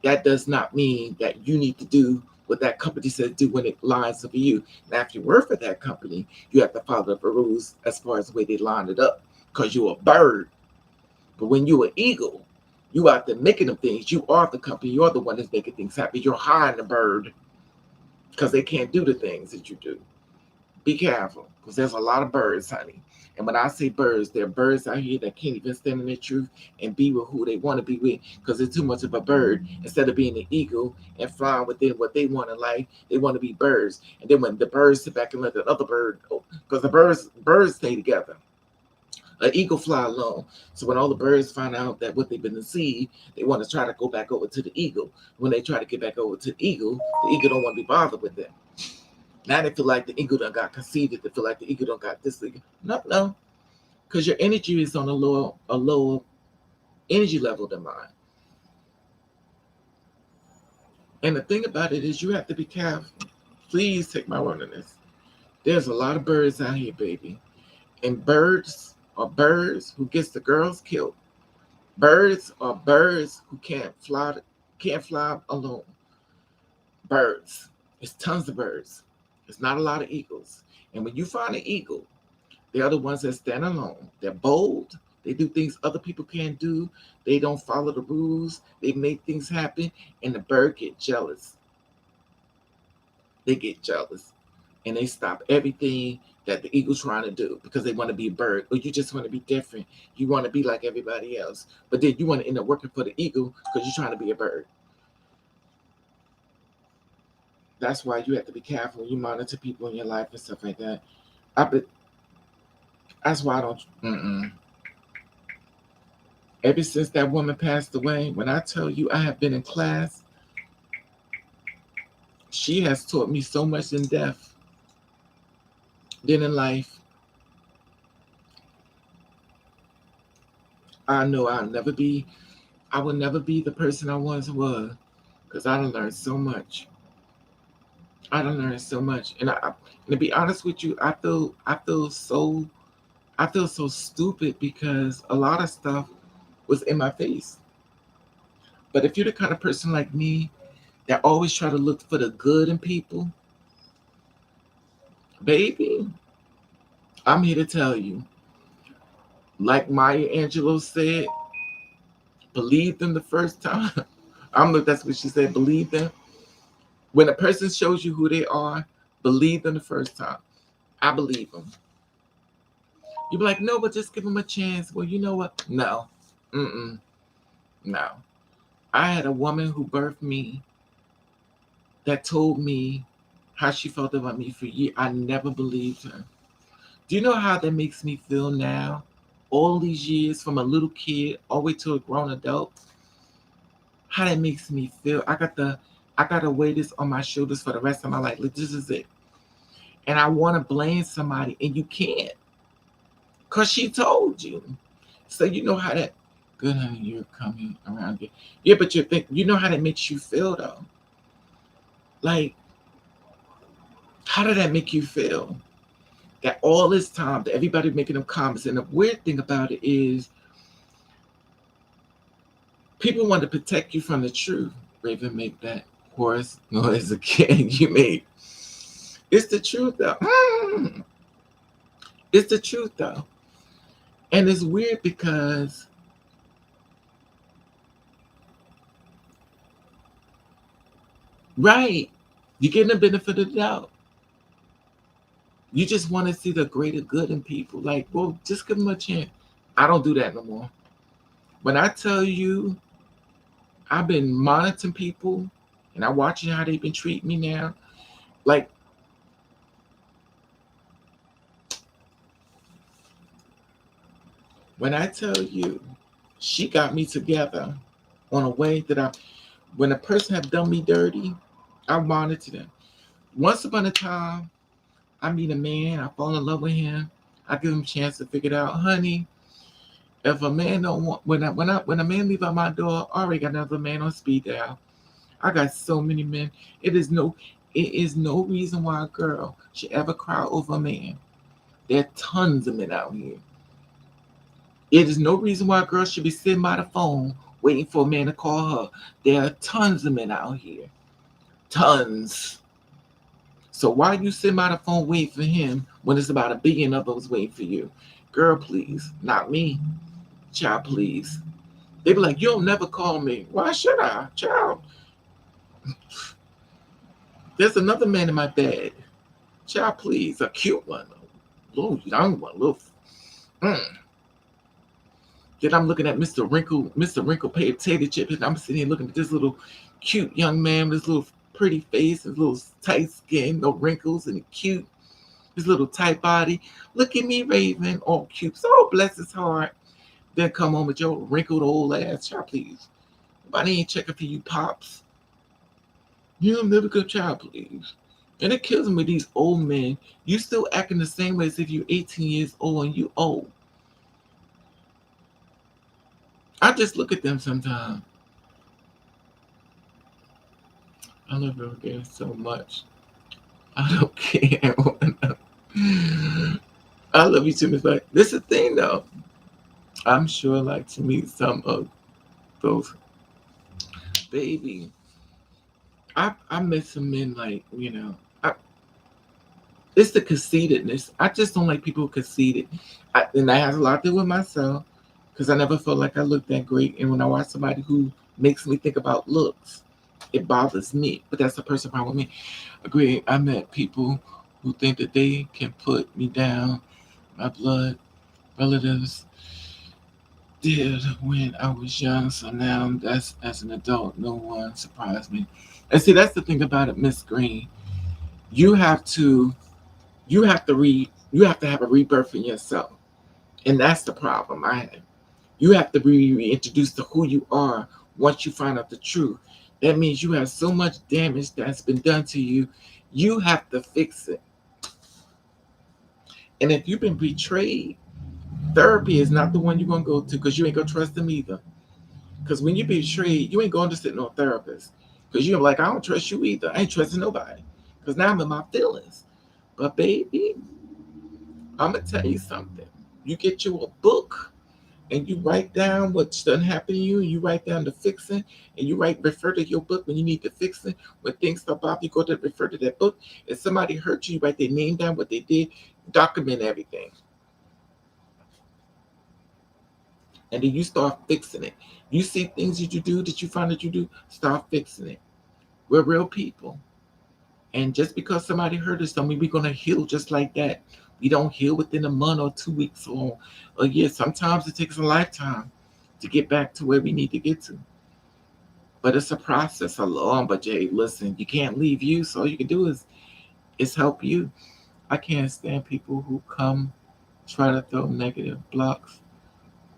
That does not mean that you need to do what that company says do when it lines up for you. Now, if you work for that company, you have to follow the rules as far as the way they line it up because you're a bird. But when you're an eagle, you out there making them things. You are the company. You're the one that's making things happen. You're hiring the bird because they can't do the things that you do. Be careful because there's a lot of birds, honey. And when I say birds, there are birds out here that can't even stand in their truth and be with who they want to be with because they're too much of a bird. Instead of being an eagle and flying within what they want in life, they want to be birds. And then when the birds sit back and let the other bird, because the birds stay together. An eagle fly alone. So when all the birds find out that what they've been deceived, they want to try to go back over to the eagle. When they try to get back over to the eagle don't want to be bothered with them. Now they feel like the eagle done got conceited. They feel like the eagle done got this. No, because your energy is on a lower energy level than mine. And the thing about it is, you have to be careful. Please take my word on this. There's a lot of birds out here, baby, and birds are birds who gets the girls killed. Birds are birds who can't fly alone. Birds. It's tons of birds. It's not a lot of eagles. And when you find an eagle, they are the ones that stand alone. They're bold. They do things other people can't do. They don't follow the rules. They make things happen. And the bird get jealous. They get jealous. And they stop everything that the eagle's trying to do because they want to be a bird. Or you just want to be different. You want to be like everybody else. But then you want to end up working for the eagle because you're trying to be a bird. That's why you have to be careful when you monitor people in your life and stuff like that. I bet that's why I don't. Ever since that woman passed away, when I tell you I have been in class, she has taught me so much in death than in life. I know I will never be the person I once was because I done learned so much. I done learned so much, and to be honest with you, I feel so stupid because a lot of stuff was in my face. But if you're the kind of person like me that always try to look for the good in people, baby, I'm here to tell you, like Maya Angelou said, believe them the first time. I'm not, that's what she said, believe them. When a person shows you who they are, believe them the first time. I believe them. You be like, no, but just give them a chance. Well, you know what? No. Mm-mm. No. I had a woman who birthed me that told me how she felt about me for years. I never believed her. Do you know how that makes me feel now? All these years, from a little kid all the way to a grown adult, how that makes me feel. I gotta weigh this on my shoulders for the rest of my life. Like, this is it. And I want to blame somebody, and you can't, cause she told you. So you know how that. Good, honey, you're coming around here. Yeah, but you know how that makes you feel though. Like, how did that make you feel? That all this time, that everybody making them comments, and the weird thing about it is, people want to protect you from the truth. Raven, make that horse noise again. You made. It's the truth though. It's the truth though. And it's weird because right, you're getting the benefit of the doubt. You just want to see the greater good in people. Like, well, just give them a chance. I don't do that no more. When I tell you, I've been monitoring people and I'm watching how they've been treating me now. Like, when I tell you, she got me together on a way that when a person have done me dirty, I monitor them. Once upon a time, I meet a man, I fall in love with him, I give him a chance to figure it out. Honey, if a man don't want when a man leave out my door, I already got another man on speed dial. I got so many men. It is no it is no reason why a girl should ever cry over a man. There are tons of men out here. It is no reason why a girl should be sitting by the phone waiting for a man to call her. There are tons of men out here. Tons. So why you sitting by the phone waiting for him when it's about a billion of us waiting for you? Girl, please. Not me. Child, please. They be like, you'll never call me. Why should I? Child, there's another man in my bed. Child, please. A cute one. A little young one. Mm. Then I'm looking at Mr. Wrinkle potato chip, and I'm sitting here looking at this little cute young man with his little pretty face, his little tight skin, no wrinkles, and cute, his little tight body. Look at me, Raven, all cute. So bless his heart. Then come home with your wrinkled old ass. Child, please. Nobody ain't checking for you, pops. You'll never go, child, please. And it kills me with these old men. You still acting the same way as if you're 18 years old and you old. I just look at them sometimes. I love her again so much. I don't care. I love you too much. Like, this is the thing though. I'm sure like to meet some of those baby. I met some men like, it's the conceitedness. I just don't like people conceited. And that has a lot to do with myself because I never felt like I looked that great. And when I watch somebody who makes me think about looks, it bothers me. But that's the person problem with me. Agree. I met people who think that they can put me down. My blood relatives did when I was young. So now that's as an adult, no one surprised me. And see, that's the thing about it, Miss Green. You have to you have to have a rebirth in yourself. And that's the problem I have. You have to be reintroduced to who you are once you find out the truth. That means you have so much damage that's been done to you. You have to fix it. And if you've been betrayed, therapy is not the one you're gonna go to because you ain't gonna trust them either. Because when you betrayed, you ain't going to sit no therapist. Because you're like, I don't trust you either. I ain't trusting nobody. Because now I'm in my feelings. But baby, I'm gonna tell you something. You get you a book and you write down what's done happen to you, and you write down the fixing, and you refer to your book when you need to fix it. When things stop off, you go to refer to that book. If somebody hurt you, you write their name down, what they did, document everything. And then you start fixing it. You see things that you do that you find that you do, start fixing it. We're real people. And just because somebody hurt us, don't mean we're gonna heal just like that. We don't heal within a month or 2 weeks or a year. Sometimes it takes a lifetime to get back to where we need to get to. But it's a process, a long. But Jay, listen, you can't leave you. So all you can do is help you. I can't stand people who come try to throw negative blocks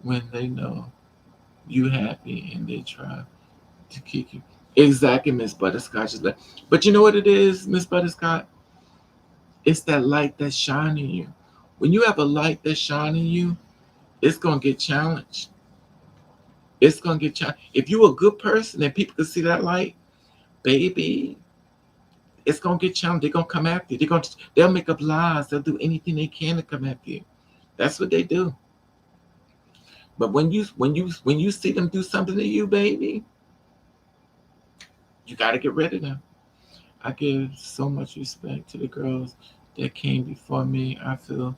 when they know you happy and they try to kick you. Exactly, Miss Butterscotch is like, but you know what it is, Miss Butterscotch? It's that light that's shining you. When you have a light that's shining you, it's gonna get challenged. It's gonna get challenged. If you're a good person and people can see that light, baby, it's gonna get challenged. They're gonna come after you. They'll make up lies. They'll do anything they can to come after you. That's what they do. But when you see them do something to you, baby, you gotta get rid of them. I give so much respect to the girls that came before me. I feel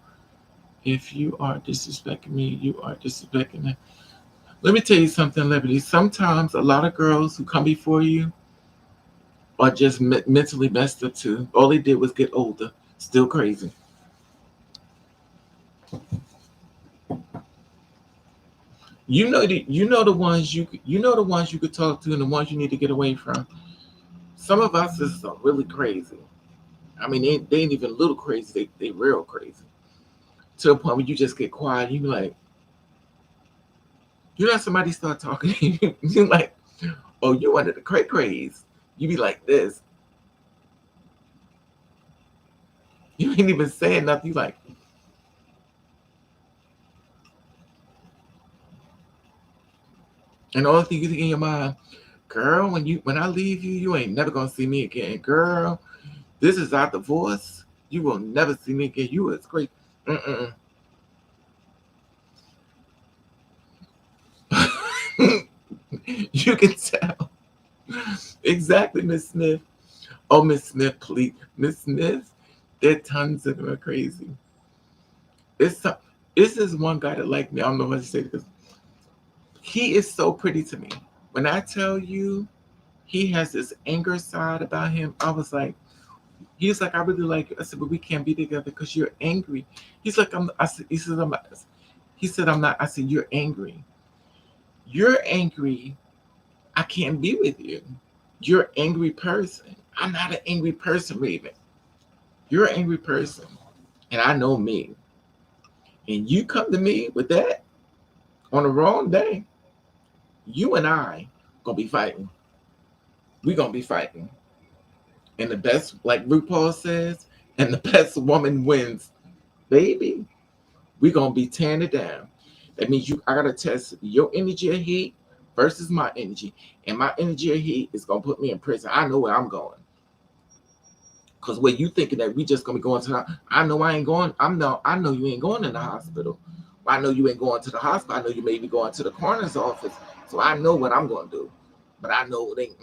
if you are disrespecting me, you are disrespecting them. Let me tell you something, Liberty. Sometimes a lot of girls who come before you are just mentally messed up too. All they did was get older. Still crazy. the ones you could talk to and the ones you need to get away from. Some of us is really crazy. I mean, they ain't even a little crazy. They real crazy to the point where you just get quiet. You be like, you know, somebody start talking to you. You like, oh, you under the craze. You be like this. You ain't even saying nothing. You like, and the only thing you think in your mind, girl, when I leave you, you ain't never gonna see me again, girl. This is our divorce. You will never see me again. You is great. Mm-mm. You can tell. Exactly, Miss Smith. Oh, Miss Smith, please. Miss Smith, there are tons of them are crazy. It's some, this is one guy that like me. I don't know what to say because he is so pretty to me. When I tell you he has this anger side about him, I was like, he's like, I really like you. I said, but we can't be together because you're angry. He's like, I said, he says, I'm not. He said, I'm not. I said, you're angry. You're angry. I can't be with you. You're an angry person. I'm not an angry person, Raven. You're an angry person. And I know me. And you come to me with that on the wrong day, you and I gonna be fighting. We gonna be fighting. And the best, like RuPaul says, and the best woman wins. Baby, we gonna be tearing it down. That means I gotta test your energy of heat versus my energy. And my energy of heat is gonna put me in prison. I know where I'm going. Cause where you thinking that we just gonna be going to the, I know I ain't going. I know you ain't going in the hospital. I know you ain't going to the hospital. I know you may be going to the coroner's office. So I know what I'm gonna do. But I know it ain't.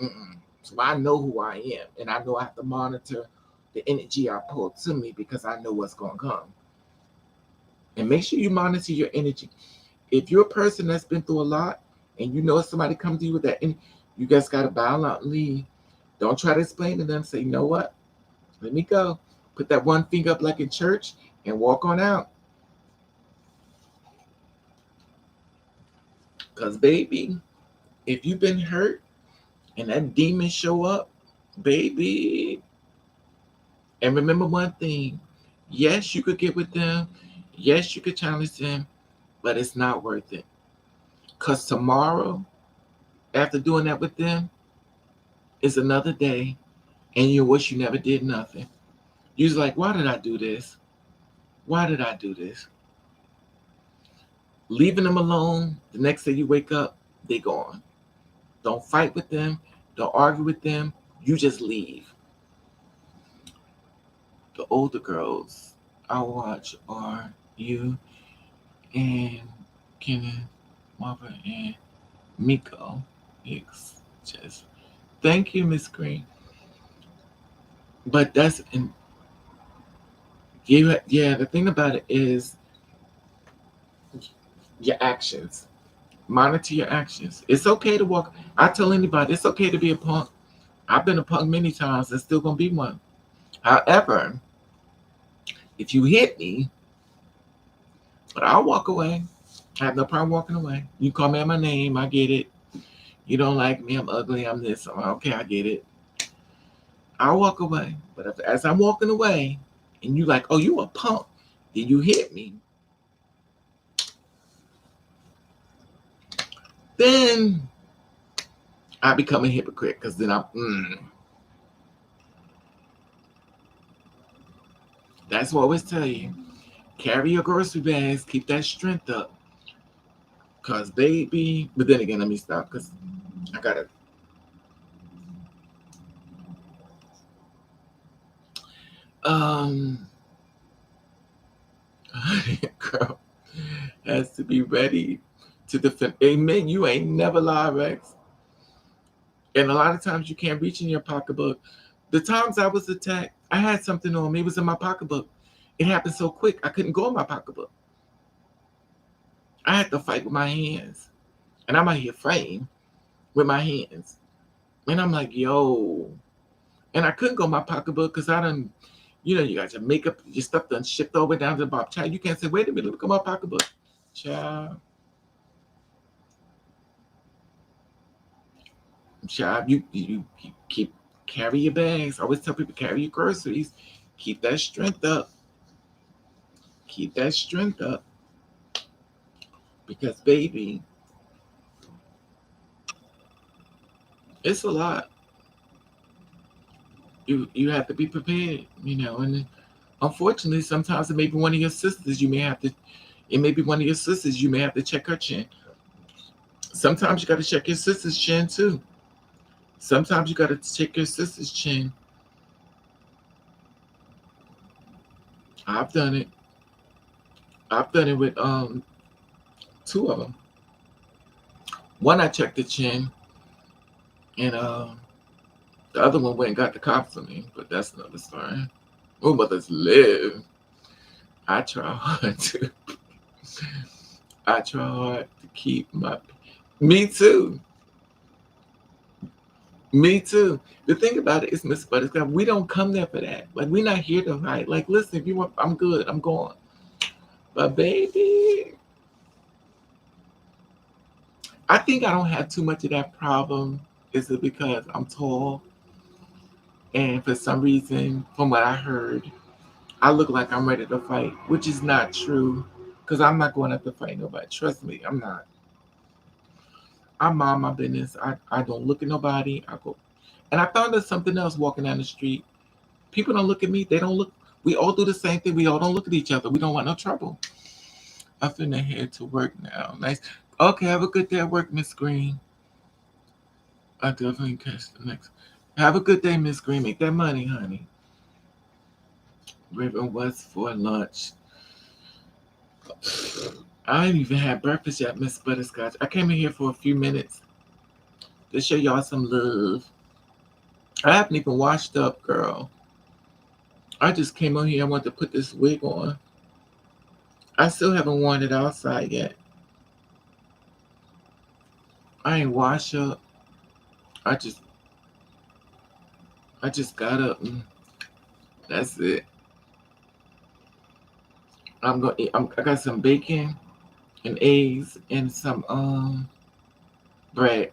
So I know who I am, and I know I have to monitor the energy I pull to me because I know what's gonna come. And make sure you monitor your energy. If you're a person that's been through a lot, and you know somebody comes to you with that, you guys gotta bow out and leave. Don't try to explain to them. Say, you know what? Let me go. Put that one finger up like in church and walk on out. Because, baby, if you've been hurt and that demon show up, baby, and remember one thing. Yes, you could get with them. Yes, you could challenge them, but it's not worth it. Because tomorrow, after doing that with them, is another day, and you wish you never did nothing. You're like, why did I do this? Why did I do this? Leaving them alone, the next day you wake up, they gone. Don't fight with them. Don't argue with them. You just leave. The older girls I watch are you and Kenneth, Marva, and Miko. It's just thank you, Miss Green. But that's yeah. The thing about it is your actions. Monitor your actions. It's okay to walk. I tell anybody it's okay to be a punk. I've been a punk many times and still gonna be one. However, if you hit me, but I'll walk away. I have no problem walking away. You call me by my name, I get it. You don't like me, I'm ugly, I'm this. I'm okay, I get it. I'll walk away. But as I'm walking away, and you like, oh, you a punk, then you hit me, then I become a hypocrite because then that's what I always tell you. Carry your grocery bags, keep that strength up. Cause baby, but then again, let me stop because I gotta. Um, girl has to be ready to defend. Amen. You ain't never lied, Rex. And a lot of times you can't reach in your pocketbook. The times I was attacked, I had something on me. It was in my pocketbook. It happened so quick, I couldn't go in my pocketbook. I had to fight with my hands. And I'm out here fighting with my hands. And I'm like, yo. And I couldn't go in my pocketbook because I done, you got your makeup, your stuff done shipped over down to the bottom. Child, you can't say, wait a minute, look at my pocketbook. Child. Child, you keep carry your bags. I always tell people carry your groceries. Keep that strength up. Keep that strength up. Because baby, it's a lot. You have to be prepared, and unfortunately sometimes it may be one of your sisters you may have to it may be one of your sisters you may have to check her chin. Sometimes you gotta check your sister's chin too. Sometimes you gotta check your sister's chin. I've done it. I've done it with two of them. One I checked the chin, and the other one went and got the cops for me, but that's another story. Oh, mothers live. I try hard to. I try hard to keep my. Me too. Me too. The thing about it is, Miss Buttercup, we don't come there for that. Like, we're not here to fight. Like, listen, if you want, I'm good. I'm going. But baby, I think I don't have too much of that problem. Is it because I'm tall? And for some reason, from what I heard, I look like I'm ready to fight, which is not true. Because I'm not going up to fight nobody. Trust me, I'm not. I mind my business. I don't look at nobody. I go. And I found out something else walking down the street. People don't look at me. They don't look. We all do the same thing. We all don't look at each other. We don't want no trouble. I'm finna head to work now. Nice. Okay, have a good day at work, Miss Green. I definitely catch the next. Have a good day, Miss Green. Make that money, honey. Raven, what's for lunch? I ain't even had breakfast yet, Miss Butterscotch. I came in here for a few minutes to show y'all some love. I haven't even washed up, girl. I just came on here. I wanted to put this wig on. I still haven't worn it outside yet. I ain't washed up. I just I just got up and that's it. I'm gonna eat. I got some bacon and eggs and some bread.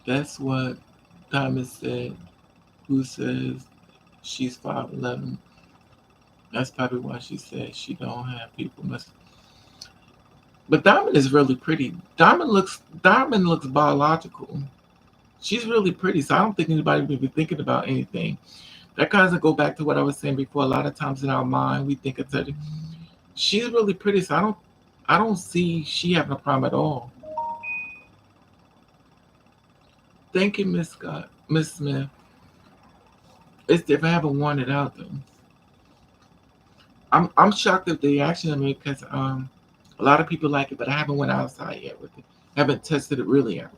That's what Thomas said. Who says she's 5'11"? That's probably why she said she don't have people must. But Diamond is really pretty. Diamond looks biological. She's really pretty, so I don't think anybody would be thinking about anything. That kind of go back to what I was saying before. A lot of times in our mind, we think it's she's really pretty, so I don't see she having a problem at all. Thank you, Miss Scott, Miss Smith. It's if I haven't worn it out though. I'm shocked at the reaction of me because a lot of people like it, but I haven't went outside yet with it. Haven't tested it really out.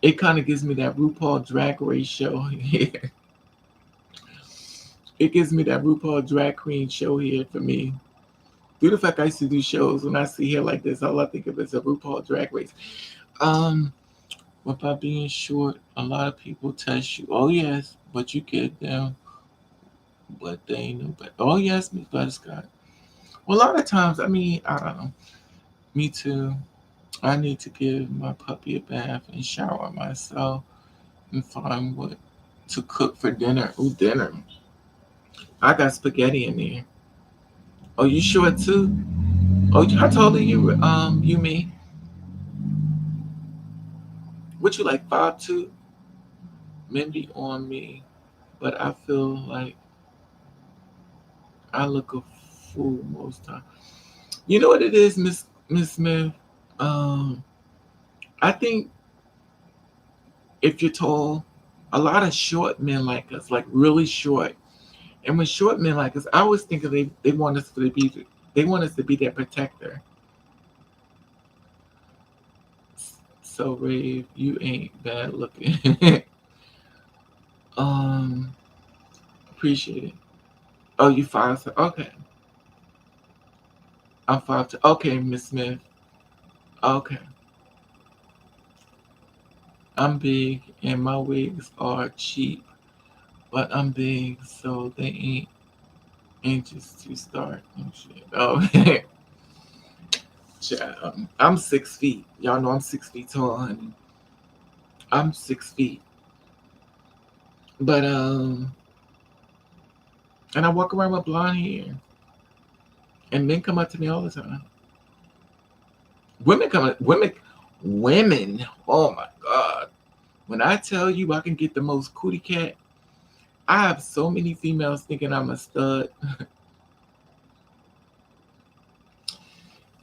It kind of gives me that RuPaul Drag Race show here. It gives me that RuPaul Drag Queen show here for me. Due to the fact I used to do shows, when I see hair like this, all I think of is a RuPaul Drag Race. Um, Without being short, a lot of people test you. Oh yes, but you get them, but they ain't no better. Oh yes, Miss Butterscotch. Well, a lot of times, I mean, I don't know. Me too. I need to give my puppy a bath and shower myself and find what to cook for dinner. Ooh, dinner. I got spaghetti in there. Oh, you short too? Oh, how tall are you? You me? What you like 5'2"? Mindy on me, but I feel like I look a fool most time. You know what it is, Miss Smith? Um, I think if you're tall, a lot of short men like us, like really short. And when short men like us, I always think of they want us to be their protector. So Rave, you ain't bad looking. um, Appreciate it. Oh, you 5'. Okay, I'm 5'2". Okay, Miss Smith. Okay, I'm big and my wigs are cheap, but I'm big, so they ain't inches to start and shit. Okay. I'm 6 feet. Y'all know I'm 6 feet tall, honey. I'm 6 feet. But and I walk around with blonde hair. And men come up to me all the time. Women come up, women, oh my God. When I tell you I can get the most cootie cat, I have so many females thinking I'm a stud.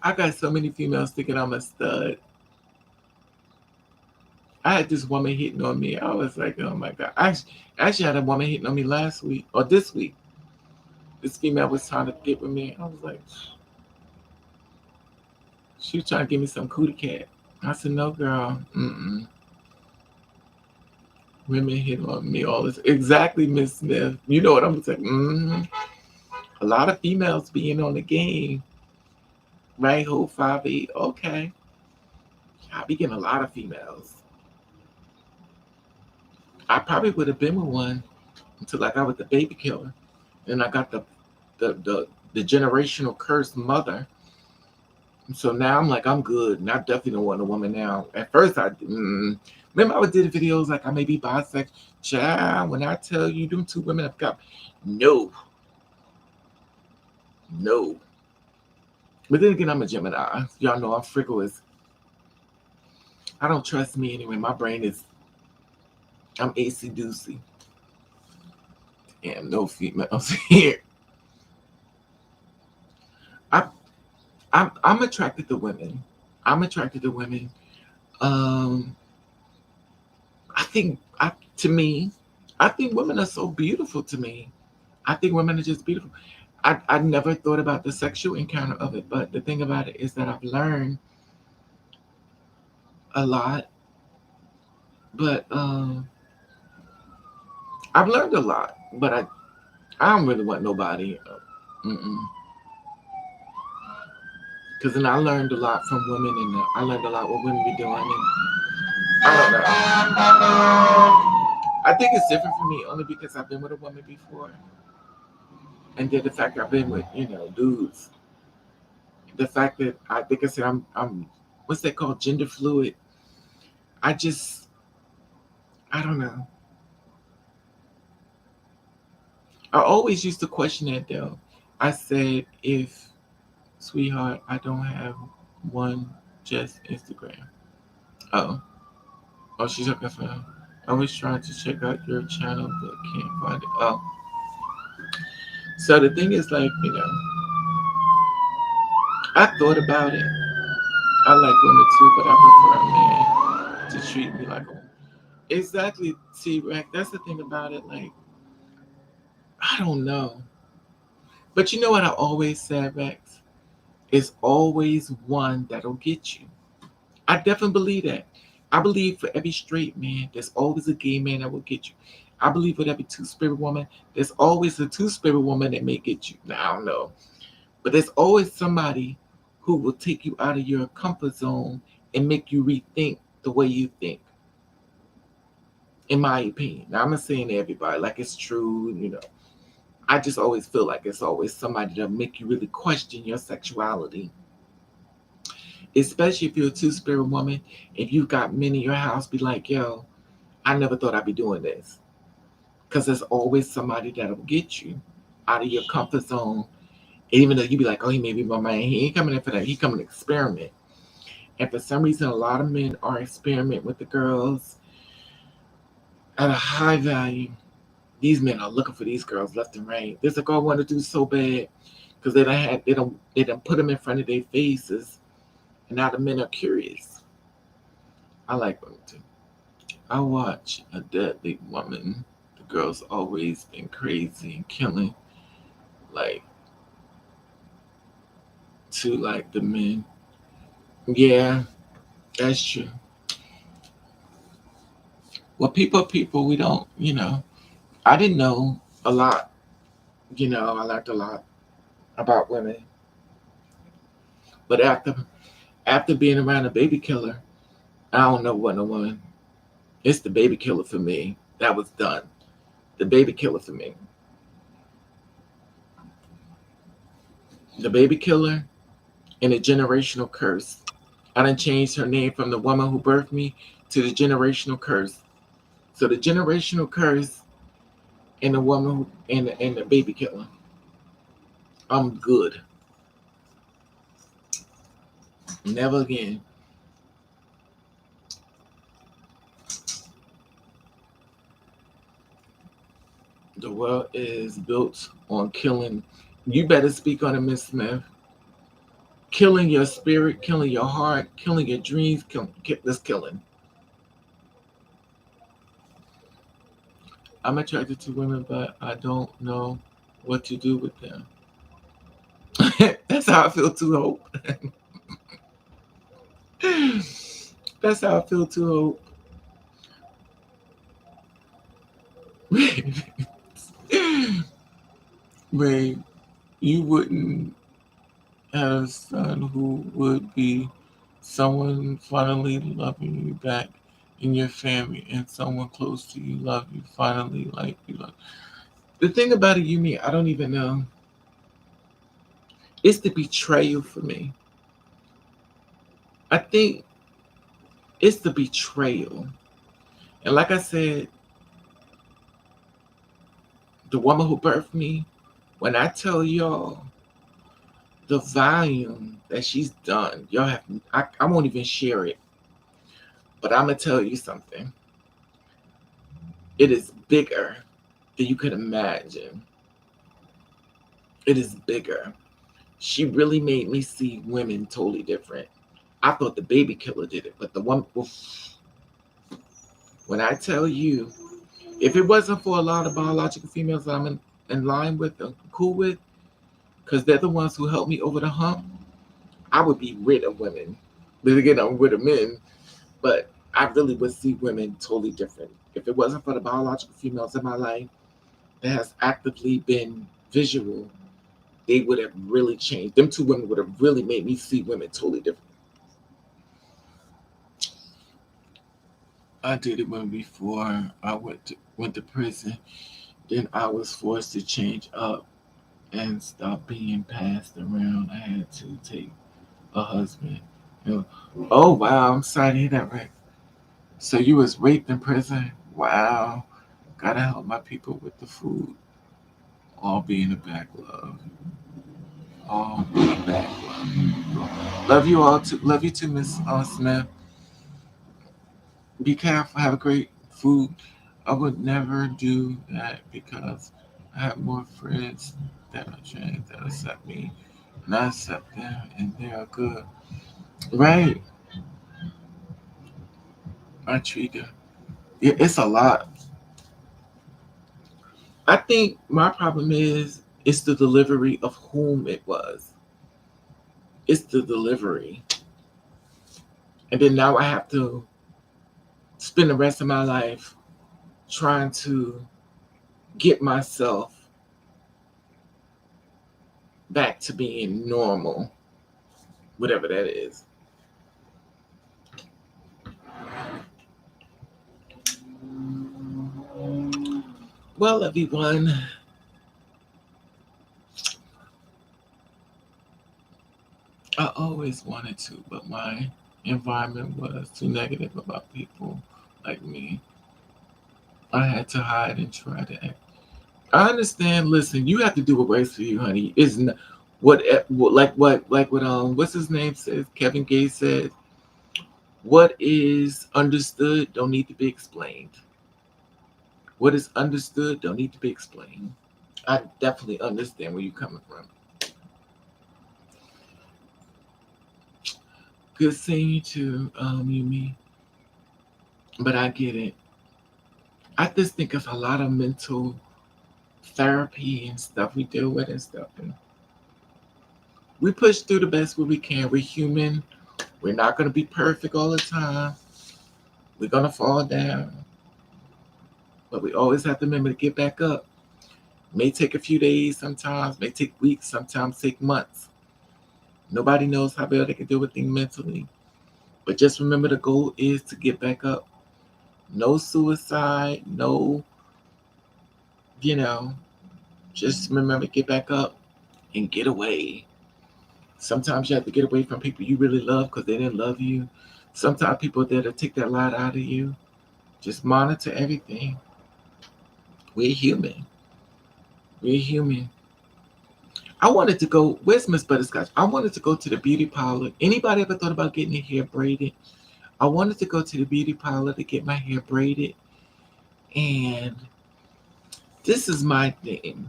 I got so many females thinking I'm a stud. I had this woman hitting on me. I was like, oh my God. I actually had a woman hitting on me last week or this week. This female was trying to get with me. I was like, she was trying to give me some cootie cat. I said, no, girl. Mm-mm. Women hit on me all this. Exactly, Miss Smith. You know what I'm saying? Mm-hmm. A lot of females being on the game. Right, whole 5'8". Okay. I be getting a lot of females. I probably would have been with one until I got with the baby killer. And I got the generational cursed mother. So now I'm like, I'm good. And I definitely don't want a woman now. At first, remember I did videos like I may be bisexual. Child, when I tell you them two women have got, no, no. But then again, I'm a Gemini. Y'all know I'm frivolous. I don't trust me anyway. My brain is, I'm AC doocy. And no females here. I'm attracted to women. I'm attracted to women. I think to me, I think women are so beautiful to me. I think women are just beautiful. I never thought about the sexual encounter of it, but the thing about it is that I've learned a lot. But I've learned a lot, but I don't really want nobody. Because then I learned a lot from women, and I learned a lot what women be doing. And I don't know. I think it's different for me only because I've been with a woman before, and then the fact I've been with dudes. The fact that I think I said I'm what's that called, gender fluid. I just I don't know. I always used to question that though. I said, if sweetheart, I don't have one, just Instagram. Oh, oh, she's looking for. I was trying to check out your channel but can't find it. Oh, so the thing is, like, I thought about it. I like women too, but I prefer a man to treat me like a woman. Exactly, T Rex. That's the thing about it. Like, I don't know. But you know what I always said, Rex? It's always one that'll get you. I definitely believe that. I believe for every straight man, there's always a gay man that will get you. I believe with every two-spirit woman, there's always a two-spirit woman that may get you. Now, I don't know. But there's always somebody who will take you out of your comfort zone and make you rethink the way you think, in my opinion. Now, I'm not saying to everybody, like it's true. I just always feel like it's always somebody that'll make you really question your sexuality. Especially if you're a two-spirit woman, if you've got men in your house, be like, yo, I never thought I'd be doing this. Because there's always somebody that'll get you out of your comfort zone. Even though you be like, oh, he may be my man. He ain't coming in for that. He coming to experiment. And for some reason, a lot of men are experiment with the girls at a high value. These men are looking for these girls left and right. There's a girl I want to do so bad because they don't put them in front of their faces, and now the men are curious. I like women too. I watch a deadly woman. The girl's always been crazy and killing, like to like the men. Yeah, that's true. Well, people, we don't. I didn't know a lot. I learned a lot about women, but after being around a baby killer, I don't know what no woman. It's the baby killer for me. That was done. The baby killer for me. The baby killer. and a generational curse. I done changed her name from the woman who birthed me to the generational curse. So the generational curse and the woman who, and the baby killer. I'm good. Never again. The world is built on killing. You better speak on it, Miss Smith. Killing your spirit, killing your heart, killing your dreams. This killing. I'm attracted to women, but I don't know what to do with them. That's how I feel too, Hope. That's how I feel too, Hope. Ray, you wouldn't have a son who would be someone finally loving you back in your family and someone close to you love you, finally like you love. The thing about it, you mean, I don't even know. It's the betrayal for me. I think it's the betrayal. And like I said, the woman who birthed me, when I tell y'all the volume that she's done, y'all have, I won't even share it, but I'm going to tell you something. It is bigger than you could imagine. It is bigger. She really made me see women totally different. I thought the baby killer did it, but the one, when I tell you, if it wasn't for a lot of biological females that I'm in line with, cool with, because they're the ones who helped me over the hump, I would be rid of women. Then again, I'm rid of men, but I really would see women totally different. If it wasn't for the biological females in my life that has actively been visual, they would have really changed. Them two women would have really made me see women totally different. I did it when before I went to prison. Then I was forced to change up and stop being passed around. I had to take a husband. You know, oh wow, I'm sorry to hear that, Rick. So you was raped in prison? Wow. Gotta help my people with the food. All being a back love. All being back love. Love you all too. Love you too, Miss Smith. Be careful. Have a great food. I would never do that because I have more friends that are trans that accept me and I accept them and they are good. Right. I treat them. Yeah, it's a lot. I think my problem is it's the delivery of whom it was. It's the delivery. And then now I have to spend the rest of my life trying to get myself back to being normal, whatever that is. Well, everyone, I always wanted to, but my environment was too negative about people like me. I had to hide and try to act. I understand. Listen, you have to do what works for you, honey. Isn't what what's his name says? Kevin Gates said, "What is understood don't need to be explained. What is understood don't need to be explained." I definitely understand where you're coming from. Good seeing you too, Yumi. But I get it. I just think it's a lot of mental therapy and stuff we deal with and stuff. And we push through the best way we can. We're human. We're not going to be perfect all the time. We're going to fall down. But we always have to remember to get back up. May take a few days sometimes, may take weeks, sometimes take months. Nobody knows how well they can deal with things mentally. But just remember the goal is to get back up. No suicide, no, you know, just remember to get back up and get away. Sometimes you have to get away from people you really love because they didn't love you. Sometimes people are there to take that light out of you. Just monitor everything. We're human. We're human. I wanted to go. Where's Miss Butterscotch? I wanted to go to the beauty parlor. Anybody ever thought about getting your hair braided? I wanted to go to the beauty parlor to get my hair braided. And this is my thing.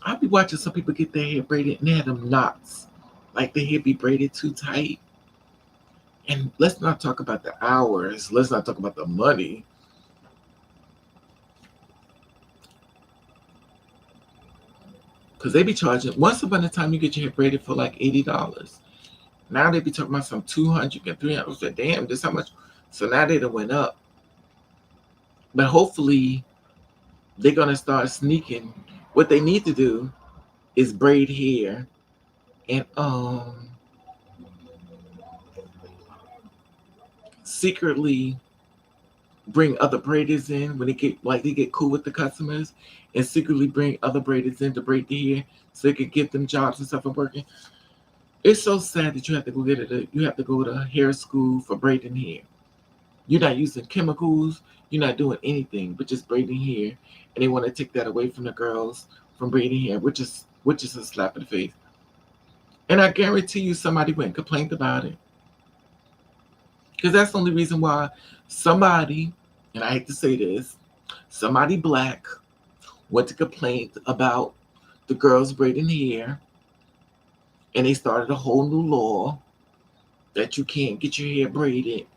I'll be watching some people get their hair braided and they have them knots. Like the hair be braided too tight. And let's not talk about the hours. Let's not talk about the money. Because they be charging, once upon a time, you get your hair braided for like $80. Now they be talking about some 200 and 300. I said, damn, this how much? So now they done went up. But hopefully, they're going to start sneaking. What they need to do is braid hair and secretly bring other braiders in when they get cool with the customers, and secretly bring other braiders in to braid the hair so they can get them jobs and stuff and working. It's so sad that you have to go you have to go to hair school for braiding hair. You're not using chemicals, you're not doing anything but just braiding hair, and they want to take that away from the girls from braiding hair, which is a slap in the face. And I guarantee you somebody went and complained about it. Because that's the only reason why somebody, and I hate to say this, somebody black went to complain about the girls braiding hair, and they started a whole new law that you can't get your hair braided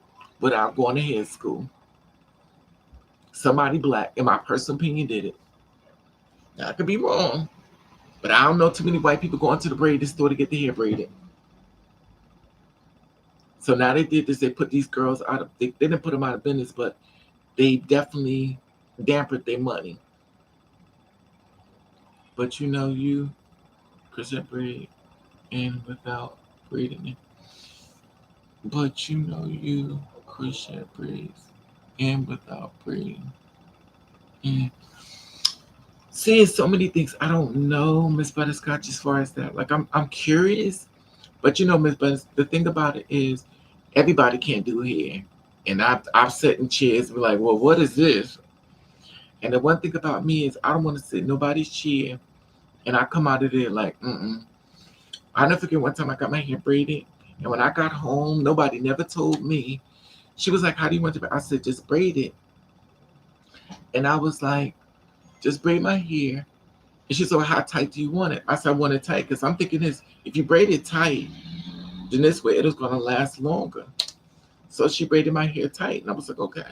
without going to hair school. Somebody black, in my personal opinion, did it. Now, I could be wrong, but I don't know too many white people going to the braiding store to get their hair braided. So now they did this. They put these girls out of, they didn't put them out of business, but they definitely dampened their money. But you, Chris braid and without braiding it. But you, Chris braids and without braiding. And see, so many things I don't know, Miss Butterscotch, as far as that. Like I'm curious, but Miss Butters, the thing about it is everybody can't do hair. And I've sat in chairs and be like, well, what is this? And the one thing about me is I don't want to sit in nobody's chair, and I come out of there like, mm-mm. I never forget one time I got my hair braided, and when I got home, nobody never told me. She was like, how do you want to? I said, just braid it. And I was like, just braid my hair. And she said, well, how tight do you want it? I said, I want it tight because I'm thinking this, if you braid it tight, then this way it was going to last longer. So she braided my hair tight, and I was like, okay.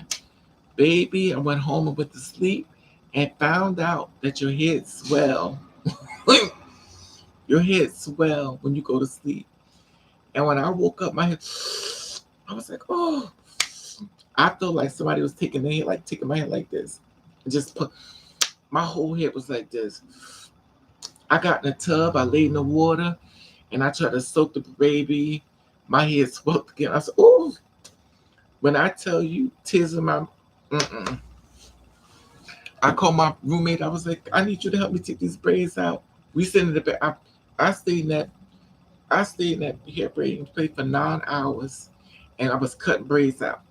Baby, I went home and went to sleep and found out that your head swell. Your head swell when you go to sleep. And when I woke up, my head, I was like, oh. I felt like somebody was taking my head like this. And just put, my whole head was like this. I got in the tub, I laid in the water, and I tried to soak the baby. My head swelled again. I said, oh. When I tell you, tears in my, I called my roommate. I was like, I need you to help me take these braids out. We sitting in the bed. I stayed in that hair braiding place for 9 hours, and I was cutting braids out.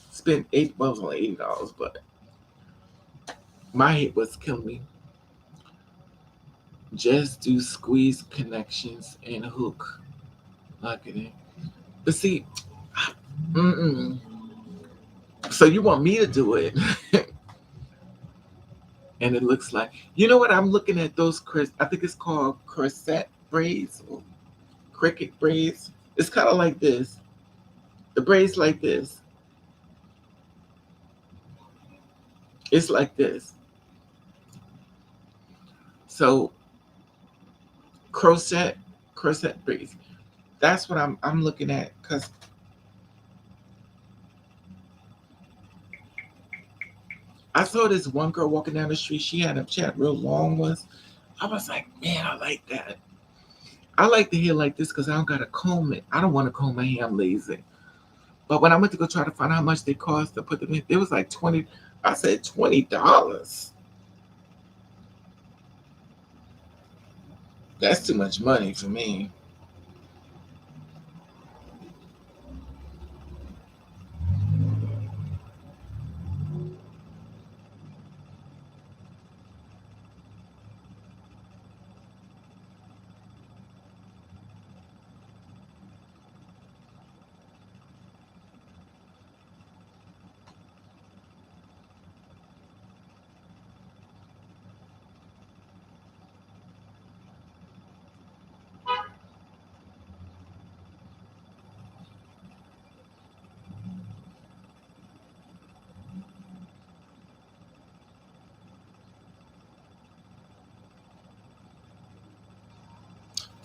Spent it was only $80, but my head was killing me. Just do squeeze connections and hook. Look at it. But see, so you want me to do it? And it looks like, what I'm looking at, those I think it's called corset braids or cricket braids. It's kind of like this. The braids like this. It's like this. So corset braids. That's what I'm looking at, because I saw this one girl walking down the street. She had real long ones. I was like, man, I like that. I like the hair like this because I don't got to comb it. I don't want to comb my hair. I'm lazy. But when I went to go try to find out how much they cost to put them in, it was like $20. I said $20. That's too much money for me.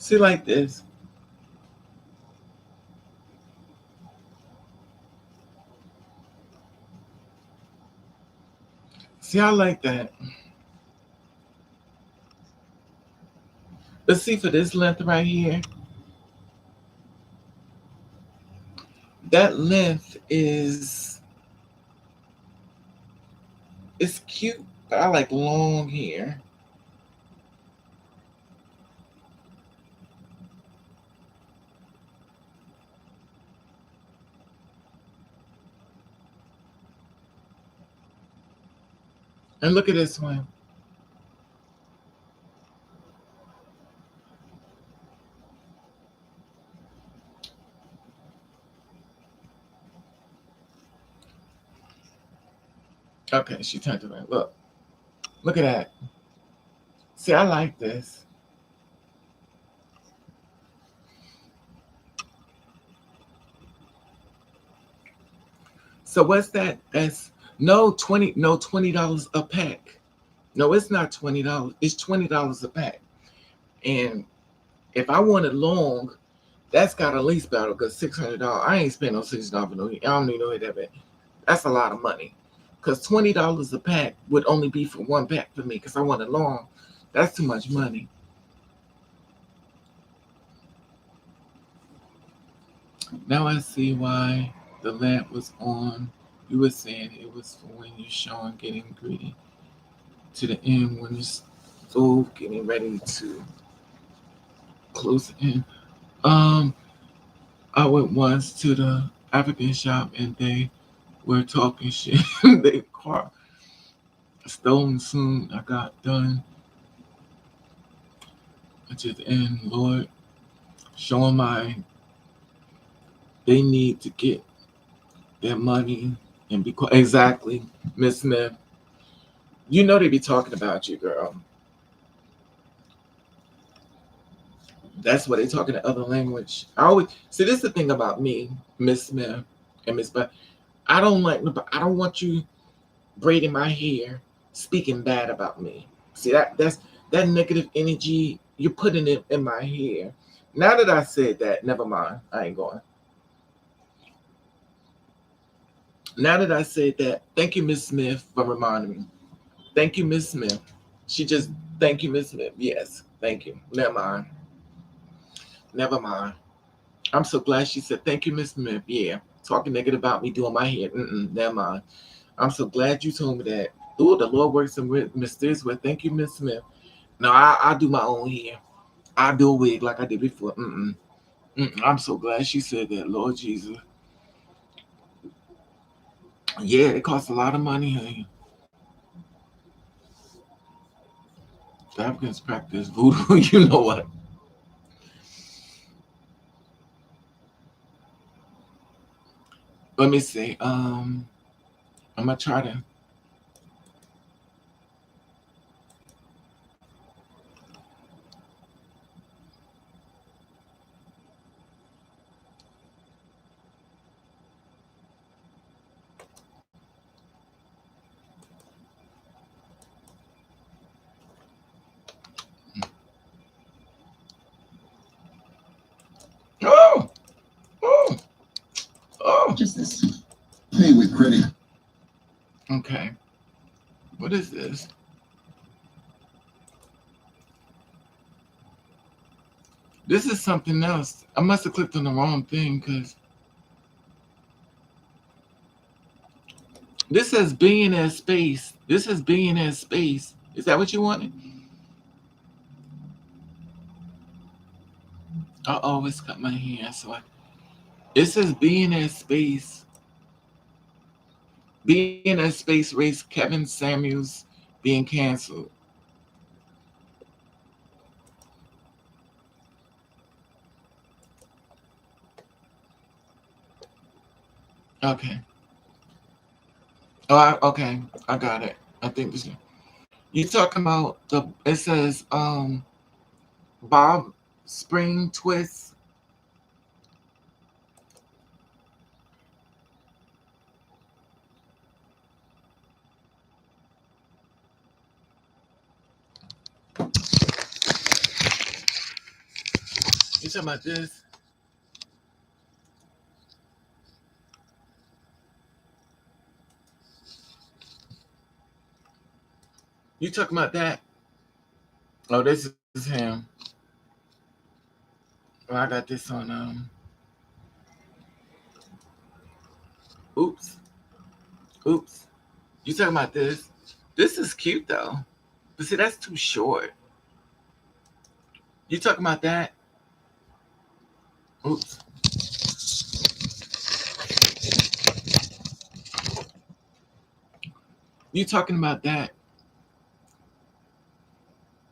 See, like this. See, I like that. But see, for this length right here, that length is, it's cute, but I like long hair. And look at this one. Okay, she turned around. Look at that. See, I like this. So what's that? That's no $20 a pack. No, it's not $20. It's $20 a pack. And if I want it long, that's got at least about a good $600. I ain't spend no $6 for no. I don't even know that bad. That's a lot of money. Cause $20 a pack would only be for one pack for me. Cause I want it long. That's too much money. Now I see why the lamp was on. You were saying it was for when you're showing getting greedy to the end when it's stove getting ready to close it in. Um, I went once to the African shop and they were talking shit. They car stolen soon. I got done to the end, Lord, showing my they need to get their money and be exactly, Miss Smith. You know they be talking about you, girl. That's what they talking in other language. I always see this is the thing about me, Miss Smith and Miss But I don't like I don't want you braiding my hair speaking bad about me. See that's that negative energy you're putting it in my hair. Now that I said that, never mind. I ain't going. Now that I said that, thank you, Miss Smith, for reminding me. Thank you, Miss Smith. She just thank you, Miss Smith. Yes, thank you. Never mind. Never mind. I'm so glad she said thank you, Miss Smith. Yeah, talking negative about me doing my hair. Never mind. I'm so glad you told me that. Ooh, the Lord works in mysterious way. Thank you, Miss Smith. No, I do my own hair. I do a wig like I did before. I'm so glad she said that, Lord Jesus. Yeah, it costs a lot of money, honey. The Africans practice voodoo. You know what? Let me see. I'm gonna try to. Oh, oh, oh. Just this. Hey, with credit. Okay. What is this? This is something else. I must have clicked on the wrong thing because this says billionaire space. This is billionaire space. Is that what you wanted? I always cut my hair, so it says billionaire space. Billionaire space race Kevin Samuels being canceled. Okay. Okay. I got it. I think this. You talking about the? It says Bob Spring Twist. talking about this? You talking about that? Oh, this is him. Oh, I got this on. Oops, oops. You talking about this? This is cute though, but see, that's too short. You talking about that? Oops. You talking about that?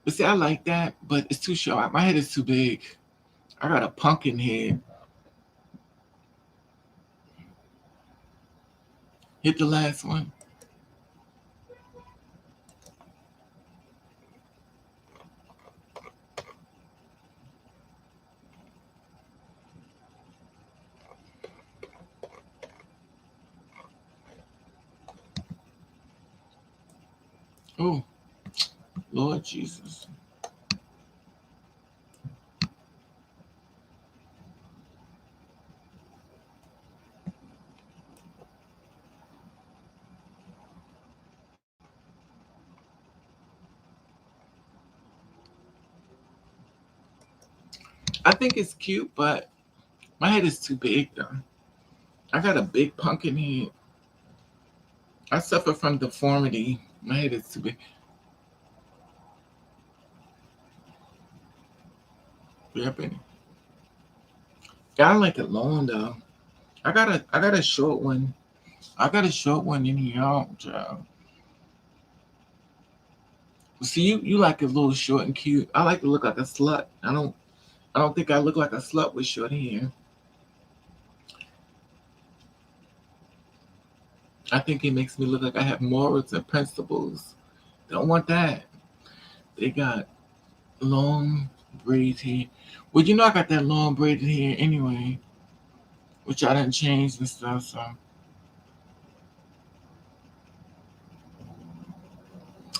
But see, I like that, but it's too short. My head is too big. I got a pumpkin head. Hit the last one. Oh, Lord Jesus. I think it's cute, but my head is too big though. I got a big pumpkin head. I suffer from deformity. My head is too big. Yeah, Benny. Yeah, I like it long though. I got a short one. I got a short one in here, child. See, you like it a little short and cute. I like to look like a slut. I don't think I look like a slut with short hair. I think it makes me look like I have morals and principles. Don't want that. They got long braided hair. Well, you know I got that long braided hair anyway, which I didn't change and stuff. So,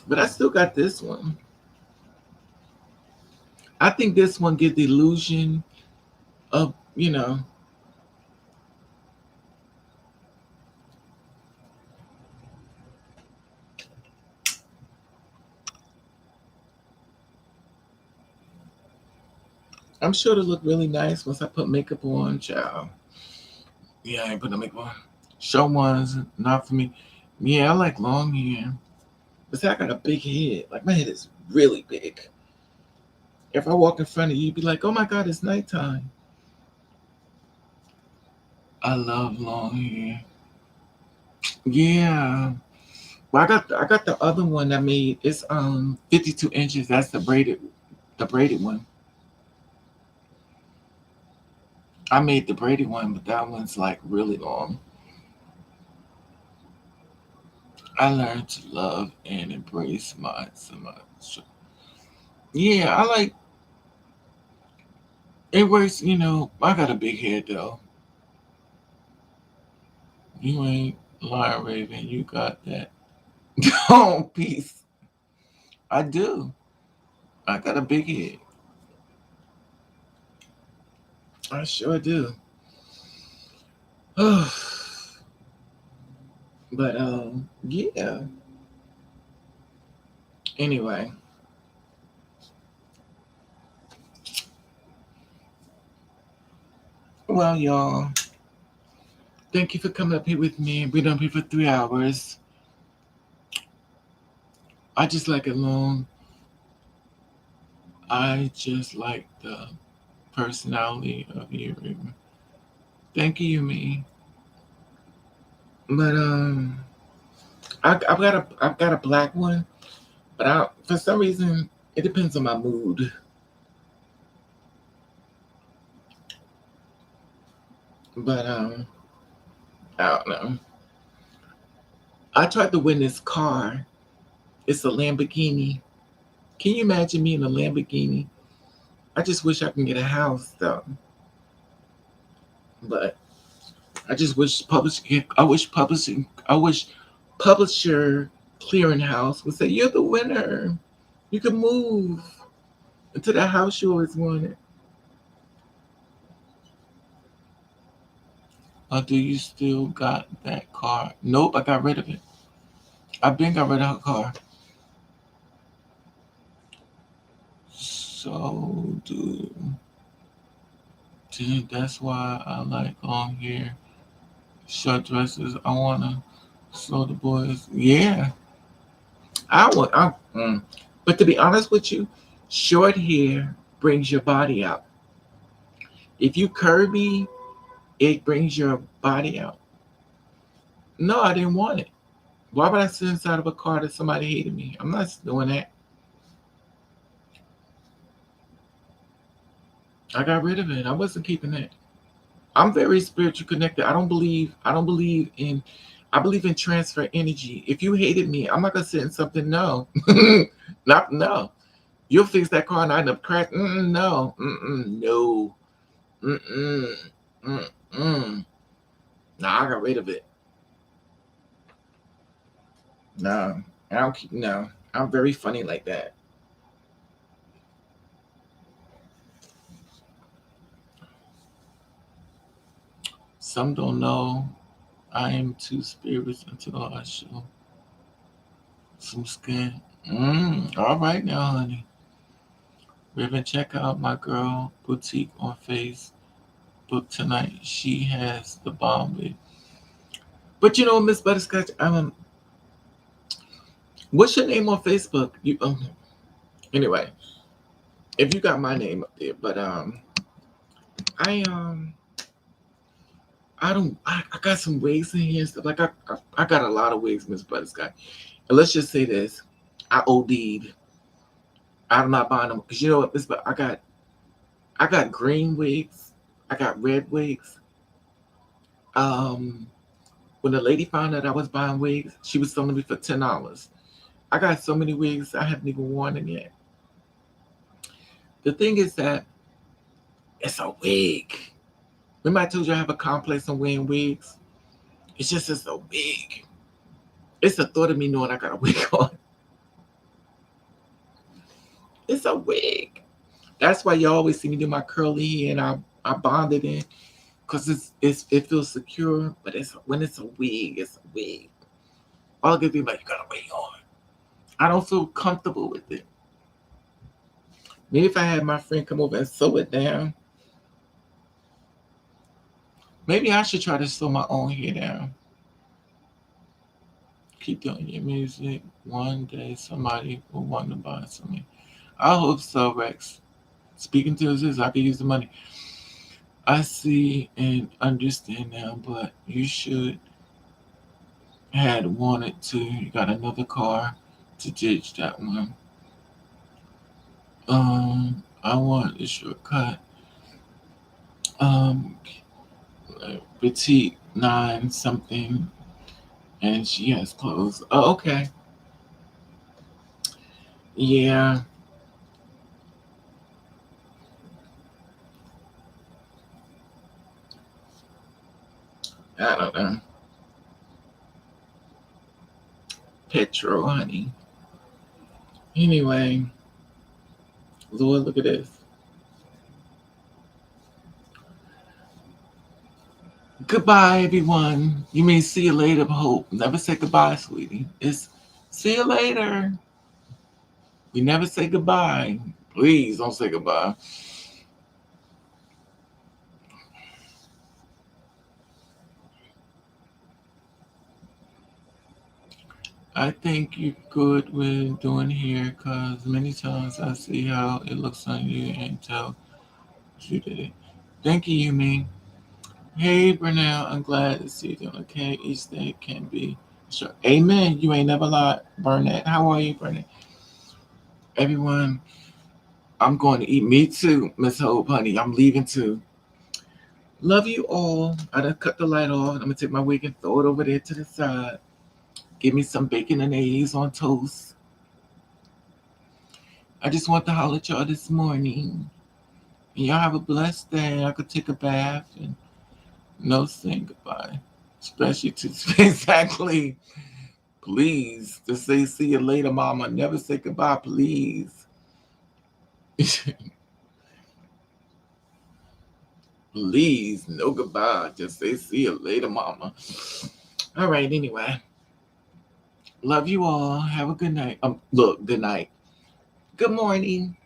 but I still got this one. I think this one gives the illusion of I'm sure to look really nice once I put makeup on, child. Yeah, I ain't put no makeup on. Show ones, not for me. Yeah, I like long hair. But see, I got a big head. Like my head is really big. If I walk in front of you, you'd be like, "Oh my God, it's nighttime." I love long hair. Yeah. Well, I got the other one I made. It's 52 inches. That's the braided one. I made the braided one, but that one's like really long. I learned to love and embrace my so much. Yeah, I like it works. I got a big head though. You ain't lying, Raven. You got that. Oh, peace. I do. I got a big head. I sure do. But yeah. Anyway, well, y'all, thank you for coming up here with me. We've been up here for 3 hours. I just like it long. I just like the personality of you. Thank you, me. But I've got a black one, but for some reason it depends on my mood. But I don't know. I tried to win this car. It's a Lamborghini. Can you imagine me in a Lamborghini? I just wish I can get a house though. But I just wish publishing. I wish publisher clearinghouse would say you're the winner. You can move into the house you always wanted. Do you still got that car? Nope, I got rid of it. I've been got rid of her car. So, dude, that's why I like long hair, short dresses. I wanna slow the boys. Yeah, I would. But to be honest with you, short hair brings your body out. If you curvy, it brings your body out. No, I didn't want it. Why would I sit inside of a car that somebody hated me? I'm not doing that. I got rid of it. I wasn't keeping it. I'm very spiritual connected. I don't believe in I believe in transfer energy. If you hated me, I'm not gonna sit in something. No. Not no. You'll fix that car and I end up crashing. No. No. Mm-mm. Mm-mm. Nah, I got rid of it. No. I don't keep no. I'm very funny like that. Some don't know I am two spirits until I show some skin. All right now, honey. Raven, check out my girl boutique on Facebook tonight. She has the bomb with. But you know, Miss Butterscotch, what's your name on Facebook? You anyway, if you got my name up there, but I I don't I got some wigs in here and stuff. Like I got a lot of wigs, Miss Butterscotch. And let's just say this. I OD'd. I'm not buying them because you know what, Miss But I got green wigs, I got red wigs. Um when the lady found out I was buying wigs, she was selling me for $10. I got so many wigs I haven't even worn them yet. The thing is that it's a wig. Remember I told you I have a complex on wearing wigs? It's a wig. It's the thought of me knowing I got a wig on. It's a wig. That's why you always see me do my curly hair and I bonded in because it feels secure. But it's when it's a wig, it's a wig. I'll give you like you got a wig on. I don't feel comfortable with it. Maybe if I had my friend come over and sew it down, maybe I should try to sew my own hair down. Keep doing your music. One day somebody will want to buy something. I hope so, Rex. Speaking to us, I could use the money. I see and understand now, but you should had wanted to. You got another car to ditch that one. I want a shortcut. Um, petite nine something, and she has clothes. Oh, okay. Yeah, I don't know. Petrol, honey. Anyway, Lord, look at this. Goodbye, everyone. You mean see you later, Hope. Never say goodbye, sweetie. It's see you later. We never say goodbye. Please don't say goodbye. I think you're good with doing hair because many times I see how it looks on you and tell you did it. Thank you, Yumi. Hey, Brunel, I'm glad to see you doing okay. Each day can be sure. Amen. You ain't never lied, Burnett. How are you, Burnett? Everyone, I'm going to eat. Me too, Miss Hope, honey. I'm leaving too. Love you all. I done cut the light off. I'm gonna take my wig and throw it over there to the side. Give me some bacon and eggs on toast. I just want to holler at y'all this morning. And y'all have a blessed day. I could take a bath and no saying goodbye. Especially to exactly. Please. To say see you later, mama. Never say goodbye, please. Please, no goodbye. Just say see you later, mama. All right, anyway. Love you all. Have a good night. Look, good night. Good morning.